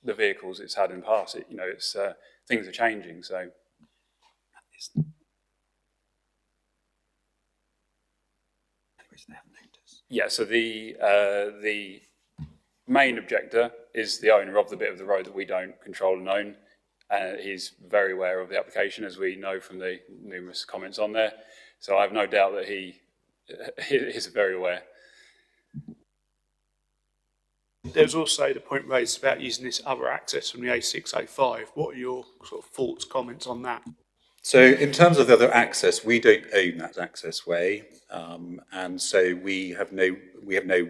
the vehicles it's had in the past. It's things are changing. So. Yeah, so the main objector is the owner of the bit of the road that we don't control and own. He's very aware of the application, as we know from the numerous comments on there. So I have no doubt that he is very aware. There's also the point raised about using this other access from the A605. What are your sort of thoughts, comments on that? So in terms of the other access, we don't own that access way, and so we have no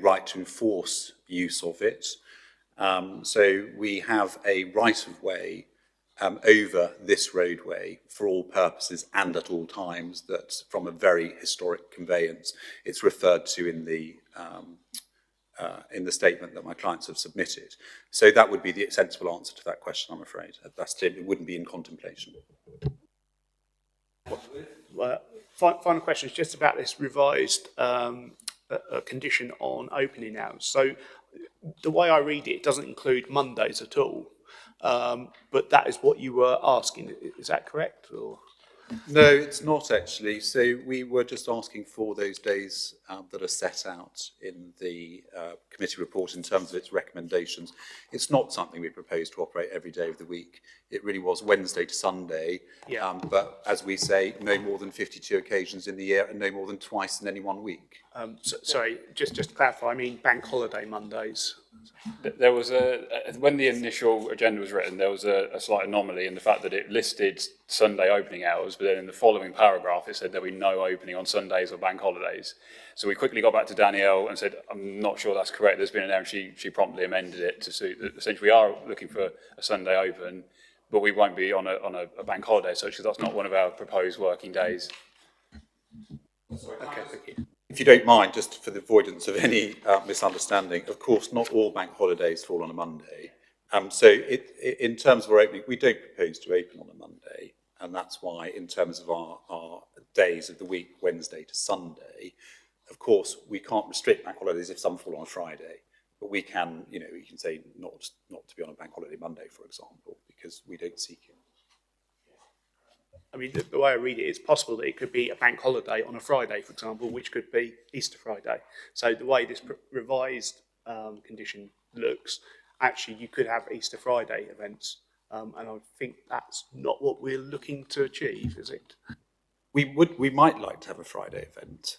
right to enforce use of it. So we have a right of way over this roadway for all purposes and at all times. That's from a very historic conveyance. It's referred to in the statement that my clients have submitted. So that would be the sensible answer to that question, I'm afraid. It wouldn't be in contemplation. Final question is just about this revised condition on opening hours. So the way I read it, it doesn't include Mondays at all, but that is what you were asking. Is that correct? Or? No, it's not actually. So we were just asking for those days that are set out in the committee report in terms of its recommendations. It's not something we propose to operate every day of the week. It really was Wednesday to Sunday. Yeah. But as we say, no more than 52 occasions in the year and no more than twice in any one week. Sorry, just to clarify, I mean bank holiday Mondays. There was when the initial agenda was written, there was a slight anomaly in the fact that it listed Sunday opening hours, but then in the following paragraph it said there'll be no opening on Sundays or bank holidays. So we quickly got back to Danielle and said, I'm not sure that's correct. There's been an error. She promptly amended it to suit that. Essentially, we are looking for a Sunday open, but we won't be on a bank holiday, so because that's not one of our proposed working days. Okay, thank you. If you don't mind, just for the avoidance of any misunderstanding, of course, not all bank holidays fall on a Monday. So in terms of our opening, we don't propose to open on a Monday. And that's why, in terms of our days of the week, Wednesday to Sunday, of course, we can't restrict bank holidays if some fall on a Friday. But we can, we can say not to be on a bank holiday Monday, for example, because we don't seek it. I mean, the way I read it, it's possible that it could be a bank holiday on a Friday, for example, which could be Easter Friday. So the way this revised condition looks, actually you could have Easter Friday events, and I think that's not what we're looking to achieve, is it? We might like to have a Friday event,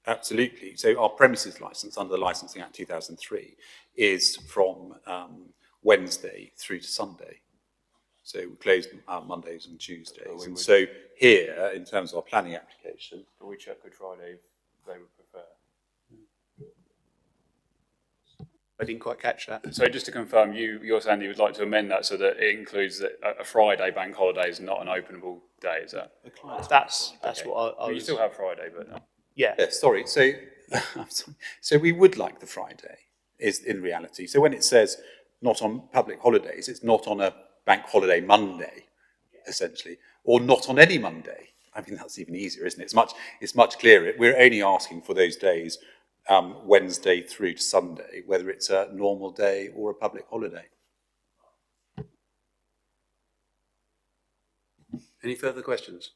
absolutely. So our premises licence under the Licensing Act 2003 is from Wednesday through to Sunday. So we close Mondays and Tuesdays. And so here, in terms of our planning application... Can we check Good Friday if they would prefer? I didn't quite catch that. So just to confirm, you're saying that you would like to amend that so that it includes that a Friday bank holiday is not an openable day, is that? That's okay. What I was... You still have Friday, but... No. Yeah. Sorry. So, I'm sorry. So we would like the Friday, is in reality. So when it says not on public holidays, it's not on a bank holiday Monday, essentially, or not on any Monday. I mean, that's even easier, isn't it? It's much clearer. We're only asking for those days, Wednesday through to Sunday, whether it's a normal day or a public holiday. Any further questions?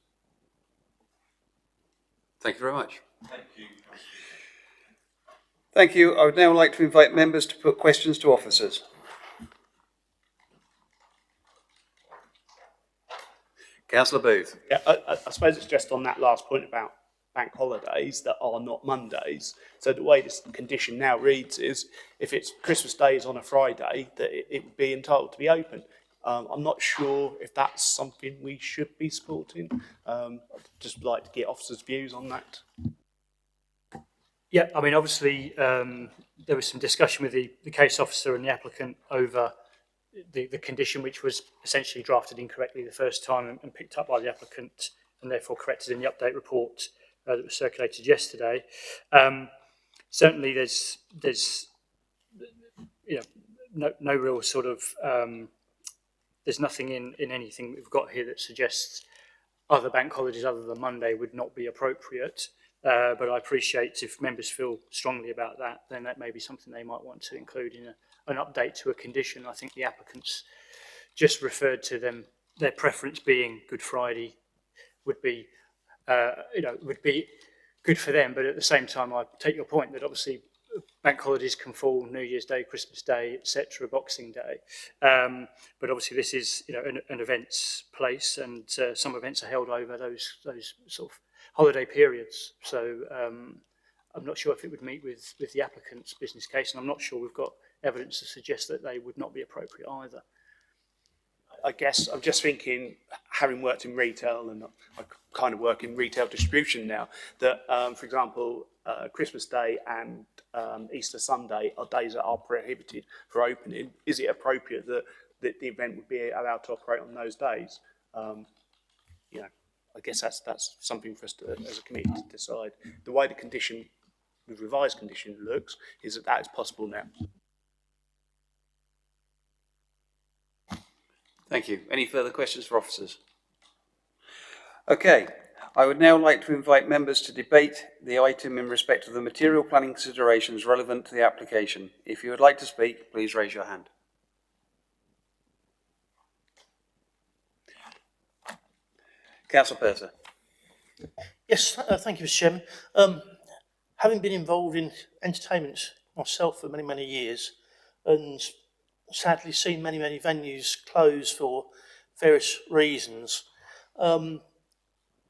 Thank you very much. Thank you. Thank you. I would now like to invite members to put questions to officers. Councillor Booth. Yeah, I suppose it's just on that last point about bank holidays that are not Mondays. So the way this condition now reads is if it's Christmas Day is on a Friday, that it would be entitled to be open. I'm not sure if that's something we should be supporting. I'd just like to get officers' views on that. Yeah, I mean, obviously, there was some discussion with the case officer and the applicant over the condition, which was essentially drafted incorrectly the first time and picked up by the applicant and therefore corrected in the update report that was circulated yesterday. Certainly, there's you know no real sort of there's nothing in anything we've got here that suggests other bank holidays other than Monday would not be appropriate. But I appreciate if members feel strongly about that, then that may be something they might want to include in an update to a condition. I think the applicants just referred to them, their preference being Good Friday would be, would be good for them. But at the same time, I take your point that obviously bank holidays can fall New Year's Day, Christmas Day, etc., Boxing Day. But obviously this is, an events place, and some events are held over those sort of holiday periods. So I'm not sure if it would meet with the applicant's business case, and I'm not sure we've got evidence to suggest that they would not be appropriate either. I guess I'm just thinking, having worked in retail, and I kind of work in retail distribution now, that, for example, Christmas Day and Easter Sunday are days that are prohibited for opening. Is it appropriate that the event would be allowed to operate on those days? I guess that's something for us to, as a committee, to decide. The way the revised condition looks is that is possible now. Thank you. Any further questions for officers? Okay, I would now like to invite members to debate the item in respect of the material planning considerations relevant to the application. If you would like to speak, please raise your hand. Councillor Purser. Yes, thank you, Mr. Chairman. Having been involved in entertainment myself for many, many years, and sadly seen many, many venues close for various reasons, to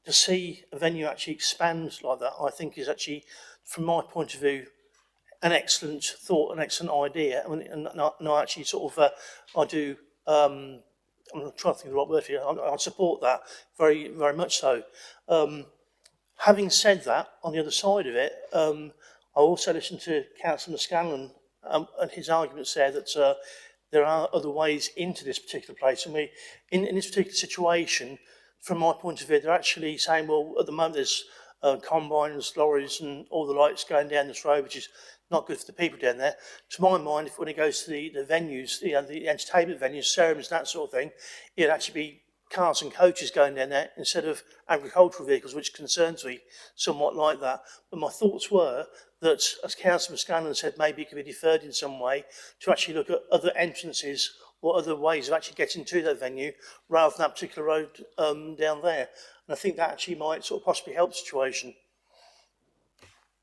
see a venue actually expand like that, I think is actually, from my point of view, an excellent thought, an excellent idea. And I actually sort of, I'm trying to think of the right word for you. I support that very, very much so. Having said that, on the other side of it, I also listened to Councillor Scanlon and his arguments there that there are other ways into this particular place. And we, in this particular situation, from my point of view, they're actually saying, well, at the moment there's combines, lorries and all the lights going down this road, which is not good for the people down there. To my mind, when it goes to the venues, the entertainment venues, ceremonies, that sort of thing, it'd actually be cars and coaches going down there instead of agricultural vehicles, which concerns me somewhat like that. But my thoughts were that, as Councillor Scanlon said, maybe it could be deferred in some way to actually look at other entrances or other ways of actually getting to that venue rather than that particular road down there. And I think that actually might sort of possibly help the situation.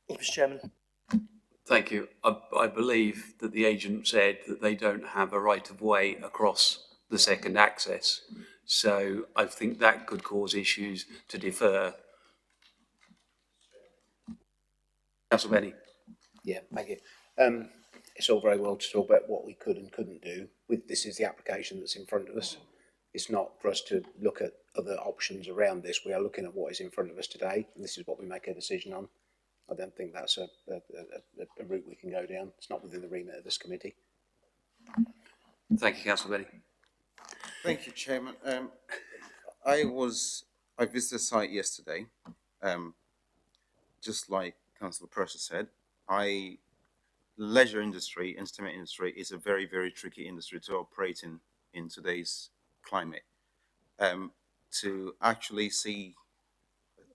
Thank you, Mr. Chairman. Thank you. I believe that the agent said that they don't have a right of way across the second access. So I think that could cause issues to defer. Councillor Benny. Yeah, thank you. It's all very well to talk about what we could and couldn't do. This is the application that's in front of us. It's not for us to look at other options around this. We are looking at what is in front of us today, and this is what we make a decision on. I don't think that's a route we can go down. It's not within the remit of this committee. Thank you, Councillor Benny. Thank you, Chairman. I visited the site yesterday. Just like Councillor Purser said, leisure industry, entertainment industry is a very, very tricky industry to operate in today's climate. To actually see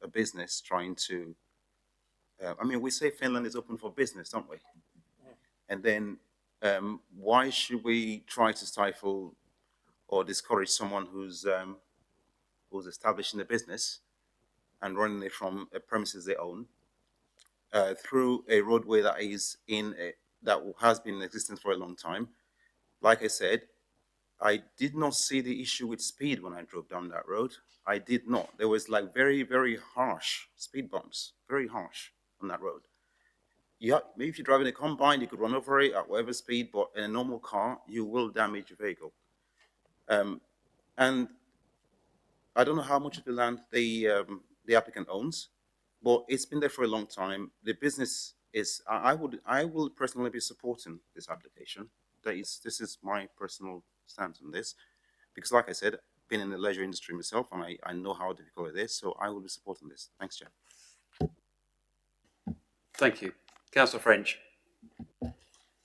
a business trying to, we say Finland is open for business, don't we? And then why should we try to stifle or discourage someone who's establishing a business and running it from a premises they own through a roadway that has been in existence for a long time? Like I said, I did not see the issue with speed when I drove down that road. I did not. There was like very, very harsh speed bumps, very harsh on that road. Maybe if you're driving a combine, you could run over it at whatever speed, but in a normal car, you will damage your vehicle. And I don't know how much of the land the applicant owns, but it's been there for a long time. The business is, I will personally be supporting this application. This is my personal stance on this, because like I said, I've been in the leisure industry myself, and I know how difficult it is, so I will be supporting this. Thanks, Chair. Thank you. Councillor French.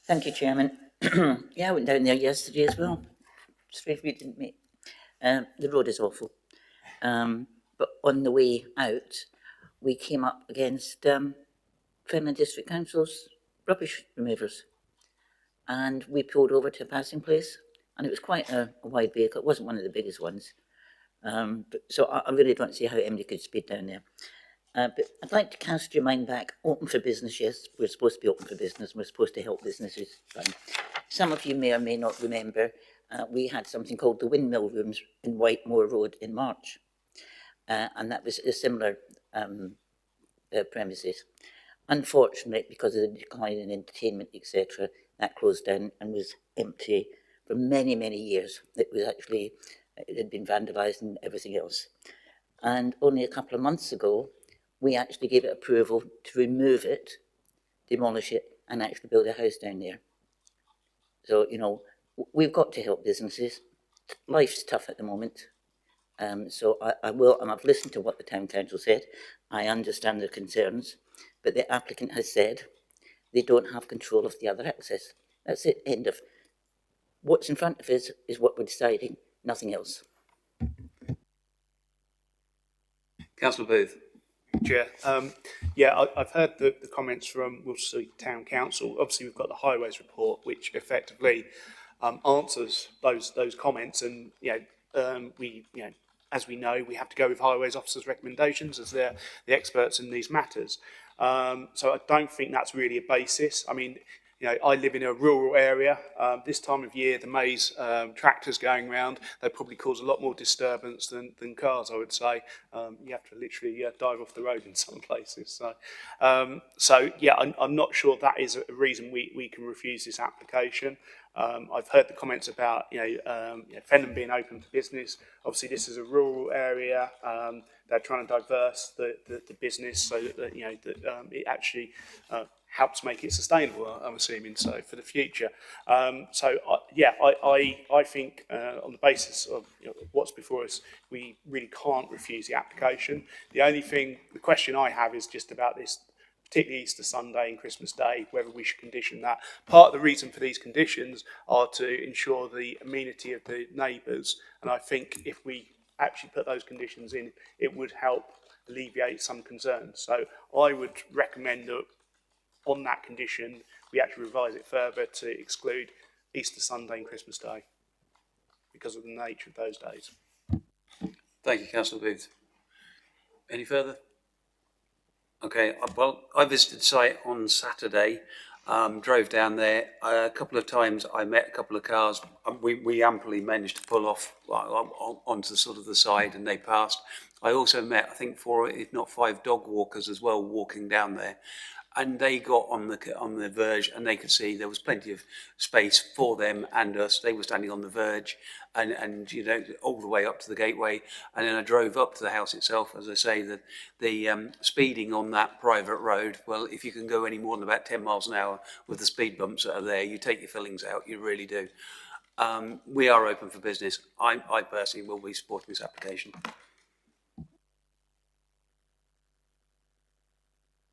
Thank you, Chairman. Yeah, I went down there yesterday as well. Sorry if we didn't meet. The road is awful. But on the way out, we came up against Fenland District Council's rubbish removers. And we pulled over to a passing place, and it was quite a wide vehicle. It wasn't one of the biggest ones. So I really don't see how anybody could speed down there. But I'd like to cast your mind back. Open for business, yes, we're supposed to be open for business. We're supposed to help businesses. Some of you may or may not remember, we had something called the Windmill Rooms in Whitemore Road in March. And that was a similar premises. Unfortunately, because of the decline in entertainment, etc., that closed down and was empty for many, many years. It had been vandalised and everything else. And only a couple of months ago, we actually gave it approval to remove it, demolish it, and actually build a house down there. So, you know, we've got to help businesses. Life's tough at the moment. So I will, and I've listened to what the Town Council said. I understand their concerns, but the applicant has said they don't have control of the other access. That's it, end of. What's in front of us is what we're deciding, nothing else. Councillor Booth. Chair. Yeah, I've heard the comments from Worcester Town Council. Obviously, we've got the highways report, which effectively answers those comments, and as we know, we have to go with highways officers' recommendations as they're the experts in these matters. So I don't think that's really a basis. I mean, you know, I live in a rural area. This time of year, the maize tractors going around, they probably cause a lot more disturbance than cars, I would say. You have to literally dive off the road in some places. So yeah, I'm not sure that is a reason we can refuse this application. I've heard the comments about Fenland being open for business. Obviously, this is a rural area. They're trying to diverse the business so that it actually helps make it sustainable. I'm assuming so for the future. I think on the basis of what's before us, we really can't refuse the application. The question I have is just about this, particularly Easter Sunday and Christmas Day, whether we should condition that. Part of the reason for these conditions are to ensure the amenity of the neighbours, and I think if we actually put those conditions in, it would help alleviate some concerns. So I would recommend that on that condition, we actually revise it further to exclude Easter Sunday and Christmas Day because of the nature of those days. Thank you, Councillor Booth. Any further? Okay, well, I visited the site on Saturday, drove down there. A couple of times I met a couple of cars. We amply managed to pull off onto sort of the side and they passed. I also met, I think, 4, if not 5 dog walkers as well walking down there. And they got on the verge, and they could see there was plenty of space for them and us. They were standing on the verge, and all the way up to the gateway. And then I drove up to the house itself. As I say, the speeding on that private road. Well, if you can go any more than about 10 miles an hour with the speed bumps that are there, you take your fillings out. You really do. We are open for business. I personally will be supporting this application.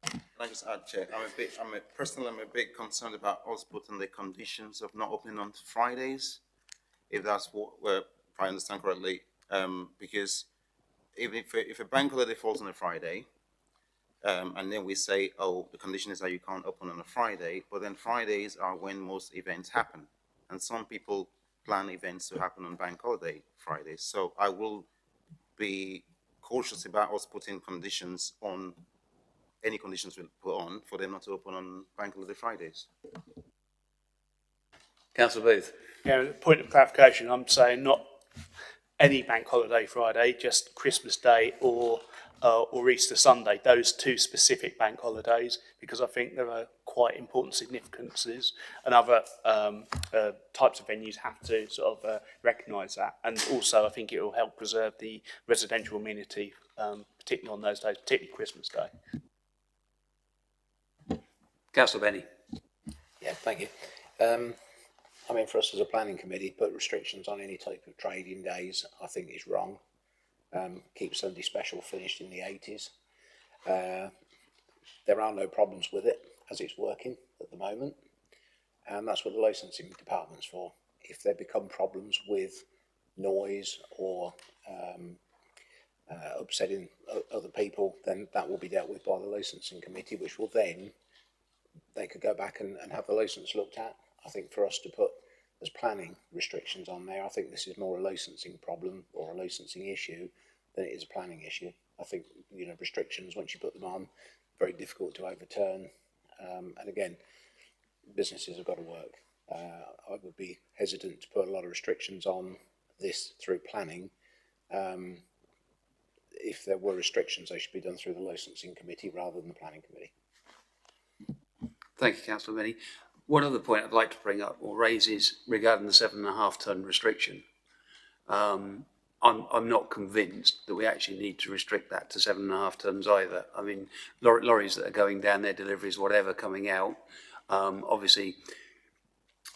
Can I just add, Chair? I'm a bit concerned about us putting the conditions of not opening on Fridays, if that's if I understand correctly, because if a bank holiday falls on a Friday, and then we say, oh, the condition is that you can't open on a Friday, but then Fridays are when most events happen, and some people plan events to happen on bank holiday Fridays. So I will be cautious about us putting conditions on. Any conditions we put on for them not to open on bank holiday Fridays. Councillor Booth. Yeah, point of clarification, I'm saying not any bank holiday Friday, just Christmas Day or Easter Sunday, those two specific bank holidays, because I think there are quite important significances, and other types of venues have to sort of recognise that. And also, I think it will help preserve the residential amenity, particularly on those days, particularly Christmas Day. Councillor Benny. Yeah, thank you. I mean, for us as a planning committee, put restrictions on any type of trading days, I think is wrong. Keep Sunday special finished in the 80s. There are no problems with it as it's working at the moment. And that's what the licensing department's for. If there become problems with noise or upsetting other people, then that will be dealt with by the licensing committee, which will then, they could go back and have the license looked at. I think for us to put as planning restrictions on there, I think this is more a licensing problem or a licensing issue than it is a planning issue. I think, you know, restrictions, once you put them on, very difficult to overturn. And again, businesses have got to work. I would be hesitant to put a lot of restrictions on this through planning. If there were restrictions, they should be done through the licensing committee rather than the planning committee. Thank you, Councillor Benny. One other point I'd like to bring up or raise is regarding the 7.5 tonne restriction. I'm not convinced that we actually need to restrict that to 7.5 tonnes either. I mean, lorries that are going down their deliveries, whatever, coming out, obviously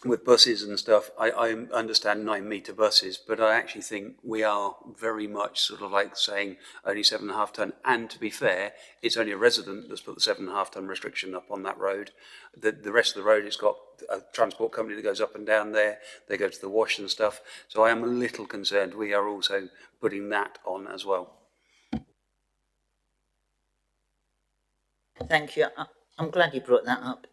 with buses and stuff, I understand 9-metre buses, but I actually think we are very much sort of like saying only 7.5 tonne. And to be fair, it's only a resident that's put the 7.5 tonne restriction up on that road. The rest of the road, it's got a transport company that goes up and down there. They go to the wash and stuff. So I am a little concerned we are also putting that on as well. Thank you. I'm glad you brought that up.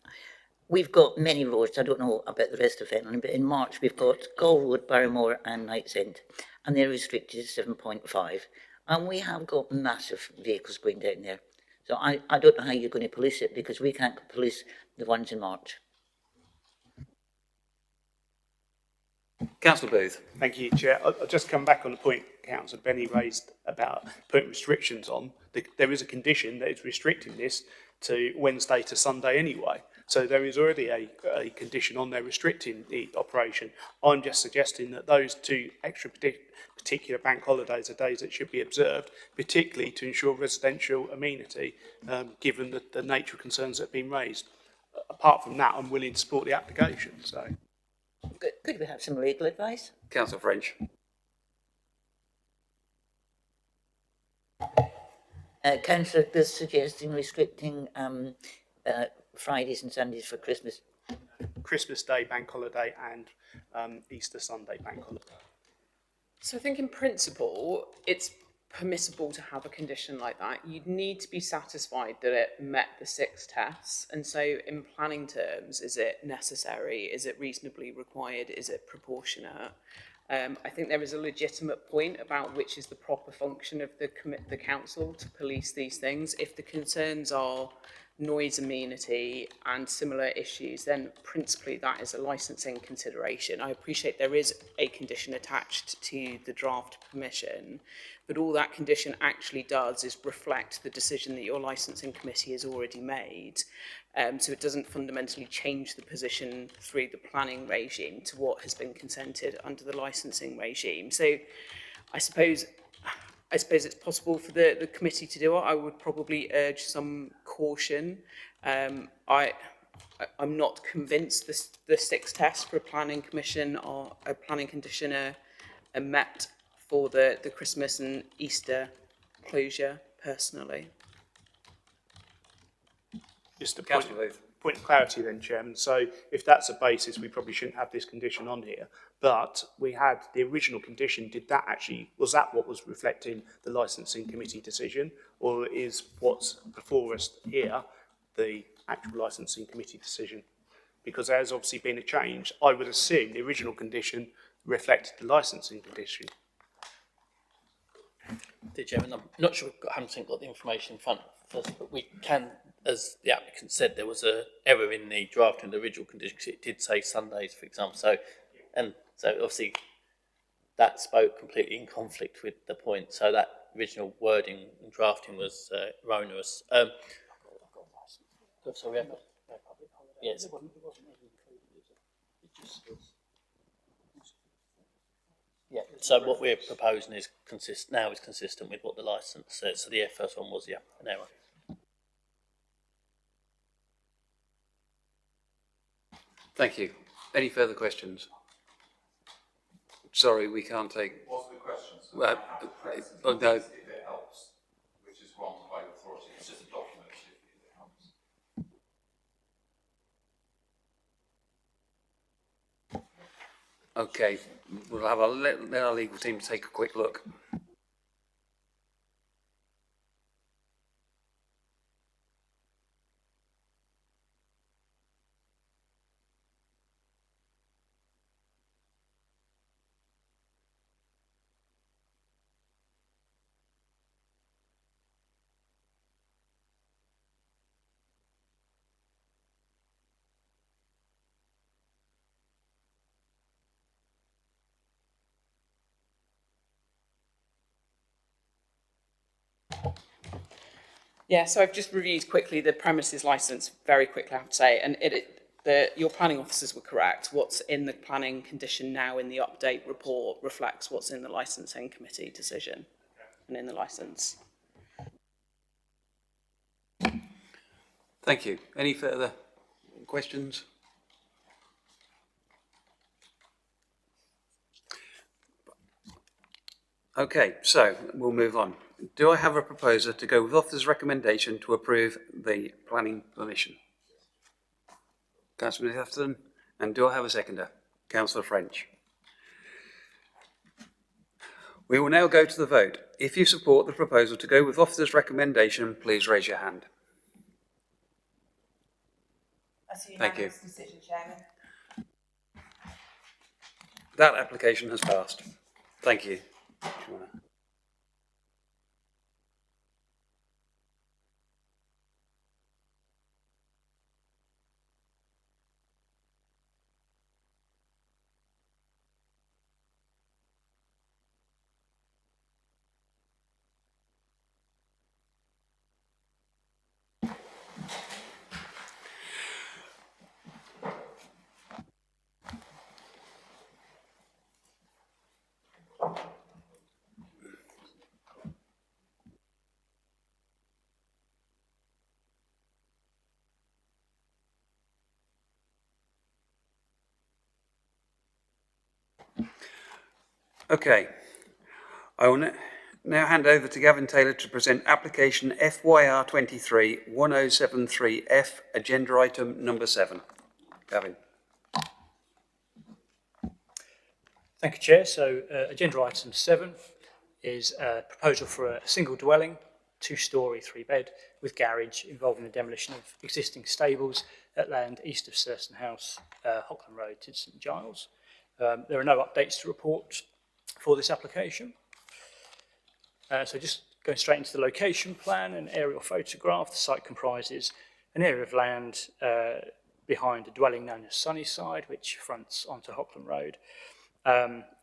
We've got many roads, I don't know about the rest of Fenland, but in March we've got Gull Road, Barrymore and Knightsend, and they're restricted to 7.5. And we have got massive vehicles going down there. So I don't know how you're going to police it, because we can't police the ones in March. Councillor Booth. Thank you, Chair. I'll just come back on the point Councillor Benny raised about putting restrictions on. There is a condition that is restricting this to Wednesday to Sunday anyway. So there is already a condition on there restricting the operation. I'm just suggesting that those two extra particular bank holidays are days that should be observed, particularly to ensure residential amenity, given the nature of concerns that have been raised. Apart from that, I'm willing to support the application. So, Could we have some legal advice? Councillor French. Councillor Booth suggesting restricting Fridays and Sundays for Christmas. Christmas Day bank holiday and Easter Sunday bank holiday. So I think in principle, it's permissible to have a condition like that. You'd need to be satisfied that it met the 6 tests. And so in planning terms, is it necessary? Is it reasonably required? Is it proportionate? I think there is a legitimate point about which is the proper function of the council to police these things. If the concerns are noise amenity and similar issues, then principally that is a licensing consideration. I appreciate there is a condition attached to the draft permission, but all that condition actually does is reflect the decision that your licensing committee has already made. So it doesn't fundamentally change the position through the planning regime to what has been consented under the licensing regime. So I suppose it's possible for the committee to do it. I would probably urge some caution. I'm not convinced the 6 tests for a planning commission or a planning condition are met for the Christmas and Easter closure, personally. Just a point of clarity then, Chairman. So if that's a basis, we probably shouldn't have this condition on here. But we had the original condition. Was that what was reflecting the licensing committee decision, or is what's before us here the actual licensing committee decision? Because there has obviously been a change. I would assume the original condition reflected the licensing condition. Dear Chairman, I'm not sure I haven't got the information in front of us, but we can, as the applicant said, there was an error in the draft and the original condition because it did say Sundays, for example. So and so obviously that spoke completely in conflict with the point. So that original wording and drafting was erroneous. So we have, yes. Yeah. So what we're proposing is consistent with what the licence says. So the first one was an error. Thank you. Any further questions? Sorry, we can't take. What's the question? Oh, no. If it helps, which is granted by the authority. It's just a document if it helps. Okay, we'll have let our legal team take a quick look. Yeah, so I've just reviewed quickly the premises licence very quickly, I have to say, and your planning officers were correct. What's in the planning condition now in the update report reflects what's in the licensing committee decision and in the licence. Thank you. Any further questions? Okay, so we'll move on. Do I have a proposer to go with officer's recommendation to approve the planning permission? Councillor Atherton, and do I have a seconder? Councillor French. We will now go to the vote. If you support the proposal to go with officer's recommendation, please raise your hand. That's a Thank you. unanimous decision, Chairman. That application has passed. Thank you. Okay, I will now hand over to Gavin Taylor to present application FYR 23-1073F, agenda item number 7. Gavin. Thank you, Chair. So agenda item 7 is a proposal for a single dwelling, 2-storey, 3-bed, with garage involving the demolition of existing stables at land east of Thurston House, Hockland Road to St Giles. There are no updates to report for this application. So just going straight into the location plan and aerial photograph, the site comprises an area of land behind a dwelling known as Sunnyside, which fronts onto Hockland Road.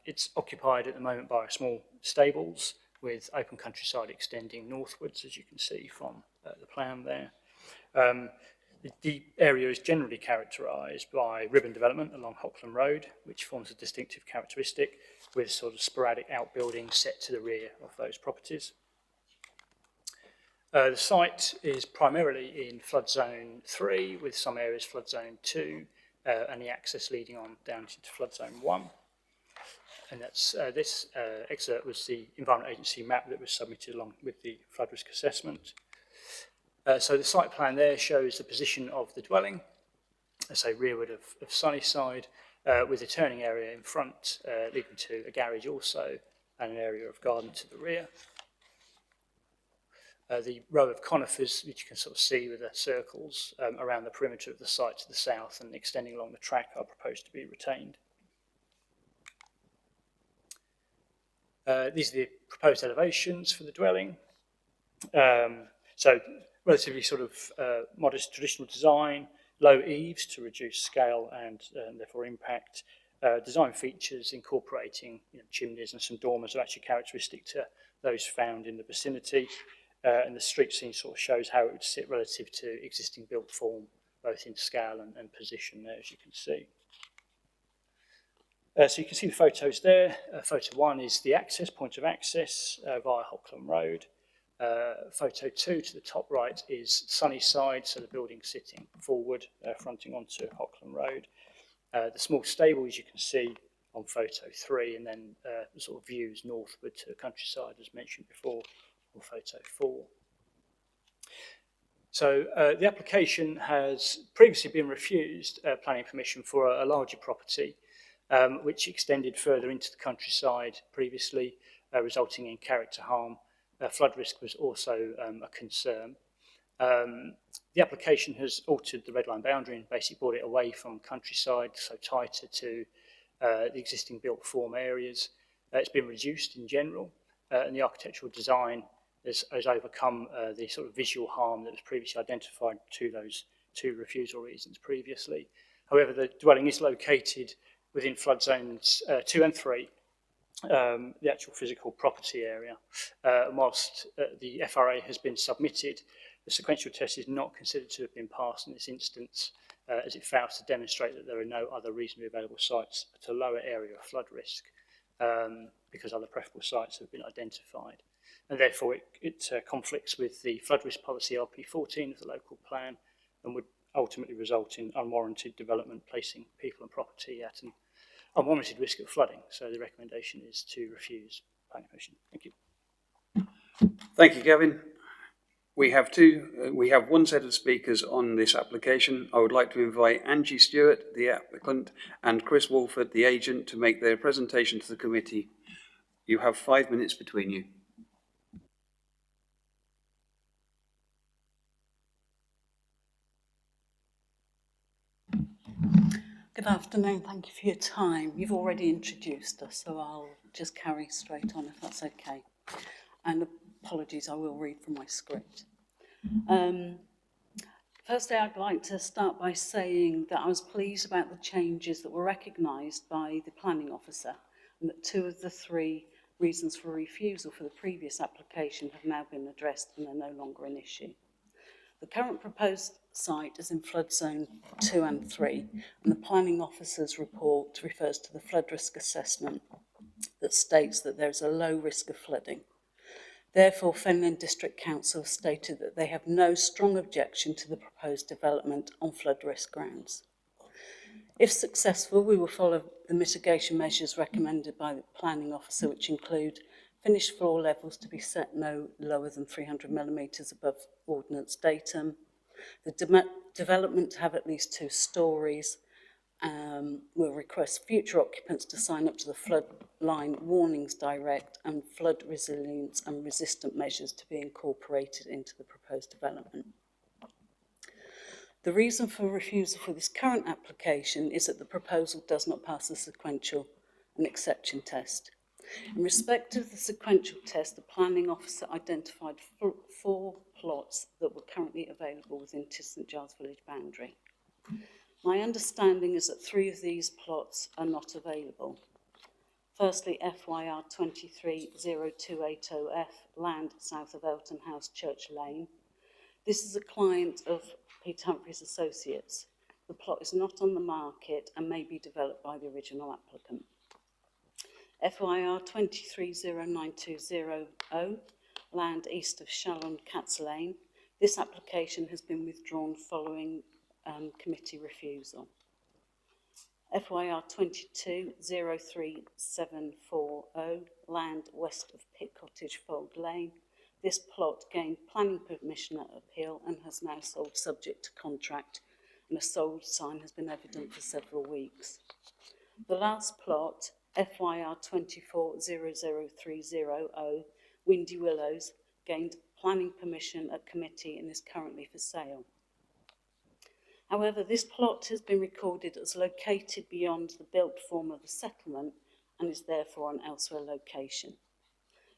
It's occupied at the moment by small stables with open countryside extending northwards, as you can see from the plan there. The area is generally characterised by ribbon development along Hockland Road, which forms a distinctive characteristic with sort of sporadic outbuildings set to the rear of those properties. The site is primarily in flood zone 3, with some areas flood zone 2, and the access leading on down into flood zone 1. And that's this excerpt was the Environment Agency map that was submitted along with the flood risk assessment. So the site plan there shows the position of the dwelling, let's say rearward of Sunnyside, with a turning area in front leading to a garage also, and an area of garden to the rear. The row of conifers, which you can sort of see with the circles around the perimeter of the site to the south and extending along the track, are proposed to be retained. These are the proposed elevations for the dwelling. So relatively sort of modest traditional design, low eaves to reduce scale and therefore impact, design features incorporating chimneys and some dormers are actually characteristic to those found in the vicinity. And the street scene sort of shows how it would sit relative to existing built form, both in scale and position there, as you can see. So you can see the photos there. Photo 1 is the access, point of access via Hockland Road. Photo 2 to the top right is Sunnyside, so the building sitting forward, fronting onto Hockland Road. The small stable, as you can see on photo 3, and then the sort of views northward to the countryside, as mentioned before, on photo 4. So the application has previously been refused planning permission for a larger property, which extended further into the countryside previously, resulting in character harm. Flood risk was also a concern. The application has altered the red line boundary and basically brought it away from countryside, so tighter to the existing built form areas. It's been reduced in general, and the architectural design has overcome the sort of visual harm that was previously identified to those two refusal reasons previously. However, the dwelling is located within flood zones 2 and 3, the actual physical property area. Whilst the FRA has been submitted, the sequential test is not considered to have been passed in this instance, as it fails to demonstrate that there are no other reasonably available sites at a lower area of flood risk, because other preferable sites have been identified. And therefore it conflicts with the flood risk policy RP14 of the local plan, and would ultimately result in unwarranted development, placing people and property at an unwarranted risk of flooding. So the recommendation is to refuse planning permission. Thank you. Thank you, Gavin. We have one set of speakers on this application. I would like to invite Angie Stewart, the applicant, and Chris Walford, the agent, to make their presentation to the committee. You have 5 minutes between you. Good afternoon, thank you for your time. You've already introduced us, so I'll just carry straight on if that's okay. And apologies, I will read from my script. Firstly, I'd like to start by saying that I was pleased about the changes that were recognised by the planning officer, and that 2 of the 3 reasons for refusal for the previous application have now been addressed and are no longer an issue. The current proposed site is in flood zone 2 and 3, and the planning officer's report refers to the flood risk assessment that states that there is a low risk of flooding. Therefore, Fenland District Council stated that they have no strong objection to the proposed development on flood risk grounds. If successful, we will follow the mitigation measures recommended by the planning officer, which include finished floor levels to be set no lower than 300 millimetres above ordnance datum, the development to have at least 2 storeys. We'll request future occupants to sign up to the floodline warnings direct, and flood resilience and resistant measures to be incorporated into the proposed development. The reason for refusal for this current application is that the proposal does not pass the sequential and exception test. In respect of the sequential test, the planning officer identified 4 plots that were currently available within St Giles village boundary. My understanding is that 3 of these plots are not available. Firstly, FYR 230280F, land south of Elton House Church Lane. This is a client of Peter Humphreys Associates. The plot is not on the market and may be developed by the original applicant. FYR 230920, land east of Shallon Cats Lane. This application has been withdrawn following committee refusal. FYR 220370, land west of Pit Cottage Fold Lane. This plot gained planning permission at appeal and has now sold subject to contract, and a sold sign has been evident for several weeks. The last plot, FYR 2400300, Windy Willows, gained planning permission at committee and is currently for sale. However, this plot has been recorded as located beyond the built form of the settlement and is therefore an elsewhere location.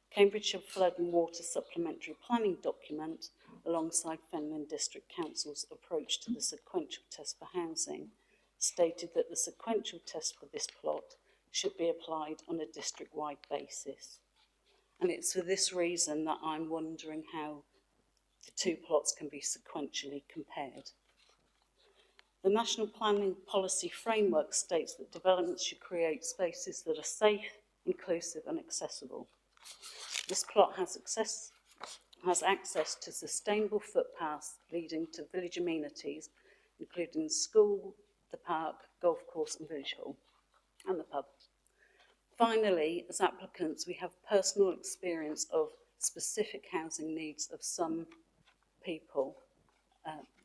Cambridgeshire Flood and Water Supplementary Planning Document, alongside Fenland District Council's approach to the sequential test for housing, stated that the sequential test for this plot should be applied on a district-wide basis. And it's for this reason that I'm wondering how the two plots can be sequentially compared. The National Planning Policy Framework states that developments should create spaces that are safe, inclusive and accessible. This plot has access to sustainable footpaths leading to village amenities, including the school, the park, golf course and village hall, and the pub. Finally, as applicants, we have personal experience of specific housing needs of some people,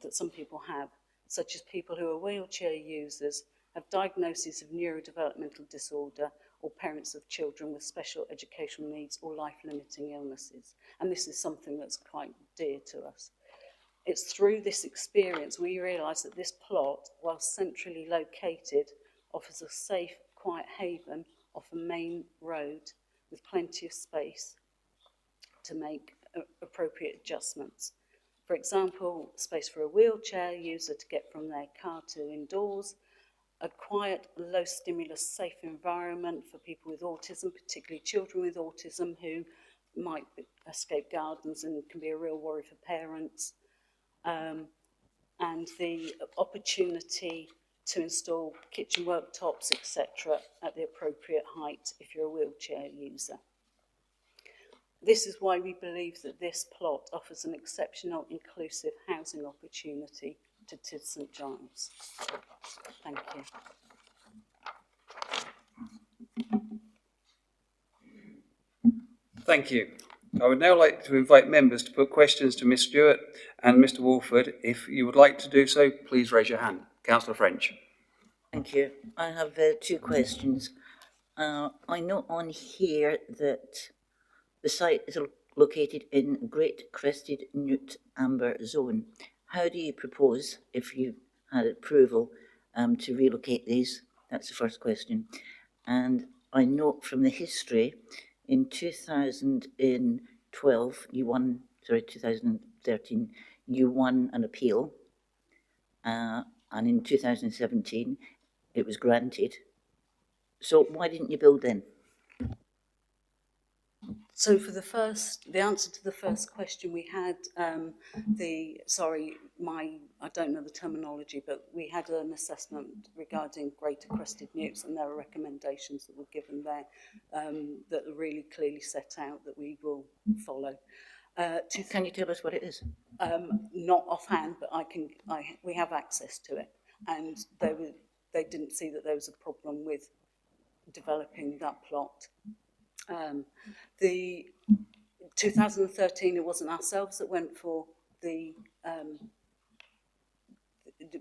that some people have, such as people who are wheelchair users, have diagnoses of neurodevelopmental disorder, or parents of children with special educational needs or life-limiting illnesses. And this is something that's quite dear to us. It's through this experience we realise that this plot, while centrally located, offers a safe, quiet haven off a main road with plenty of space to make appropriate adjustments. For example, space for a wheelchair user to get from their car to indoors, a quiet, low stimulus, safe environment for people with autism, particularly children with autism who might escape gardens and can be a real worry for parents, and the opportunity to install kitchen worktops, etc. at the appropriate height if you're a wheelchair user. This is why we believe that this plot offers an exceptional inclusive housing opportunity to St Giles. Thank you. Thank you. I would now like to invite members to put questions to Ms Stewart and Mr Walford. If you would like to do so, please raise your hand. Councillor French. Thank you. I have two questions. I note on here that the site is located in Great Crested Newt Amber Zone. How do you propose, if you had approval, to relocate these? That's the first question. And I note from the history, in 2013, you won an appeal, and in 2017, it was granted. So why didn't you build then? So for the answer to the first question, we had I don't know the terminology, but we had an assessment regarding greater crested newts, and there are recommendations that were given there that are really clearly set out that we will follow. Can you tell us what it is? Not offhand, but we have access to it, and they didn't see that there was a problem with developing that plot. The 2013, it wasn't ourselves that went for the,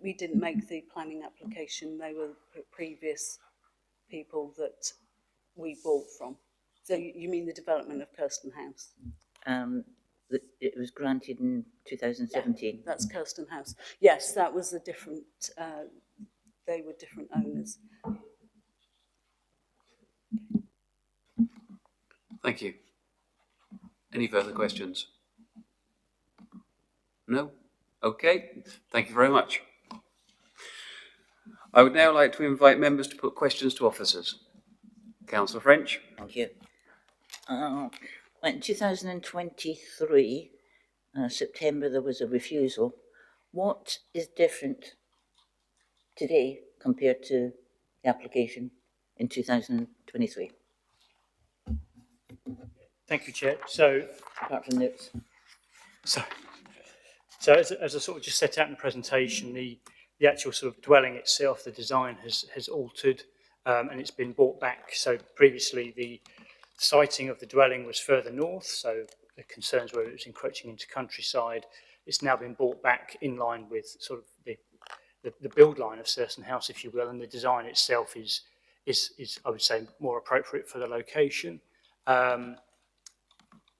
we didn't make the planning application, they were previous people that we bought from. So you mean the development of Kirsten House? It was granted in 2017. Yeah, that's Kirsten House. Yes, that was a different, they were different owners. Thank you. Any further questions? No? Okay, thank you very much. I would now like to invite members to put questions to officers. Councillor French. Thank you. In 2023, September, there was a refusal. What is different today compared to the application in 2023? Thank you, Chair. So, apart from notes. So as I sort of just set out in the presentation, the actual sort of dwelling itself, the design has altered, and it's been brought back. So previously, the siting of the dwelling was further north, so the concerns were it was encroaching into countryside. It's now been brought back in line with sort of the build line of Thurston House, if you will, and the design itself is I would say more appropriate for the location.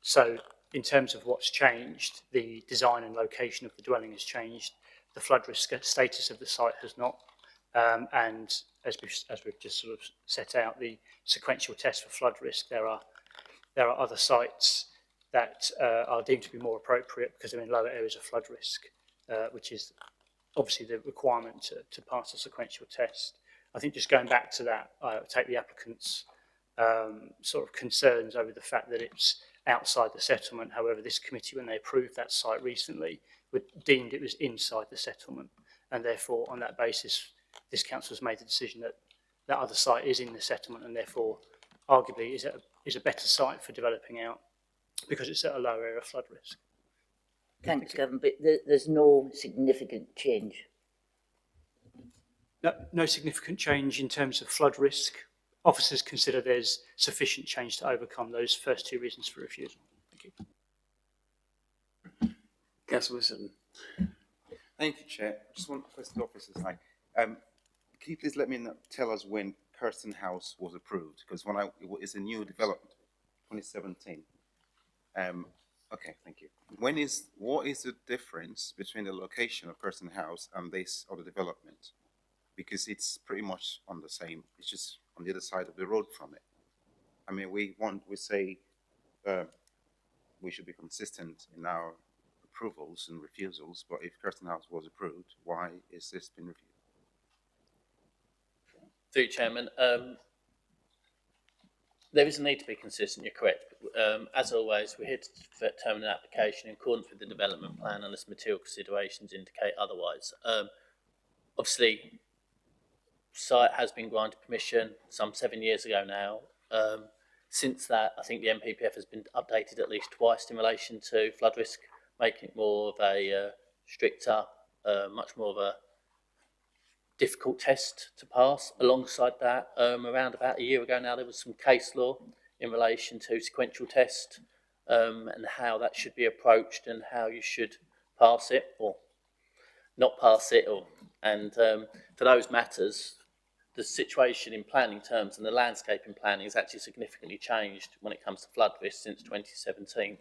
So in terms of what's changed, the design and location of the dwelling has changed. The flood risk status of the site has not. And as we've just sort of set out, the sequential test for flood risk, there are other sites that are deemed to be more appropriate because they're in lower areas of flood risk, which is obviously the requirement to pass a sequential test. I think just going back to that, I take the applicant's sort of concerns over the fact that it's outside the settlement. However, this committee, when they approved that site recently, deemed it was inside the settlement, and therefore on that basis this council has made the decision that that other site is in the settlement, and therefore arguably is a better site for developing out because it's at a lower area of flood risk. Thanks, Gavin, but there's no significant change. No significant change in terms of flood risk. Officers consider there's sufficient change to overcome those first two reasons for refusal. Thank you. Councillor Wilson. Thank you, Chair. Just one question to officers. Hi. Can you please tell us when Kirsten House was approved? Because it's a new development, 2017. Okay, thank you. What is the difference between the location of Kirsten House and this other development? Because it's pretty much on the same. It's just on the other side of the road from it. I mean, we say we should be consistent in our approvals and refusals, but if Kirsten House was approved, why is this been refused? Through you, Chairman, there is a need to be consistent, you're correct. As always, we're here to determine an application in accordance with the development plan unless material considerations indicate otherwise. Obviously, site has been granted permission some 7 years ago now. Since that, I think the MPPF has been updated at least twice in relation to flood risk, making it more of a stricter, much more of a difficult test to pass. Alongside that, around about a year ago now, there was some case law in relation to sequential test and how that should be approached and how you should pass it or not pass it. And for those matters, the situation in planning terms and the landscape in planning has actually significantly changed when it comes to flood risk since 2017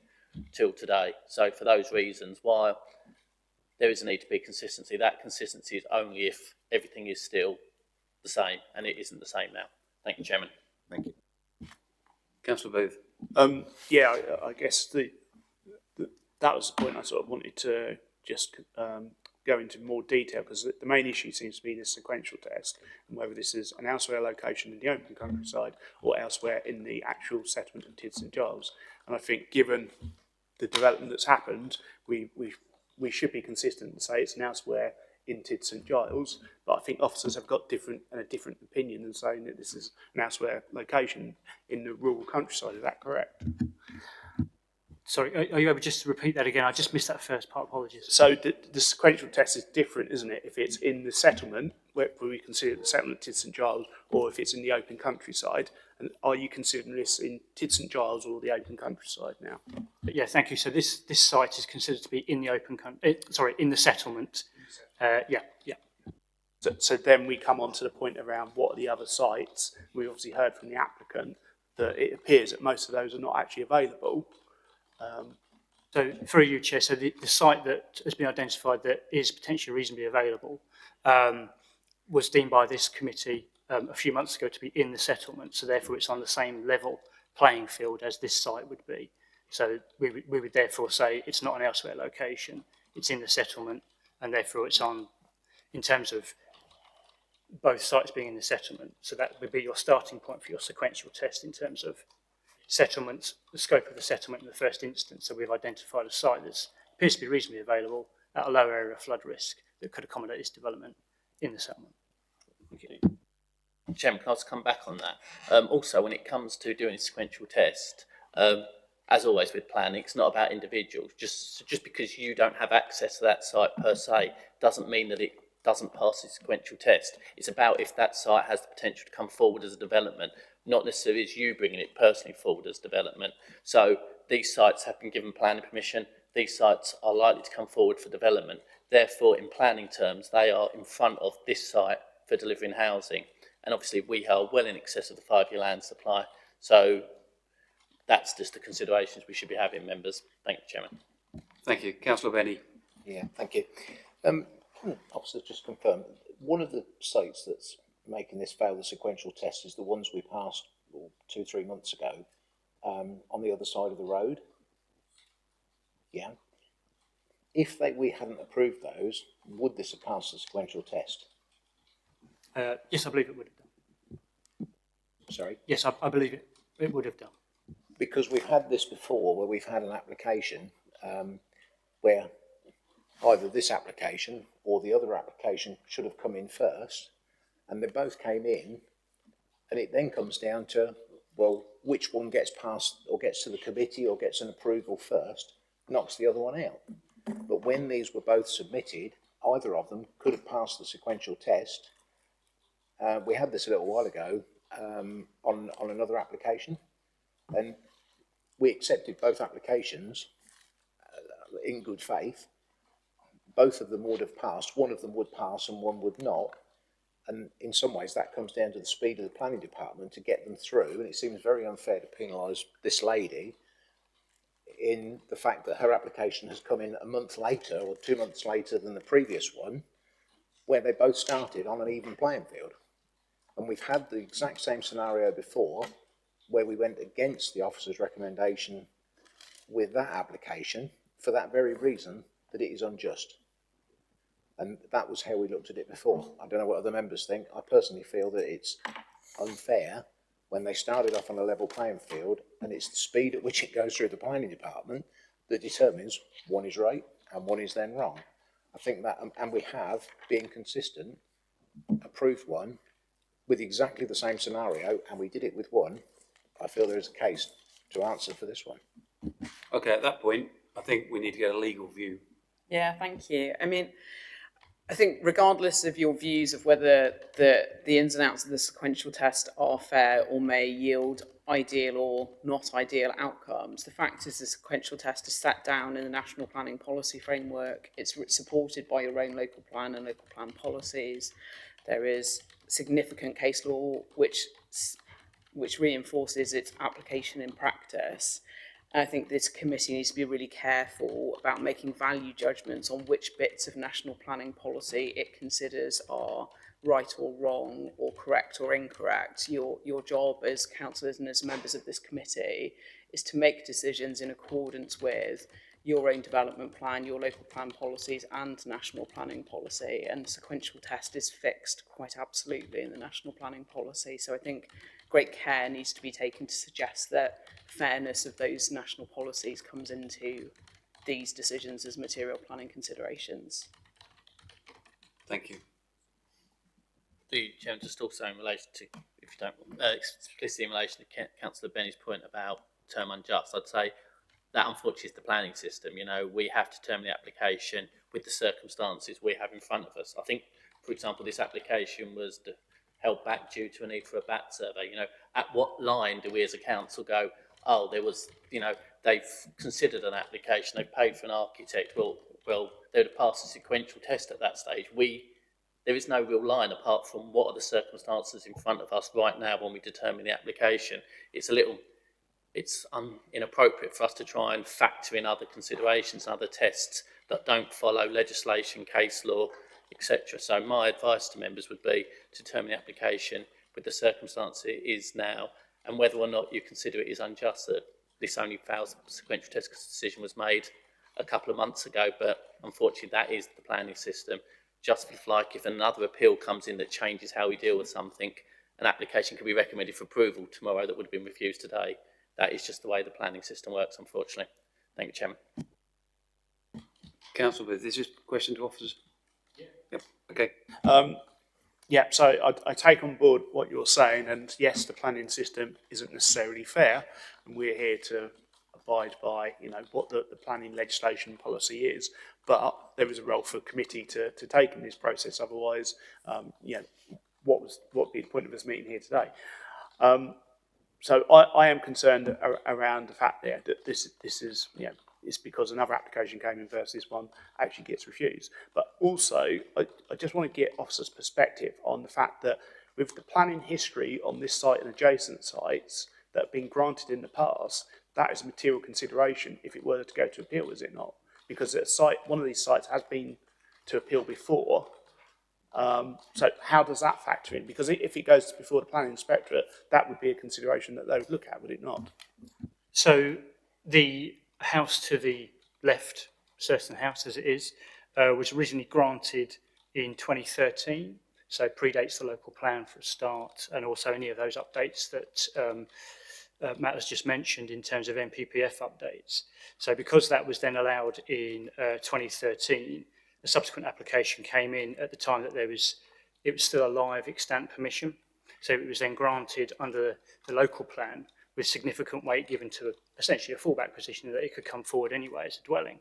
till today. So for those reasons, while there is a need to be consistency, that consistency is only if everything is still the same, and it isn't the same now. Thank you, Chairman. Thank you. Councillor Booth. Yeah, I guess that was the point I sort of wanted to just go into more detail, because the main issue seems to be the sequential test and whether this is an elsewhere location in the open countryside or elsewhere in the actual settlement of Tid St Giles. And I think given the development that's happened, we should be consistent and say it's an elsewhere in Tid St Giles, but I think officers have got a different opinion than saying that this is an elsewhere location in the rural countryside. Is that correct? Sorry, are you able just to repeat that again? I just missed that first part, apologies. So the sequential test is different, isn't it? If it's in the settlement, where we consider the settlement of Tid St Giles, or if it's in the open countryside. And are you considering this in Tid St Giles or the open countryside now? Yeah, thank you. So this site is considered to be in the in the settlement. Yeah. So then we come on to the point around what are the other sites. We obviously heard from the applicant that it appears that most of those are not actually available. So through you, Chair, so the site that has been identified that is potentially reasonably available was deemed by this committee a few months ago to be in the settlement, so therefore it's on the same level playing field as this site would be. So we would therefore say it's not an elsewhere location, it's in the settlement, and therefore it's on, in terms of both sites being in the settlement, so that would be your starting point for your sequential test in terms of settlement, the scope of the settlement in the first instance. So we've identified a site that appears to be reasonably available at a low area of flood risk that could accommodate this development in the settlement. Okay. Chairman, can I just come back on that? Also, when it comes to doing a sequential test, as always with planning, it's not about individuals. Just because you don't have access to that site per se doesn't mean that it doesn't pass the sequential test. It's about if that site has the potential to come forward as a development, not necessarily as you bringing it personally forward as development. So these sites have been given planning permission. These sites are likely to come forward for development. Therefore, in planning terms, they are in front of this site for delivering housing. And obviously, we are well in excess of the 5-year land supply. So that's just the considerations we should be having, members. Thank you, Chairman. Thank you. Councillor Benny. Yeah, thank you. Officers, just confirm, one of the sites that's making this fail the sequential test is the ones we passed 2-3 months ago on the other side of the road. Yeah. If we hadn't approved those, would this have passed the sequential test? Yes, I believe it would have done. Sorry? Yes, I believe it would have done. Because we've had this before, where we've had an application where either this application or the other application should have come in first, and they both came in, and it then comes down to, well, which one gets passed or gets to the committee or gets an approval first, knocks the other one out. But when these were both submitted, either of them could have passed the sequential test. We had this a little while ago on another application, and we accepted both applications in good faith. Both of them would have passed. One of them would pass and one would not. And in some ways that comes down to the speed of the planning department to get them through. And it seems very unfair to penalise this lady in the fact that her application has come in a month later or 2 months later than the previous one, where they both started on an even playing field. And we've had the exact same scenario before, where we went against the officer's recommendation with that application for that very reason, that it is unjust. And that was how we looked at it before. I don't know what other members think. I personally feel that it's unfair when they started off on a level playing field, and it's the speed at which it goes through the planning department that determines one is right and one is then wrong. I think that, and we have, being consistent, approved one with exactly the same scenario, and we did it with one. I feel there is a case to answer for this one. Okay, at that point, I think we need to get a legal view. Yeah, thank you. I mean, I think regardless of your views of whether the ins and outs of the sequential test are fair or may yield ideal or not ideal outcomes, the fact is the sequential test is set down in the National Planning Policy Framework. It's supported by your own local plan and local plan policies. There is significant case law which reinforces its application in practice. I think this committee needs to be really careful about making value judgments on which bits of national planning policy it considers are right or wrong or correct or incorrect. Your job as councillors and as members of this committee is to make decisions in accordance with your own development plan, your local plan policies and national planning policy, and the sequential test is fixed quite absolutely in the national planning policy. So I think great care needs to be taken to suggest that fairness of those national policies comes into these decisions as material planning considerations. Thank you. The Chairman, just also in relation to, if you don't, explicitly in relation to Councillor Benny's point about term unjust, I'd say that unfortunately is the planning system. You know, we have to determine the application with the circumstances we have in front of us. I think, for example, this application was held back due to a need for a BAT survey. You know, at what line do we as a council go, oh, there was, you know, they've considered an application, they've paid for an architect, well, they would have passed a sequential test at that stage. There is no real line apart from what are the circumstances in front of us right now when we determine the application. It's inappropriate for us to try and factor in other considerations and other tests that don't follow legislation, case law, etc. So my advice to members would be to determine the application with the circumstance it is now, and whether or not you consider it is unjust that this only fails sequential test decision was made a couple of months ago, but unfortunately that is the planning system. Just like if another appeal comes in that changes how we deal with something, an application can be recommended for approval tomorrow that would have been refused today. That is just the way the planning system works, unfortunately. Thank you, Chairman. Councillor Booth, is this a question to officers? Yeah. Yep. Okay. Yeah, so I take on board what you're saying, and yes, the planning system isn't necessarily fair, and we're here to abide by, you know, what the planning legislation policy is, but there is a role for committee to take in this process. Otherwise, you know, what would be the point of us meeting here today? So I am concerned around the fact that this is, you know, it's because another application came in first, this one actually gets refused. But also, I just want to get officers' perspective on the fact that with the planning history on this site and adjacent sites that have been granted in the past, that is a material consideration if it were to go to appeal, is it not? Because a site, one of these sites has been to appeal before. So how does that factor in? Because if it goes before the planning inspectorate, that would be a consideration that they would look at, would it not? So the house to the left Surston House as it is, was originally granted in 2013, so predates the local plan for a start, and also any of those updates that Matt has just mentioned in terms of MPPF updates. So because that was then allowed in 2013, a subsequent application came in at the time that it was still a live extant permission. So it was then granted under the local plan with significant weight given to essentially a fallback position that it could come forward anyway as a dwelling.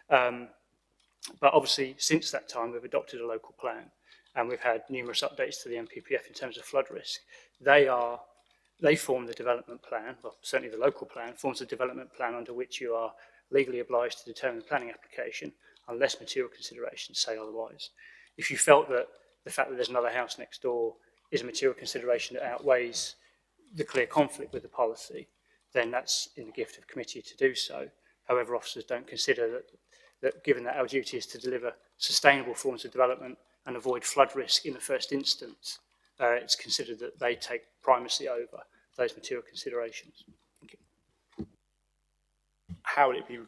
But obviously since that time we've adopted a local plan and we've had numerous updates to the MPPF in terms of flood risk. They form the development plan, well, certainly the local plan forms the development plan under which you are legally obliged to determine the planning application unless material considerations say otherwise. If you felt that the fact that there's another house next door is a material consideration that outweighs the clear conflict with the policy, then that's in the gift of committee to do so. However, officers don't consider that given that our duty is to deliver sustainable forms of development and avoid flood risk in the first instance, it's considered that they take primacy over those material considerations. Thank you. How would it be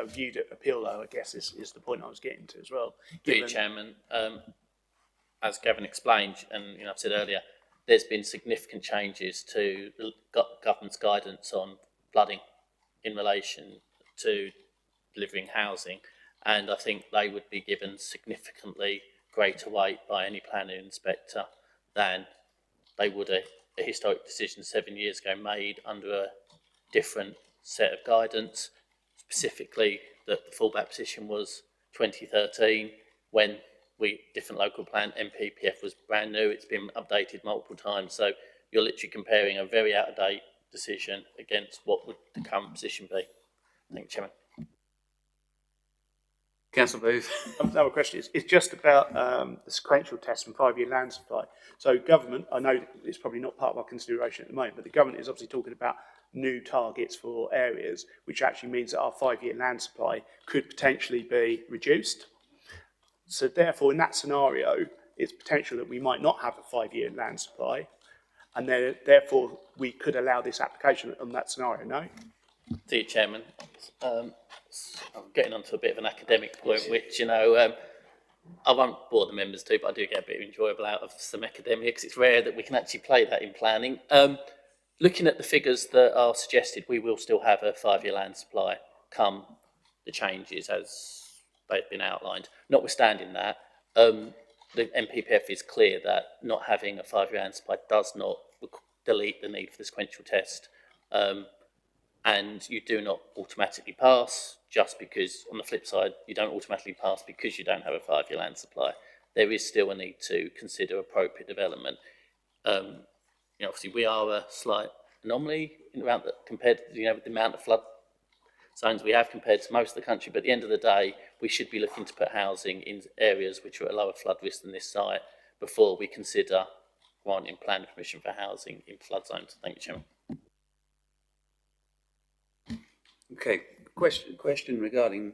viewed at appeal, though, I guess is the point I was getting to as well. Through Chairman, as Gavin explained, and I've said earlier, there's been significant changes to the government's guidance on flooding in relation to delivering housing, and I think they would be given significantly greater weight by any planning inspector than they would a historic decision 7 years ago made under a different set of guidance, specifically that the fallback position was 2013 when different local plan MPPF was brand new. It's been updated multiple times, so you're literally comparing a very out of date decision against what would the current position be. Thank you, Chairman. Councillor Booth. Another question is just about the sequential test and 5-year land supply. So government, I know it's probably not part of our consideration at the moment, but the government is obviously talking about new targets for areas, which actually means that our 5-year land supply could potentially be reduced. So therefore, in that scenario, it's potential that we might not have a 5-year land supply, and then therefore we could allow this application on that scenario, no? To you, Chairman. I'm getting onto a bit of an academic point, which, I won't bore the members too, but I do get a bit enjoyable out of some academics. It's rare that we can actually play that in planning. Looking at the figures that are suggested, we will still have a 5-year land supply come the changes as they've been outlined. Notwithstanding that, the MPPF is clear that not having a 5-year land supply does not delete the need for the sequential test. And you do not automatically pass just because, on the flip side, you don't automatically pass because you don't have a 5-year land supply. There is still a need to consider appropriate development. Obviously we are a slight anomaly around compared to with the amount of flood zones we have compared to most of the country, but at the end of the day, we should be looking to put housing in areas which are at a lower flood risk than this site before we consider granting planning permission for housing in flood zones. Thank you, Chairman. Okay, question regarding,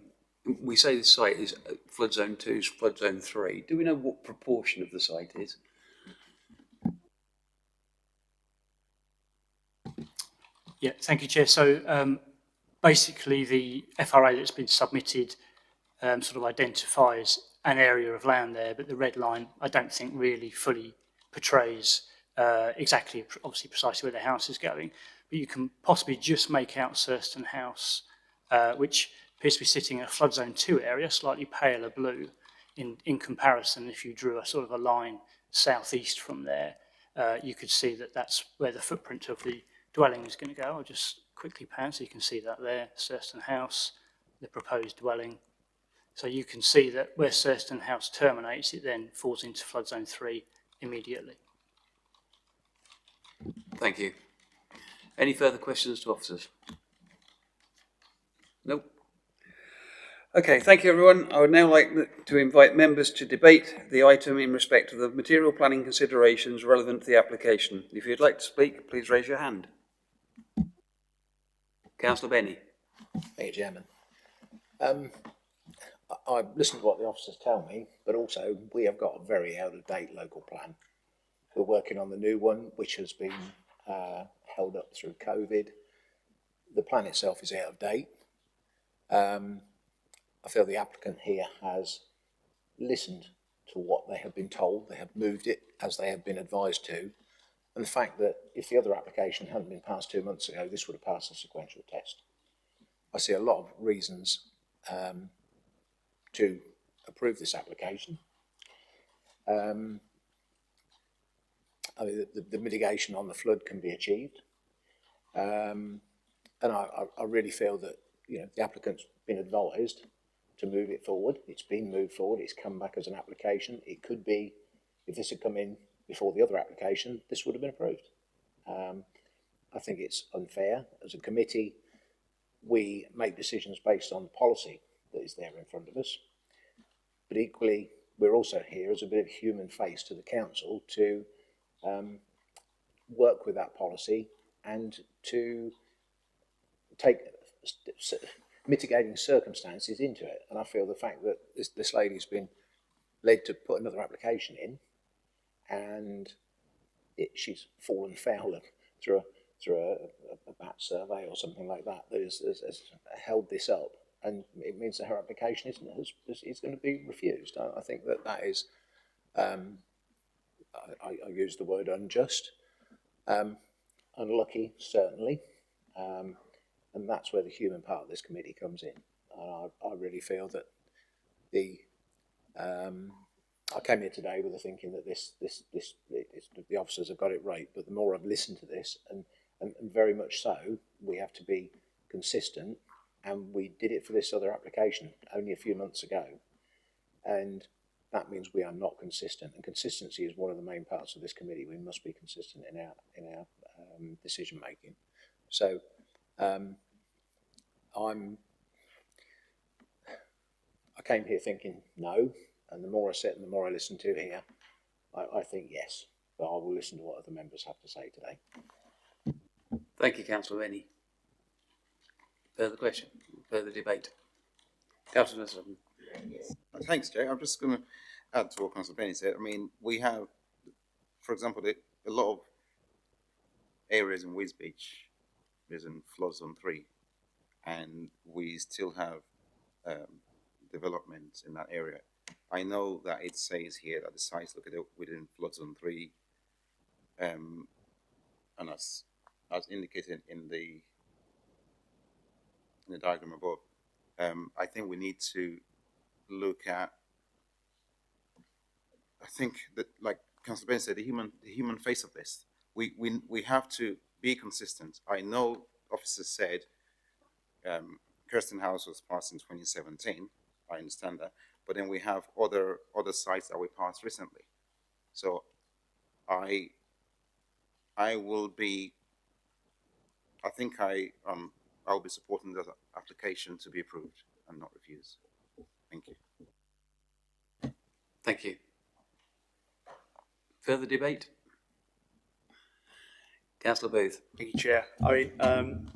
we say this site is flood zone 2, flood zone 3. Do we know what proportion of the site is? Yeah, thank you, Chair. So basically the FRA that's been submitted sort of identifies an area of land there, but the red line I don't think really fully portrays exactly, obviously precisely where the house is going. But you can possibly just make out Surston House, which appears to be sitting in a flood zone 2 area, slightly paler blue in comparison. If you drew a sort of a line southeast from there, you could see that that's where the footprint of the dwelling is going to go. I'll just quickly pan so you can see that there, Surston House, the proposed dwelling. So you can see that where Surston House terminates, it then falls into flood zone 3 immediately. Thank you. Any further questions to officers? Nope. Okay, thank you everyone. I would now like to invite members to debate the item in respect of the material planning considerations relevant to the application. If you'd like to speak, please raise your hand. Councillor Benny. Thank you, Chairman. I listened to what the officers tell me, but also we have got a very out-of-date local plan. We're working on the new one, which has been held up through COVID. The plan itself is out of date. I feel the applicant here has listened to what they have been told. They have moved it as they have been advised to. And the fact that if the other application hadn't been passed 2 months ago, this would have passed the sequential test. I see a lot of reasons to approve this application. I mean, the mitigation on the flood can be achieved. And I really feel that, you know, the applicant's been advised to move it forward. It's been moved forward. It's come back as an application. It could be, if this had come in before the other application, this would have been approved. I think it's unfair. As a committee, we make decisions based on the policy that is there in front of us. But equally, we're also here as a bit of human face to the council to work with that policy and to take mitigating circumstances into it. And I feel the fact that this lady's been led to put another application in, and she's fallen foul of, through a bat survey or something like that, that has held this up, and it means that her application is going to be refused. I think that is, I use the word unjust, unlucky certainly, and that's where the human part of this committee comes in. I really feel that I came here today with the thinking that the officers have got it right, but the more I've listened to this, and very much so, we have to be consistent, and we did it for this other application only a few months ago, and that means we are not consistent, and consistency is one of the main parts of this committee. We must be consistent in our decision making. So I came here thinking no, and the more I sit and the more I listen to here, I think yes, but I will listen to what other members have to say today. Thank you, Councillor Rennie. Further question, further debate. Councillor Sutton. Thanks, Jay. I'm just going to add to what Councillor Benny said. I mean, we have, for example, a lot of areas in Wisbech, there's in flood zone 3, and we still have development in that area. I know that it says here that the sites located within flood zone 3, and as indicated in the diagram above, I think we need to look at, I think that, like Councillor Ben said, the human face of this. We have to be consistent. I know officers said Kirsten House was passed in 2017. I understand that, but then we have other sites that we passed recently. So I will be. I think I'll be supporting the application to be approved and not refused. Thank you. Thank you. Further debate? Councillor Booth. Thank you, Chair. I mean,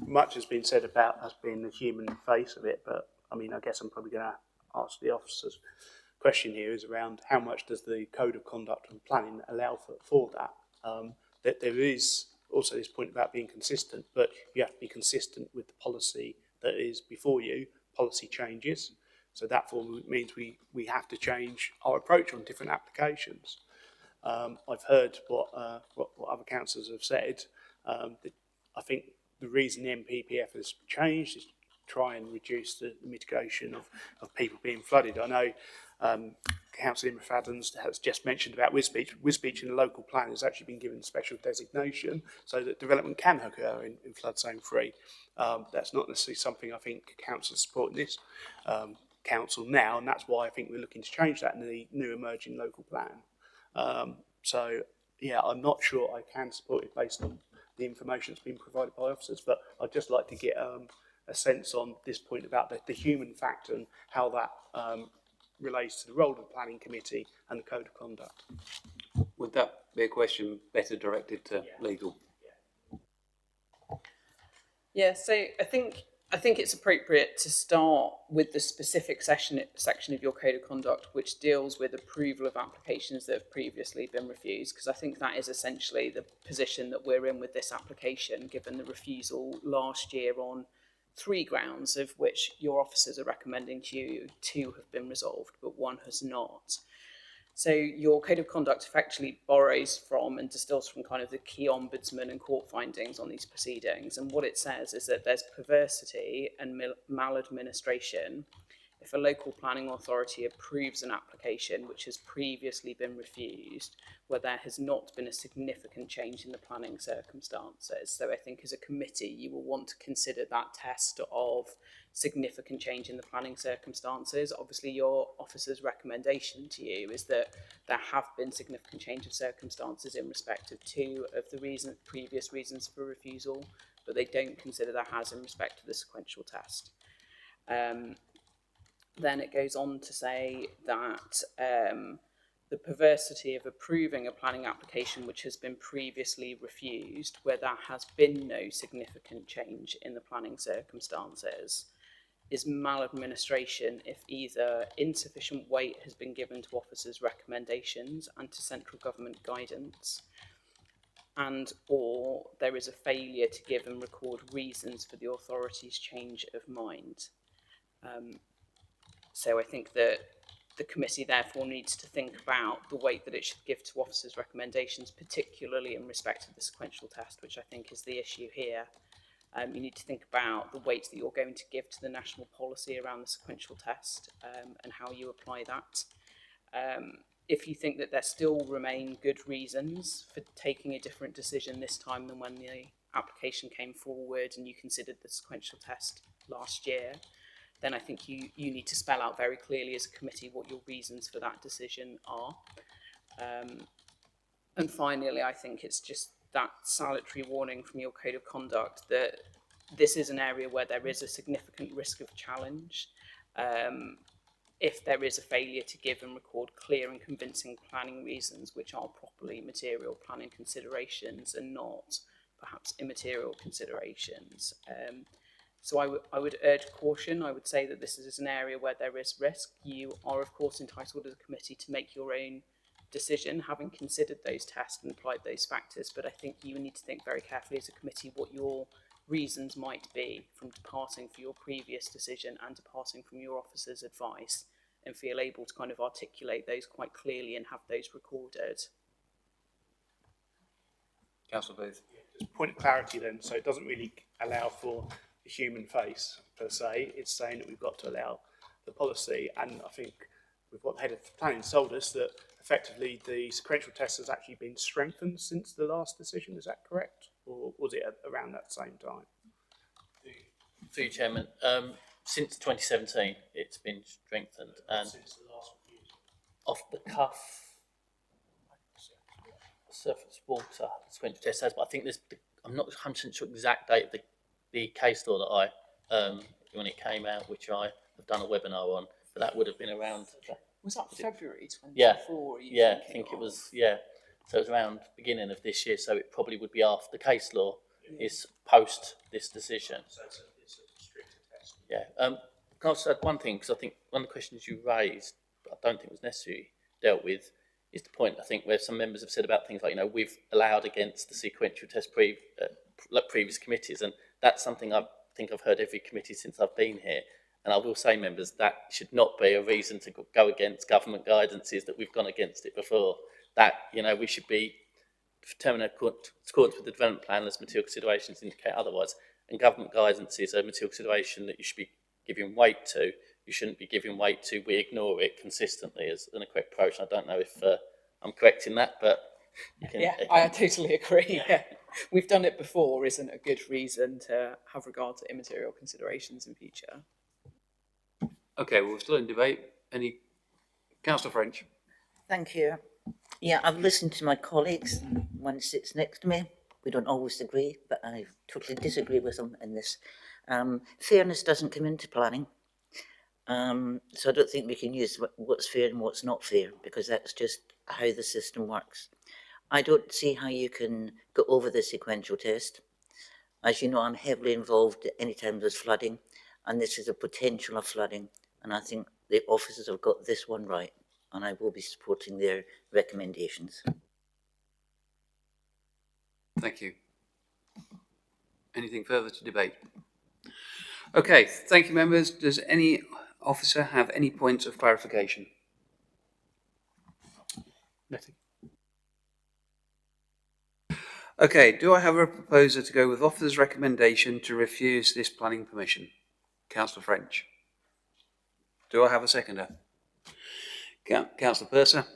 much has been said about us being the human face of it, but I mean, I guess I'm probably going to ask the officers. Question here is around how much does the Code of Conduct and Planning allow for that? That there is also this point about being consistent, but you have to be consistent with the policy that is before you. Policy changes, so that means we have to change our approach on different applications. I've heard what other councillors have said. I think the reason the MPPF has changed is to try and reduce the mitigation of people being flooded. I know Councillor McFadden's has just mentioned about Wisbech. Wisbech in the local plan has actually been given special designation so that development can occur in flood zone 3. That's not necessarily something I think council support in this council now, and that's why I think we're looking to change that in the new emerging local plan. So yeah, I'm not sure I can support it based on the information that's been provided by officers, but I'd just like to get a sense on this point about the human factor and how that relates to the role of the planning committee and the code of conduct. Would that be a question better directed to legal? Yeah, so I think it's appropriate to start with the specific section of your code of conduct which deals with approval of applications that have previously been refused, because I think that is essentially the position that we're in with this application, given the refusal last year on 3 grounds, of which your officers are recommending to you 2 have been resolved, but 1 has not. So your code of conduct effectively borrows from and distills from kind of the key ombudsman and court findings on these proceedings. And what it says is that there's perversity and maladministration if a local planning authority approves an application which has previously been refused, where there has not been a significant change in the planning circumstances. So I think as a committee, you will want to consider that test of significant change in the planning circumstances. Obviously, your officer's recommendation to you is that there have been significant change of circumstances in respect of 2 of the previous reasons for refusal, but they don't consider there has in respect to the sequential test. Then it goes on to say that the perversity of approving a planning application which has been previously refused, where there has been no significant change in the planning circumstances, is maladministration if either insufficient weight has been given to officers' recommendations and to central government guidance, and or there is a failure to give and record reasons for the authority's change of mind. So I think that the committee therefore needs to think about the weight that it should give to officers' recommendations, particularly in respect of the sequential test, which I think is the issue here. You need to think about the weight that you're going to give to the national policy around the sequential test and how you apply that. If you think that there still remain good reasons for taking a different decision this time than when the application came forward and you considered the sequential test last year, then I think you need to spell out very clearly as a committee what your reasons for that decision are. And finally, I think it's just that salutary warning from your code of conduct that this is an area where there is a significant risk of challenge. If there is a failure to give and record clear and convincing planning reasons, which are properly material planning considerations and not perhaps immaterial considerations. So I would urge caution. I would say that this is an area where there is risk. You are, of course, entitled as a committee to make your own decision, having considered those tests and applied those factors. But I think you need to think very carefully as a committee what your reasons might be from departing from your previous decision and departing from your officer's advice, and feel able to kind of articulate those quite clearly and have those recorded. Councillor Booth. Just point of clarity then, so it doesn't really allow for the human face per se. It's saying that we've got to allow the policy, and I think with what the head of planning told us, that effectively the sequential test has actually been strengthened since the last decision. Is that correct, or was it around that same time? Through you, Chairman, since 2017 it's been strengthened, and since the last review, off the cuff, surface water sequential test has, but I think I'm not 100% sure exact date of the case law that I when it came out, which I have done a webinar on, but that would have been around. Was that February 24? Yeah, I think it was. Yeah, so it was around beginning of this year. So it probably would be after the case law is post this decision. So it's a stricter test. Yeah. Can I also add one thing, because I think one of the questions you raised, but I don't think was necessarily dealt with, is the point I think where some members have said about things like, we've allowed against the sequential test previous committees, and that's something I think I've heard every committee since I've been here. And I will say, members, that should not be a reason to go against government guidances that we've gone against it before. That, we should be determined in accordance with the development plan as material considerations indicate otherwise. And government guidances are material consideration that you should be giving weight to. You shouldn't be giving weight to. We ignore it consistently as an correct approach. I don't know if I'm correct in that, but you can. Yeah, I totally agree. Yeah. We've done it before isn't a good reason to have regard to immaterial considerations in future. Okay, well, we're still in debate. Any Councillor French? Thank you. Yeah, I've listened to my colleagues. One sits next to me. We don't always agree, but I totally disagree with them in this. Fairness doesn't come into planning. So I don't think we can use what's fair and what's not fair, because that's just how the system works. I don't see how you can go over the sequential test. As you know, I'm heavily involved any time there's flooding, and this is a potential of flooding. And I think the officers have got this one right, and I will be supporting their recommendations. Thank you. Anything further to debate? Okay, thank you, members. Does any officer have any points of clarification? Nothing. Okay, do I have a proposer to go with officer's recommendation to refuse this planning permission? Councillor French. Do I have a seconder? Councillor Purser.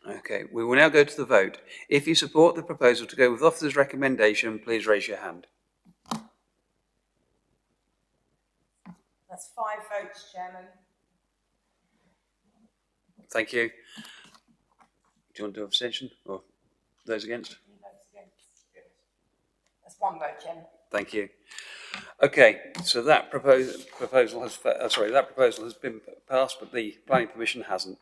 Okay, we will now go to the vote. If you support the proposal to go with officer's recommendation, please raise your hand. That's 5 votes, Chairman. Thank you. Do you want to do abstention or those against? That's 1 vote, Chairman. Thank you. Okay, so that proposal has been passed, but the planning permission hasn't.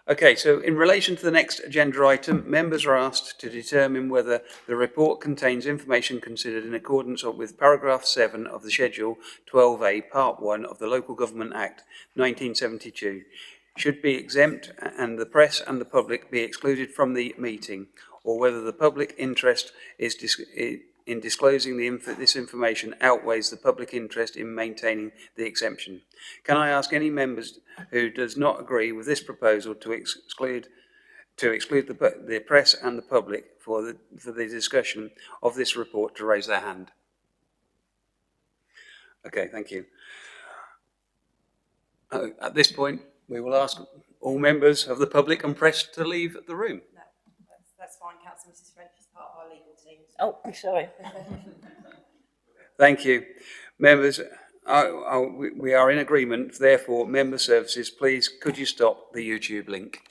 Okay, so in relation to the next agenda item, members are asked to determine whether the report contains information considered in accordance with paragraph 7 of the Schedule 12A, Part 1 of the Local Government Act 1972, should be exempt and the press and the public be excluded from the meeting, or whether the public interest in disclosing this information outweighs the public interest in maintaining the exemption. Can I ask any members who does not agree with this proposal to exclude the press and the public for the discussion of this report to raise their hand? Okay, thank you. At this point, we will ask all members of the public and press to leave the room. No, that's fine, Councillor. Mrs. French is part of our legal team. Oh, sorry. Thank you. Members, we are in agreement. Therefore, member services, please, could you stop the YouTube link?